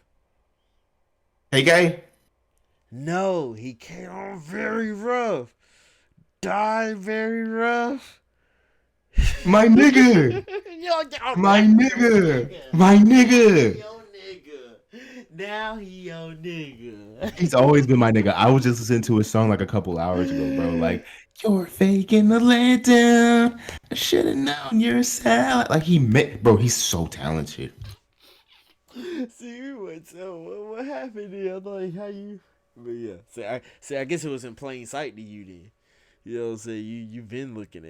Hey, guy, No, he came on very rough. Died very rough. my nigga, my nigga, my nigga. Now he your nigga. He's always been my nigga. I was just listening to his song like a couple hours ago, bro. Like, you're faking the letdown. I should have known you're sad. Like he met, bro. He's so talented. See, what happened there? Like how you? But yeah, I guess it was in plain sight to you then. You know what I'm saying? You've been looking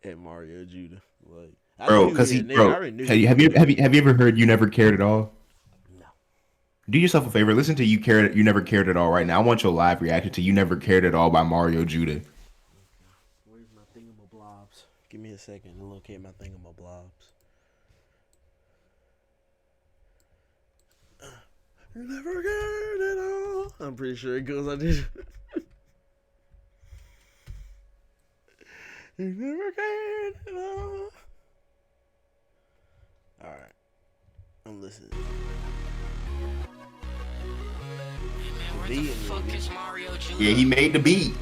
at Mario Judah. Like I Bro, knew because he he, a nigga. I bro, already knew have he you was a have you nigga. have you have you ever heard "You Never Cared at All"? No. Do yourself a favor. Listen to You Never Cared at All" right now. I want your live reaction to "You Never Cared at All" by Mario Judah. Where's my thingamablobs? Give me a second to locate my thingamablobs. You never cared at all. I'm pretty sure it goes like this. You never cared at all. Alright, I'm listening. Where the fuck is Mario Yeah, Judah? he made the beat.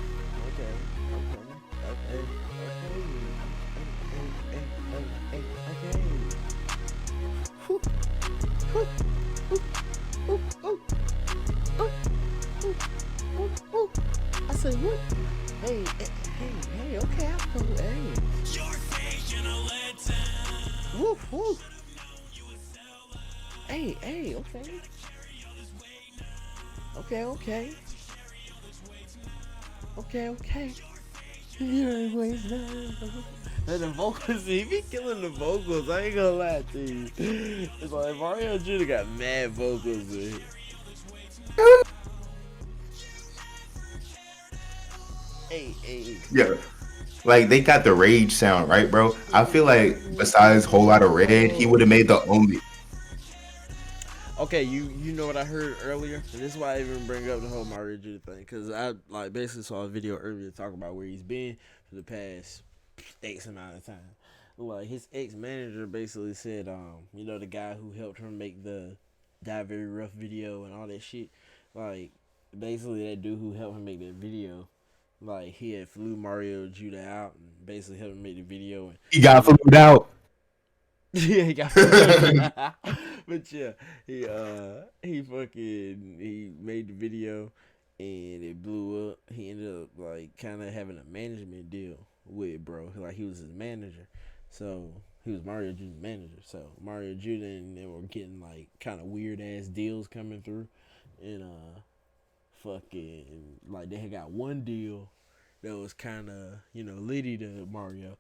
I said, what? Hey, okay, I feel hey. Woof, woof. Hey, okay. Okay. You ain't waste time. And the vocals, he be killing the vocals. I ain't gonna lie to you. It's like Mario Judah got mad vocals in it. Hey. Yeah. Like they got the rage sound, right, bro? I feel like besides Whole Lot of Red, he would have made the only. Okay, you know what I heard earlier, and this is why I even bring up the whole Mario Judah thing, because I like basically saw a video earlier talking about where he's been for the past X amount of time. Like his ex manager basically said, the guy who helped him make the Die Very Rough video and all that shit, like basically that dude who helped him make that video, like he had flew Mario Judah out and basically helped him make the video and He got he flued out. yeah, he got but yeah, he made the video and it blew up. He ended up like kind of having a management deal with bro. Like he was his manager, so he was Mario Judah's manager. So Mario Judah and they were getting like kind of weird ass deals coming through, and fucking like they had got one deal that was kind of litty to Mario.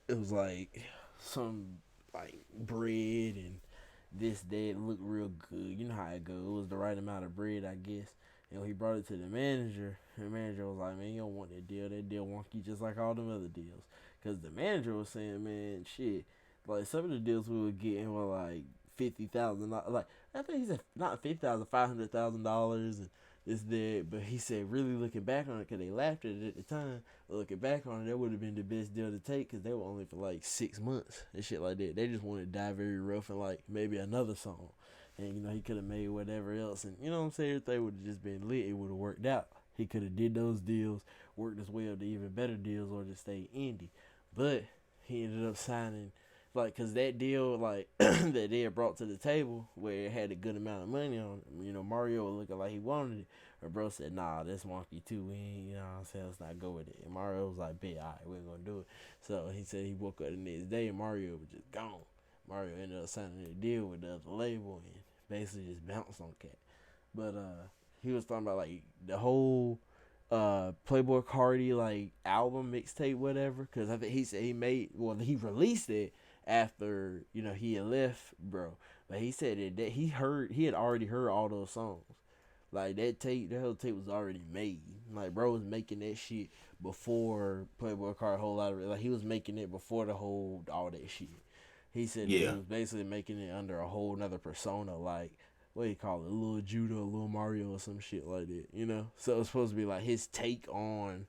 It was like some like bread and this that looked real good. You know how it goes. It was the right amount of bread, I guess. And when he brought it to the manager, was like, "Man, you don't want that deal. That deal wonky just like all them other deals." Because the manager was saying, "Man, shit, like some of the deals we were getting were like $50,000. Like I think he said not 50,000, $500,000 and this that." But he said, really looking back on it, because they laughed at it at the time. Looking back on it, that would have been the best deal to take because they were only for like 6 months and shit like that. They just wanted to Die Very Rough and like maybe another song. And he could have made whatever else. And you know what I'm saying? Everything would have just been lit. It would have worked out. He could have did those deals, worked his way up to even better deals, or just stay indie. But he ended up signing like, cause that deal, like that they had brought to the table where it had a good amount of money on it. Mario was looking like he wanted it. But bro said, nah, that's wonky too. We ain't, you know what I'm saying, let's not go with it. And Mario was like, bet, alright, we're gonna do it. So he said he woke up the next day and Mario was just gone. Mario ended up signing a deal with the other label and basically just bounced on Cat. But he was talking about like the whole Playboy Cardi like album mixtape whatever, because I think he said he released it after he had left, bro. But he said that he had already heard all those songs. Like that whole tape was already made. Like bro was making that shit before Playboy Cardi whole lot of like he was making it before the whole all that shit. He said that he Yeah. was basically making it under a whole nother persona, like what do you call it, Lil Judah, Lil Mario, or some shit like that. So it's supposed to be like his take on,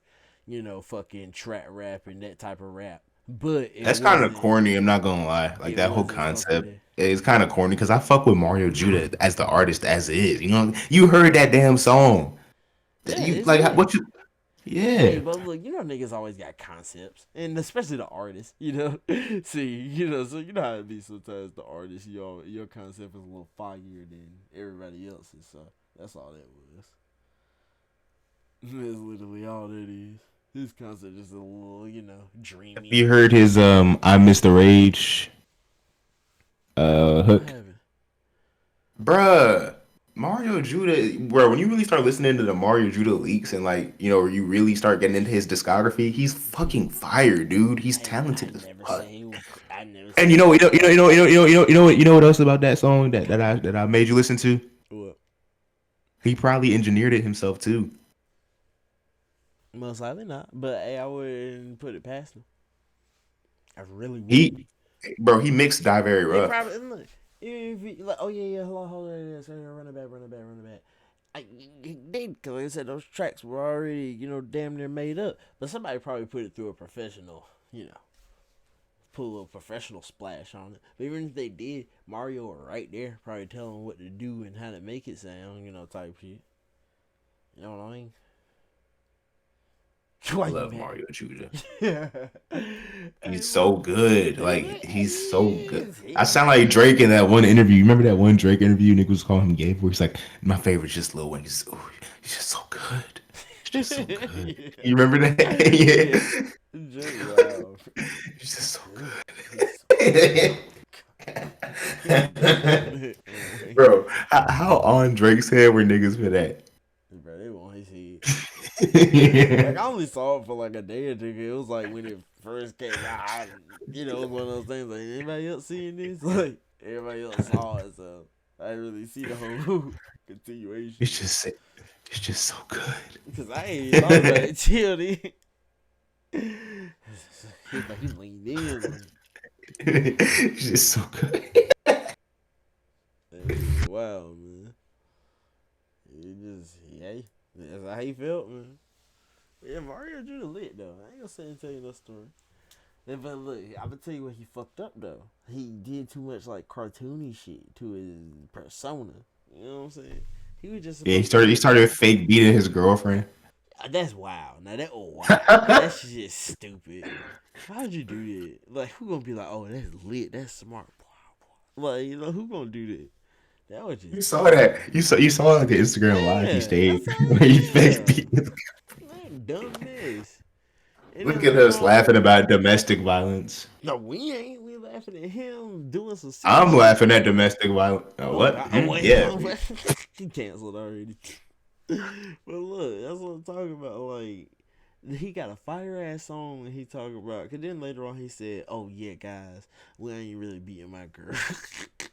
fucking trap rap and that type of rap. But That's kind of corny. I'm not gonna lie. Like it that whole wasn't supposed to concept be. is kind of corny because I fuck with Mario Judah as the artist as is. You heard that damn song. Yeah, You it's like lit. what you? Hey, Yeah. but look, niggas always got concepts, and especially the artists. See, so how it be sometimes the artist, your concept is a little foggier than everybody else's. So that's all that was. That's literally all that is. His concept is a little, Have dreamy. you heard his "I Miss the Rage" I hook? haven't. Bruh, Mario Judah, bro, when you really start listening to the Mario Judah leaks and you really start getting into his discography, he's fucking fire, dude. He's I talented as never fuck. seen. I never And seen him you know what else about that song that I made you listen to? what. He probably engineered it himself too. Most likely not, but hey, I wouldn't put it past him. I really wouldn't. He, bro, he mixed Die Very He Rough. probably if he, like, oh yeah, hold on, yeah, sorry, run it back, run it back, run it back. He did, because like I said, those tracks were already, damn near made up. But somebody probably put it through a professional, put a little professional splash on it. But even if they did, Mario were right there, probably telling what to do and how to make it sound, type shit. You know what I mean? I Why you love mad? Mario Judah. Yeah. Hey, He's so look. good. Like He he's so good. is. I He sound like Drake in that one interview. You remember that one Drake interview? Niggas was calling him gay for. He's like, my favorite is just Lil Wayne. He's just so good. He's just so good. Yeah. You remember that? Yeah. Yeah. Drake, wow. He's just so He's so good. good. Bro, how on Drake's head were niggas for that? Bro, they want his head. Like, Yeah. I only saw it for like a day or two. It was like when it first came out. It was one of those things like, anybody else seeing this? Like, everybody else saw it, so I didn't really see the whole continuation. It's just so Because I ain't even thought about good. it till then. He's like, he leaned in on it. It's just so good. That was wild, man. It just, yeah, that's how he felt, man. Yeah, Mario Judah lit, though. I ain't gonna sit and tell you no story. But look, I'm gonna tell you what he fucked up, though. He did too much, like, cartoony shit to his persona. You know what I'm saying? He was just Yeah, supposed to be he a started gangster. fake beating his girlfriend. That's wild. Now, that was wild. That's just stupid. Why'd you do that? Like, who gonna be like, oh, that's lit, that's smart. Like, who gonna do that? That was You just saw dumb. that. You saw like the Instagram live he Yeah, I stayed saw where he fake that. beat his. Yeah, that dumb mess. And Look then at later us on, laughing about domestic violence. no, we ain't. We laughing at him doing some silly I'm shit. laughing at domestic violence. Oh What? God, oh Mhm. wait, Yeah. he canceled already. But look, that's what I'm talking about. Like, he got a fire ass song and he talking about. Cause then later on he said, "Oh yeah, guys, we ain't really beating my girl."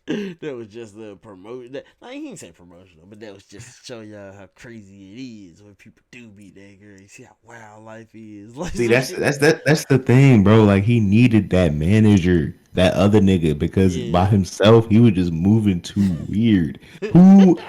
That was just the promotion. Like, he didn't say promotional, but that was just to show y'all how crazy it is when people do beat that girl. You see how wild life is. Like See, some shit. that's the thing, bro. Like he needed that manager, that other nigga, because by Yeah. himself he was just moving too weird.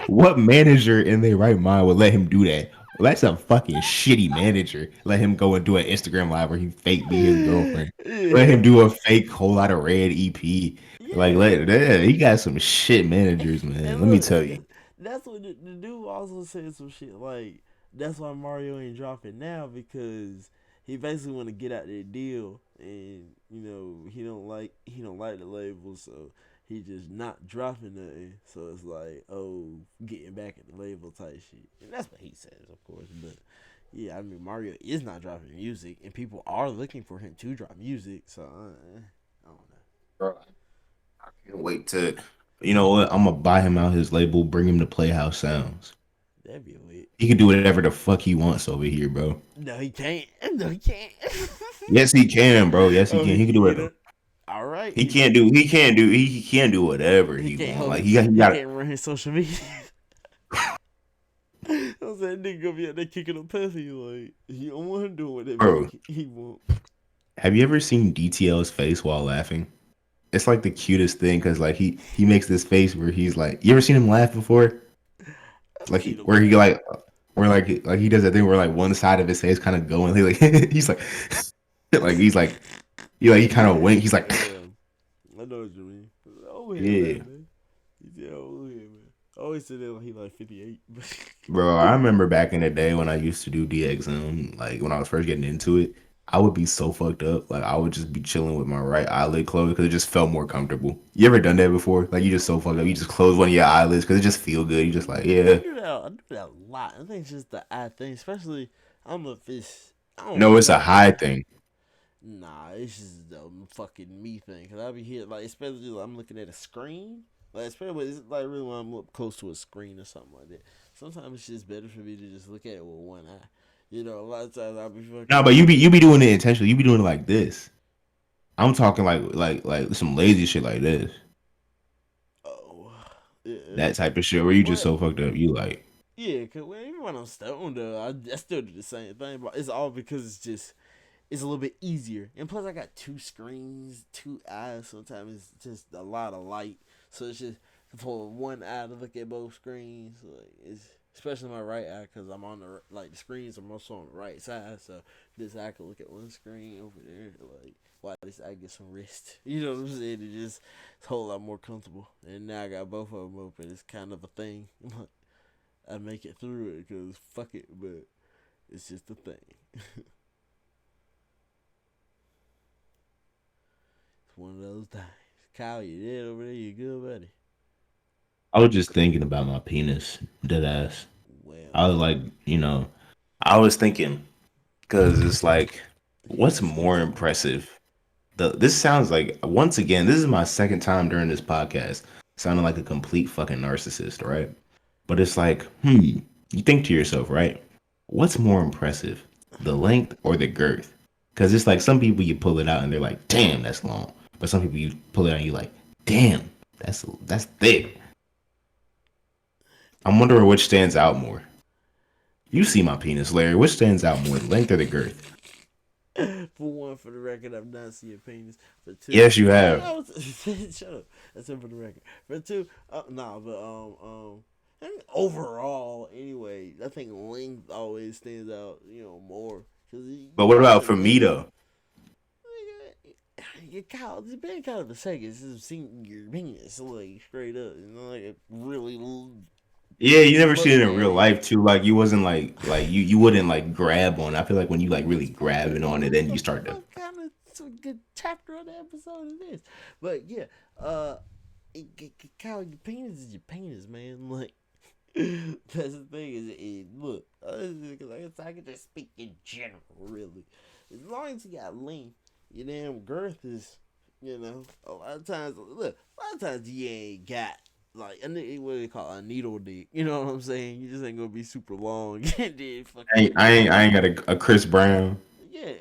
What manager in their right mind would let him do that? Well, that's a fucking shitty manager. Let him go and do an Instagram live where he fake beat his girlfriend. Let him Yeah. do a fake whole lot of red EP. Like, Yeah. he got some shit managers, man. And Let me look, tell you. that's what the dude also said some shit like that's why Mario ain't dropping now because he basically want to get out that deal and he don't like the label, so he just not dropping nothing. So it's like, oh, getting back at the label type shit, and that's what he says, of course. But yeah, I mean, Mario is not dropping music, and people are looking for him to drop music. So I don't know. Bro, I can't wait to. You know what? I'm gonna buy him out his label, bring him to Playhouse Sounds. That'd be lit. He can do whatever the fuck he wants over here, bro. No, he can't. No, he can't. Yes, he can, bro. Yes, he Oh, can. he He can can do get it. it. All right. He can't do. He can't do. He can do whatever He he can't want. hold Like it. he He got. can't run his social media. I was saying, nigga gonna be out there kicking a pussy. Like, he don't want him doing whatever Bro, he want. have you ever seen DTL's face while laughing? It's like the cutest thing because like he makes this face where he's like. You ever seen him laugh before? I've Like seen him where he laugh. like where like he does that thing where like one side of his face kind of going. He like he's like he's like he kind of wink. He's like Yeah, I know what you mean. Oh, him laugh, yeah. man. He said, oh, him, man. I always said that like he like 58. Bro, I remember back in the day when I used to do DXM, like when I was first getting into it, I would be so fucked up. Like I would just be chilling with my right eyelid closed because it just felt more comfortable. You ever done that before? Like you just so fucked up, you just close one of your eyelids because it just feel good. You just like, I yeah. do that. I do that a lot. I think it's just the eye thing, especially I don't know if it's. I don't No, really it's a like high looking. thing. Nah, it's just the fucking me thing. Cause I be here like, especially like, I'm looking at a screen. Like especially when it's like really when I'm up close to a screen or something like that. Sometimes it's just better for me to just look at it with one eye. You know, a lot of times I'll be No, fucking. but you be doing it intentionally. You be doing it like this. I'm talking like some lazy shit like this. Oh, yeah. That type of shit where you just But so fucked up. You like, yeah, cause even when I'm stoned, I still do the same thing. But it's all because it's a little bit easier. And plus, I got two screens, two eyes. Sometimes it's just a lot of light, so it's just for one eye to look at both screens. Like it's especially my right eye because I'm on the screens are mostly on the right side. So this eye can look at one screen over there. Like while this eye get some rest. You know what I'm saying? It's a whole lot more comfortable. And now I got both of them open. It's kind of a thing. I make it through it because fuck it, but it's just a thing. It's one of those times. Kyle, you dead over there? You good, buddy? I was just thinking about my penis, dead ass. I Well, was like, you know, I was thinking because it's like, yeah, what's speak more on it. impressive? This sounds like once again, this is my second time during this podcast sounding like a complete fucking narcissist, right? But it's like, you think to yourself, right? What's more impressive, the length or the girth? Because it's like some people you pull it out and they're like, damn, that's long. But some people you pull it out and you're like, damn, that's thick. I'm wondering which stands out more. You see my penis, Larry. Which stands out more, the length or the girth? For one, for the record, I've not seen your penis. For two, Yes, you have. I was shut up. That's it for the record. For two, nah, but I mean, overall, anyway, I think length always stands out. More because But you what got about the for me length. though? It's been kind of a second since I've seen your penis, like straight up, like really Yeah, you never seen it looking in at real it. life too. Like you wasn't like you wouldn't like grab on. I feel like when you like really That's grabbing on it, what then you the start to. fuck kind of good chapter of the episode is this? But yeah, Kyle, your penis is your penis, man. Like that's the thing look, I can just speak in general, really. As long as you got length, your damn girth is, a lot of times. Look, a lot of times you ain't got like what do they call it, a needle dick. You know what I'm saying? You just ain't gonna be super long and then fucking. I ain't got a Chris Brown. Yeah,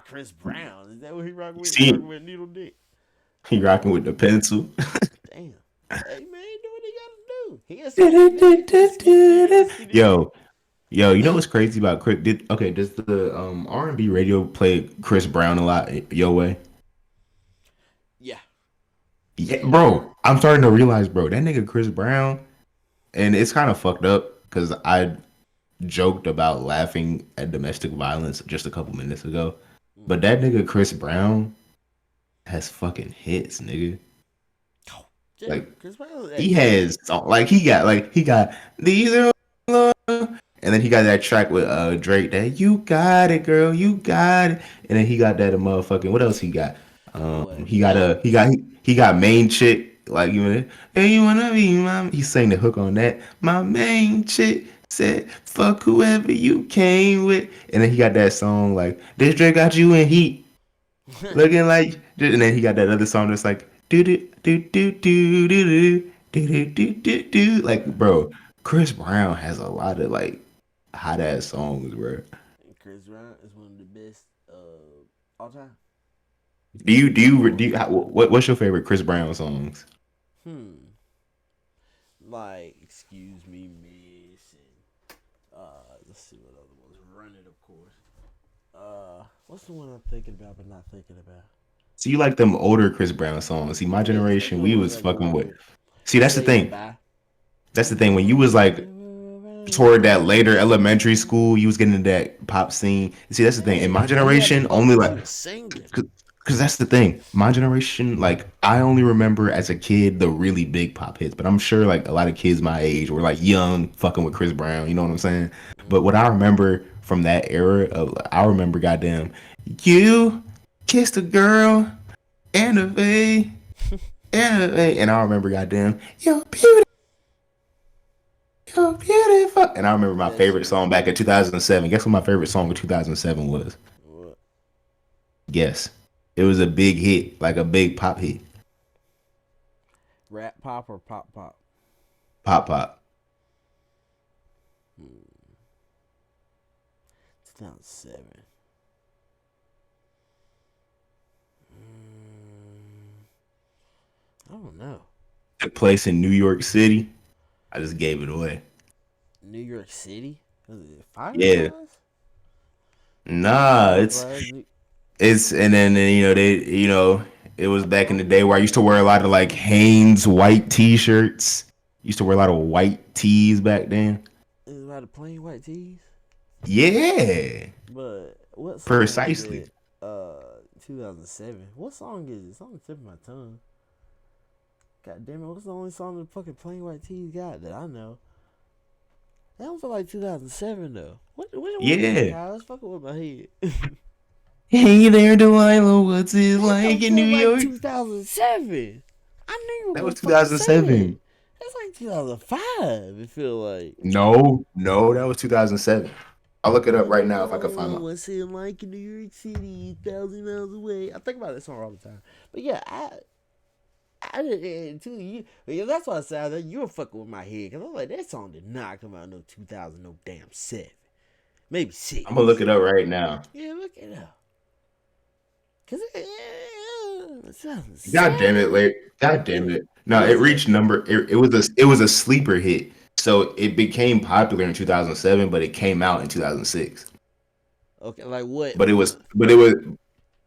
Chris Brown. Is that what he rocking You with? He rocking see, with needle dick. he rocking with the pencil. Damn. Hey man, do what he gotta do. He a skinny nigga. He a skinny nigga. Yo, yo, you know what's crazy about Chris? Does the R&B radio play Chris Brown a lot your way? Yeah, Yeah, yeah. bro. I'm starting to realize, bro, that nigga Chris Brown, and it's kind of fucked up because I joked about laughing at domestic violence just a couple minutes ago. But Mm. that nigga Chris Brown has fucking hits, nigga. Oh, yeah. Like Chris Brown. he Hey, has like he got these are love. And then he got that track with Drake that you got it, girl, you got it. And then he got that motherfucking what else he got? What? He got he got main chick like you know, hey you wanna be my he sang the hook on that. My main chick said fuck whoever you came with. And then he got that song like this Drake got you in heat. Looking like, and then he got that other song that's like do do do do do do do do do do do. Like, bro, Chris Brown has a lot of like hot ass songs, bro. Chris Brown is one of the best all time. What's your favorite Chris Brown songs? Hmm. Like, excuse me, miss, and let's see what other ones. Run it, of course. What's the one I'm thinking about but not thinking about? So you like them older Chris Brown songs? See, my Yeah, that's generation, the we ones was I grew fucking up with. with. See, that's the Say thing. goodbye. That's the thing. When you was like toward that later elementary school, you was getting into that pop scene. See, that's the thing. In my Yeah, he had the generation, only vocals. He like was singing. because that's the thing. My generation, like, I only remember as a kid the really big pop hits, but I'm sure like a lot of kids my age were like young, fucking with Chris Brown. You know what I'm saying? But what I remember from that era of, I remember, goddamn, you kissed a girl and a V and a V, and I remember, goddamn, you're beautiful, and I remember my That favorite shit. song back in 2007. Guess what my favorite song of 2007 was? What? Guess. It was a big hit, like a big pop hit. Rap pop or pop pop? Pop pop. 2007. I don't know. Took place in New York City. I just gave it away. New York City? Was it Yeah. Fireflies? Nah, Fireflies? it's and then you know they it was back in the day where I used to wear a lot of like Hanes white t-shirts. Used to wear a lot of white tees back then. Is it about the plain white tees? Yeah. But what song was Precisely. it? 2007. What song is it? It's on the tip of my tongue. God damn it! What's the only song the fucking plain white tees got that I know? That don't feel like 2007 though. What is it, Yeah. Kyle? It's fucking with my head. Hey there, Delilah. What's it That like don't in New feel like York? 2007. I knew you were That gonna was fucking say it. 2007. That's like 2005. It feel like. No, that was 2007. I'll look it up right now if I can find Oh, my. what's it like in New York City, 1,000 miles away? I think about that song all the time. But yeah, I did too. Yeah, that's why I said that you were fucking with my head because I was like, that song did not come out no 2000, no damn 7, maybe I'm gonna look 6. it up right now. Yeah, look it up. Cause God damn 2007. it, Larry. God damn It it. No, it was it? reached number. It was a sleeper hit. So it became popular in 2007, but it came out in 2006. Okay, like what But it was, month? but it was,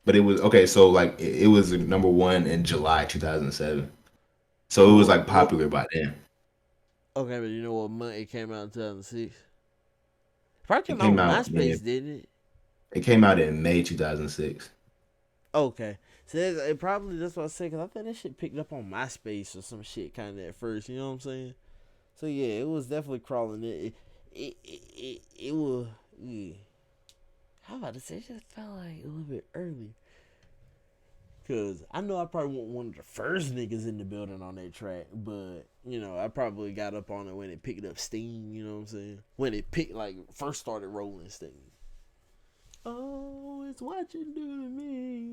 but it was okay. So like it was number one in July 2007. So it was like What? popular by then. Okay, but you know what month it came out in 2006? Probably It came out came on out, MySpace, man. didn't it? It came out in May 2006. Okay. So it probably that's what I said because I think that shit picked up on MySpace or some shit kind of at first. You know what I'm saying? So yeah, it was definitely crawling. It was. Yeah. How about to say? It just felt like a little bit early. Cause I know I probably wasn't one of the first niggas in the building on that track, but you know I probably got up on it when it picked up steam. You know what I'm saying? When it picked like first started rolling steam. Oh, it's what you do to me.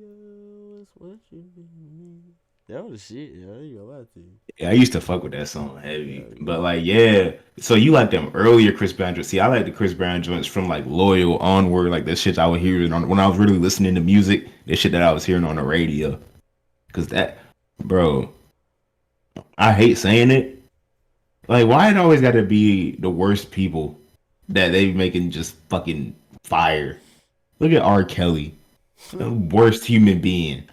Oh, it's what you do to me. That was the shit. Yeah, I ain't gonna lie to you. Yeah, I used to fuck with that song heavy. Yeah, But like, yeah. So you like them earlier Chris Brown joints. See, I like the Chris Brown joints from like Loyal onward, like the shit I was hearing on when I was really listening to music, the shit that I was hearing on the radio. Cause that bro, I hate saying it. Like, why it always gotta be the worst people that they making just fucking fire? Look at R. Kelly, the worst human being.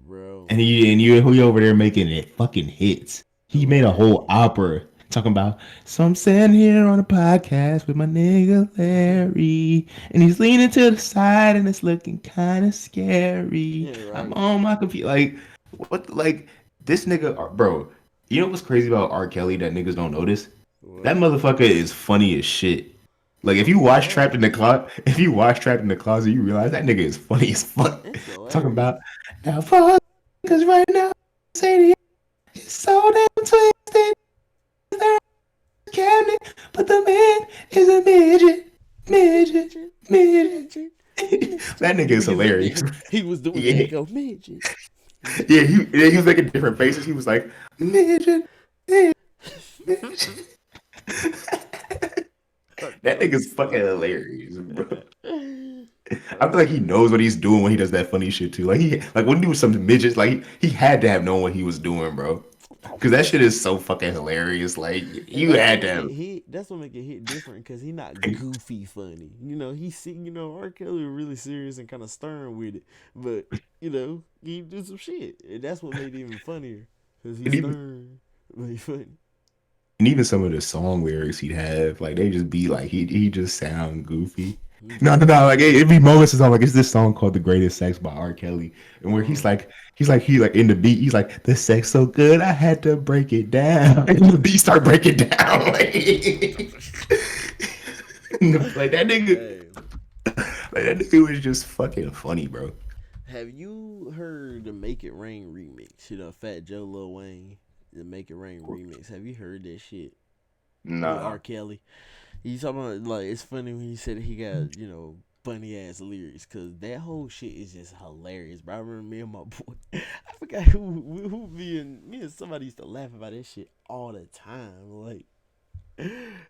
bro. And you over there making it fucking hits. He made a whole Right. opera talking about, so I'm sitting here on a podcast with my nigga Larry, and he's leaning to the side and it's looking kind of scary. Yeah, I'm right. on my computer, like what, like this nigga, bro. You know what's crazy about R. Kelly that niggas don't notice? That What? motherfucker is funny as shit. Like if you It's watch Trapped in the hilarious. Closet, if you watch Trapped in the Closet, you realize that nigga is funny as fuck. It's Talking hilarious. about now, fuck, because right now, say it's so damn twisted, the cabinet, but the man is a midget, midget, Midget, midget. midget, That midget. nigga is He's like hilarious. that. He was doing Yeah, that. Go midget. he was making different faces. He was like midget, midget, midget. R. That Kelly nigga's fucking stupid. hilarious, bro. I R. feel like he Kelly. knows what he's doing when he does that funny shit too. Like he like when he do some midgets, like he had to have known what he was doing, bro. Cause that shit is so fucking hilarious. Like And you that's what had to make it have. hit. That's what make it hit different because he not goofy funny. He see. R. Kelly was really serious and kind of stern with it, but he do some shit, and that's what made it even funnier because he's And even stern, but he funny. and even some of the song lyrics he'd have, like they just be like he just sound goofy. He No, no, do. no. Like it'd be moments of song like it's this song called "The Greatest Sex" by R. Kelly, and where Uh, he like in the beat, he's like the sex so good I had to break it down, and the beat start breaking down like that nigga, hey, like that nigga was just fucking funny, bro. have you heard the "Make It Rain" remix? Fat Joe, Lil Wayne, the "Make It Rain" remix. Have you heard that shit with R. Nah, Kelly? He's talking about like it's funny when he said he got funny ass lyrics because that whole shit is just hilarious. But I remember me and my boy, I forgot who me and somebody used to laugh about that shit all the time. Like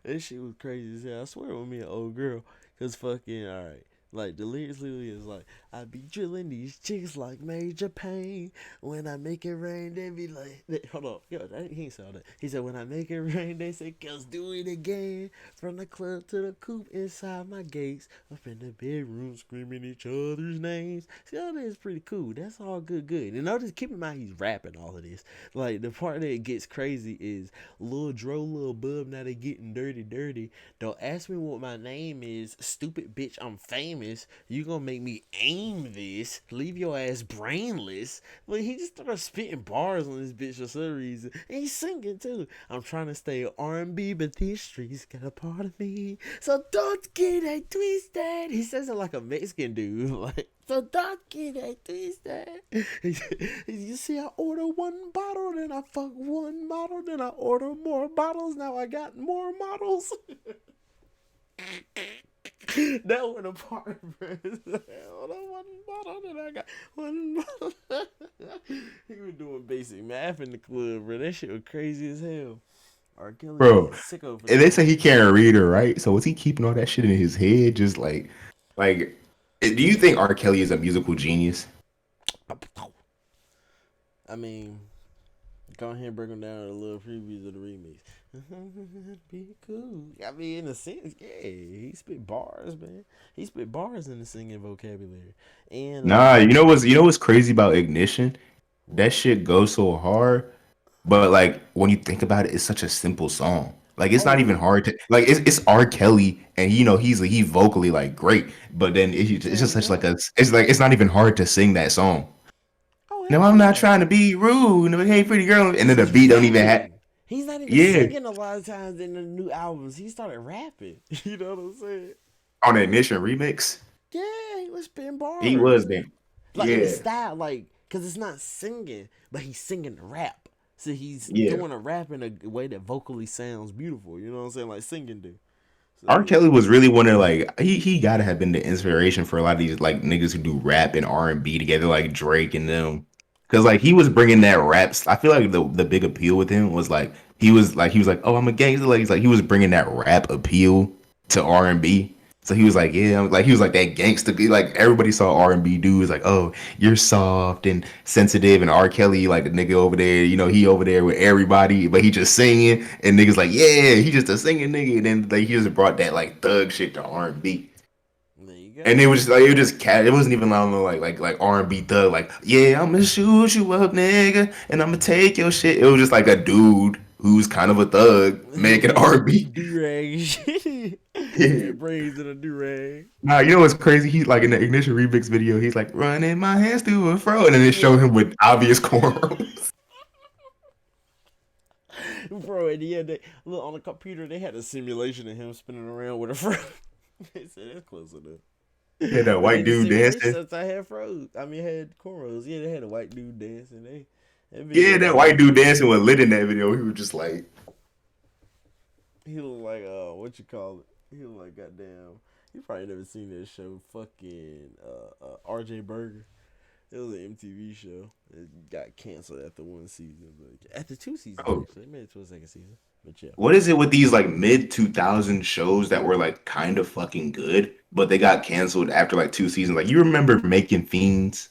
that shit was crazy as hell. I swear it was me and old girl. Cause fucking alright. Like the lyrics literally is like, I be drilling these chicks like major pain. When I make it rain, they be like, hold on, yo, he ain't said all that. He said, when I make it rain, they say, girls do it again. From the club to the coop inside my gates. Up in the bedroom screaming each other's names. See, all that is pretty cool. That's all good. And notice, keep in mind, he's rapping all of this. Like the part that gets crazy is Lil Dro, Lil Bub, now they getting dirty. Don't ask me what my name is, stupid bitch. I'm famous. You gonna make me aim this? Leave your ass brainless. But he just started spitting bars on this bitch for some reason, and he's singing too. I'm trying to stay R&B, but these streets got a part of me, so don't get it twisted. He says it like a Mexican dude, like. So don't get it twisted. You see, I order one bottle, then I fuck one model, then I order more bottles. Now I got more models. That went apart, bro. Hold on, one bottle, then I got one bottle. He was doing basic math in the club, bro. That shit was crazy as hell. R. Kelly is a bro. sicko for And they that. say he can't read or write, so was he keeping all that shit in his head? Just like, do you think R. Kelly is a musical genius? I mean, go ahead and break them down a little previews of the remix. Be cool. I mean, in a sense, yeah, he spit bars, man. He spit bars in the singing vocabulary, and Nah, you know what's crazy about Ignition? That what? shit goes so hard, but like when you think about it, it's such a simple song. Like it's Oh not even yeah, hard to like. It's R. Kelly, and he's vocally like great, but then he it's just can such like rap. it's not even hard to sing that song. Oh No, heck I'm not no, trying to be rude. No, hey, pretty girl, and he's then the just beat don't even have. rapping. He's not even Yeah, singing a lot of times in the new albums. He started rapping. You know what I'm saying? on the Ignition remix, Yeah, he was spitting he bars. was then. Like in the Yeah, style, like because it's not singing, but he's singing the rap. So he's yeah. doing a rap in a way that vocally sounds beautiful. You know what I'm saying? Like singing do. So R. yeah. Kelly was really one of like he gotta have been the inspiration for a lot of these like niggas who do rap and R&B together, like Drake and them. Cause like he was bringing that raps. I feel like the big appeal with him was like he was like, oh, I'm a gangster. Like he's like he was bringing that rap appeal to R&B. So he was like, yeah, he was like that gangster. Like everybody saw R&B dudes like, oh, you're soft and sensitive, and R. Kelly like the nigga over there, he over there with everybody, but he just singing, and niggas like, yeah, he just a singing nigga, and then like he just brought that like thug shit to R&B. There you And go. it was just like it was just cat. It wasn't even like R&B thug. Like yeah, I'm gonna shoot you up, nigga, and I'm gonna take your shit. It was just like a dude who's kind of a thug making R&B. Do rag shit. Yeah. And braids in a do rag. Nah, you know what's crazy? He's like in the Ignition remix video. He's like running my hands through a fro, and then it showed Yep. him with obvious cornrows. Bro, at the end, they look on the computer. They had a simulation of him spinning around with a fro. They said that's close enough. Yeah, that They white made the dude simulation dancing. since I had froze. I mean, had cornrows. Yeah, they had a white dude dancing. That Yeah, video that was white lit. dude dancing was lit in that video. He was just like, He looked like what you call it? He looked like goddamn. You probably never seen that show, fucking RJ Burger. It was an MTV show. It got canceled after one season, but after two seasons oh, actually, they made it to a second season. But yeah, what is it with these like mid 2000 shows that were like kind of fucking good, but they got canceled after like 2 seasons? Like you remember Making Fiends?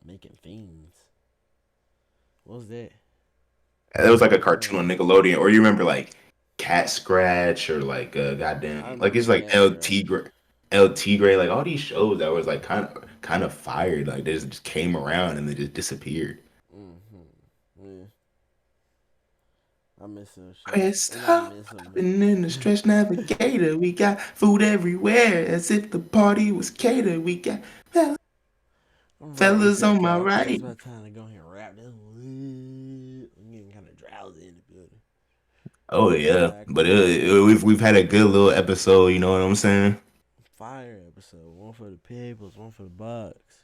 making fiends. What was that? That was like a I cartoon on Nickelodeon. Or you remember like Cat Scratch or like I goddamn like remember it's like Cat Scratch. L Tigre, like all these shows that was like kind of fired. Like they just came around and they just disappeared. Yeah, I miss those shows, Can't and I stop miss them. hopping in the stretch navigator. We got food everywhere, as if the party was catered. We got I'm right with fellas that, on my Kyle. I think it's right. about time to go ahead and wrap this. I'm getting kind of drowsy in the building. Oh All yeah, right, but cool. we've had a good little episode. You know what I'm saying? Fire episode. One for the peoples, one for the bucks.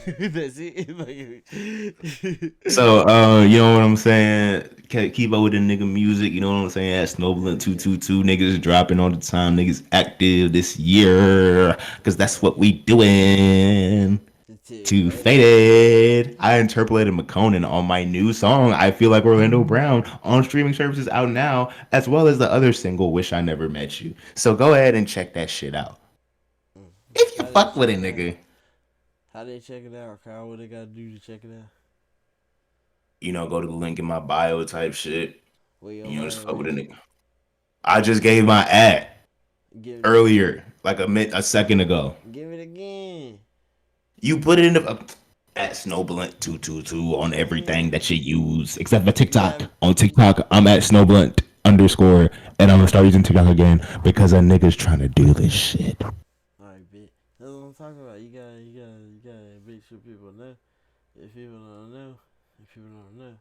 That's it. So, you know what I'm saying? Keep up with the nigga music. You know what I'm saying? At Snowblunt 222, niggas dropping all the time. Niggas active this year, cause that's what we doing. Too Too faded. faded. I interpolated McConan on my new song. I feel like Orlando Brown on streaming services out now, as well as the other single "Wish I Never Met You." So go ahead and check that shit out if you How they fuck with check it, it out? nigga. How they check it out, Kyle? What they gotta do to check it out? You know, go to the link in my bio type shit. Where your You know, just bio fuck with a at? nigga. I just gave my ad Give it again. earlier, like a second ago. Give it again. You put it in the at Snowblunt 222 on everything Mm. that you use, except for You TikTok. got On TikTok, I'm at Snowblunt underscore, and I'm gonna start using TikTok again because a nigga's trying to do this shit. alright, bitch. That's what I'm talking about. You gotta make sure people know. If people don't know, if people don't know,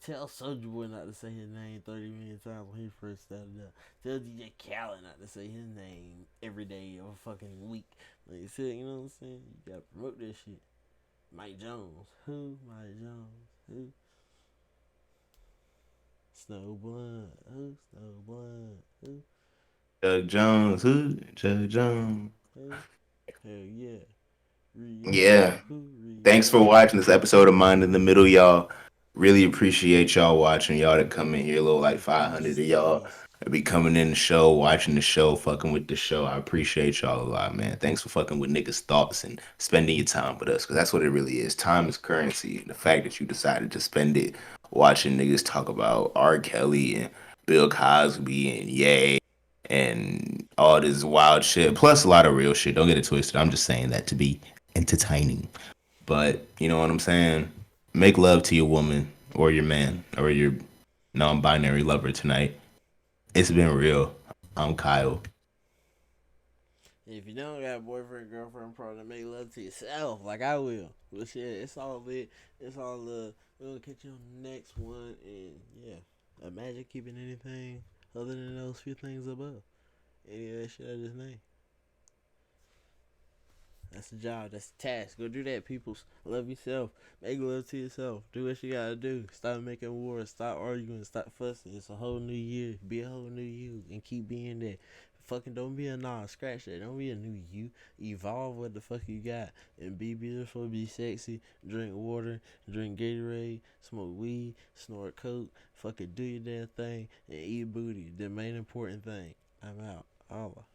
tell Soldier Boy not to say his name 30 million times when he first started out. Tell DJ Khaled not to say his name every day of a fucking week. Like you said, you know what I'm saying? You gotta promote that shit. Mike Jones. Who? Mike Jones. Who? Snow Blunt. Who? Snow Blunt. Who? Judge Jones, who? Judge Jones. Who? Hell yeah. Rio. Yeah. Who? Thanks for Rio. watching this episode of Mind in the Middle, y'all. Really appreciate y'all watching. Y'all that come in here, a little like 500 of Peace. y'all Peace. that be coming in the show, watching the show, fucking with the show. I appreciate y'all a lot, man. Thanks for fucking with niggas' thoughts and spending your time with us, because that's what it really is. Time is currency. The fact that you decided to spend it watching niggas talk about R. Kelly and Bill Cosby and Ye and all this wild shit, plus a lot of real shit. Don't get it twisted. I'm just saying that to be entertaining. But you know what I'm saying? Make love to your woman or your man or your non-binary lover tonight. It's been real. I'm Kyle. If you don't got a boyfriend, girlfriend, partner, make love to yourself like I will. But shit, it's all lit. It's all love. We're gonna catch you on the next one. And yeah, imagine keeping anything other than those few things above. Any of that shit I just named. That's the job. That's the task. Go do that, peoples. Love yourself. Make love to yourself. Do what you gotta do. Stop making wars. Stop arguing. Stop fussing. It's a whole new year. Be a whole new you and keep being that. Fucking don't be a nah. Scratch that. Don't be a new you. Evolve what the fuck you got and be beautiful. Be sexy. Drink water. Drink Gatorade. Smoke weed. Snort coke. Fucking do your damn thing and eat booty. The main important thing. I'm out. Allah.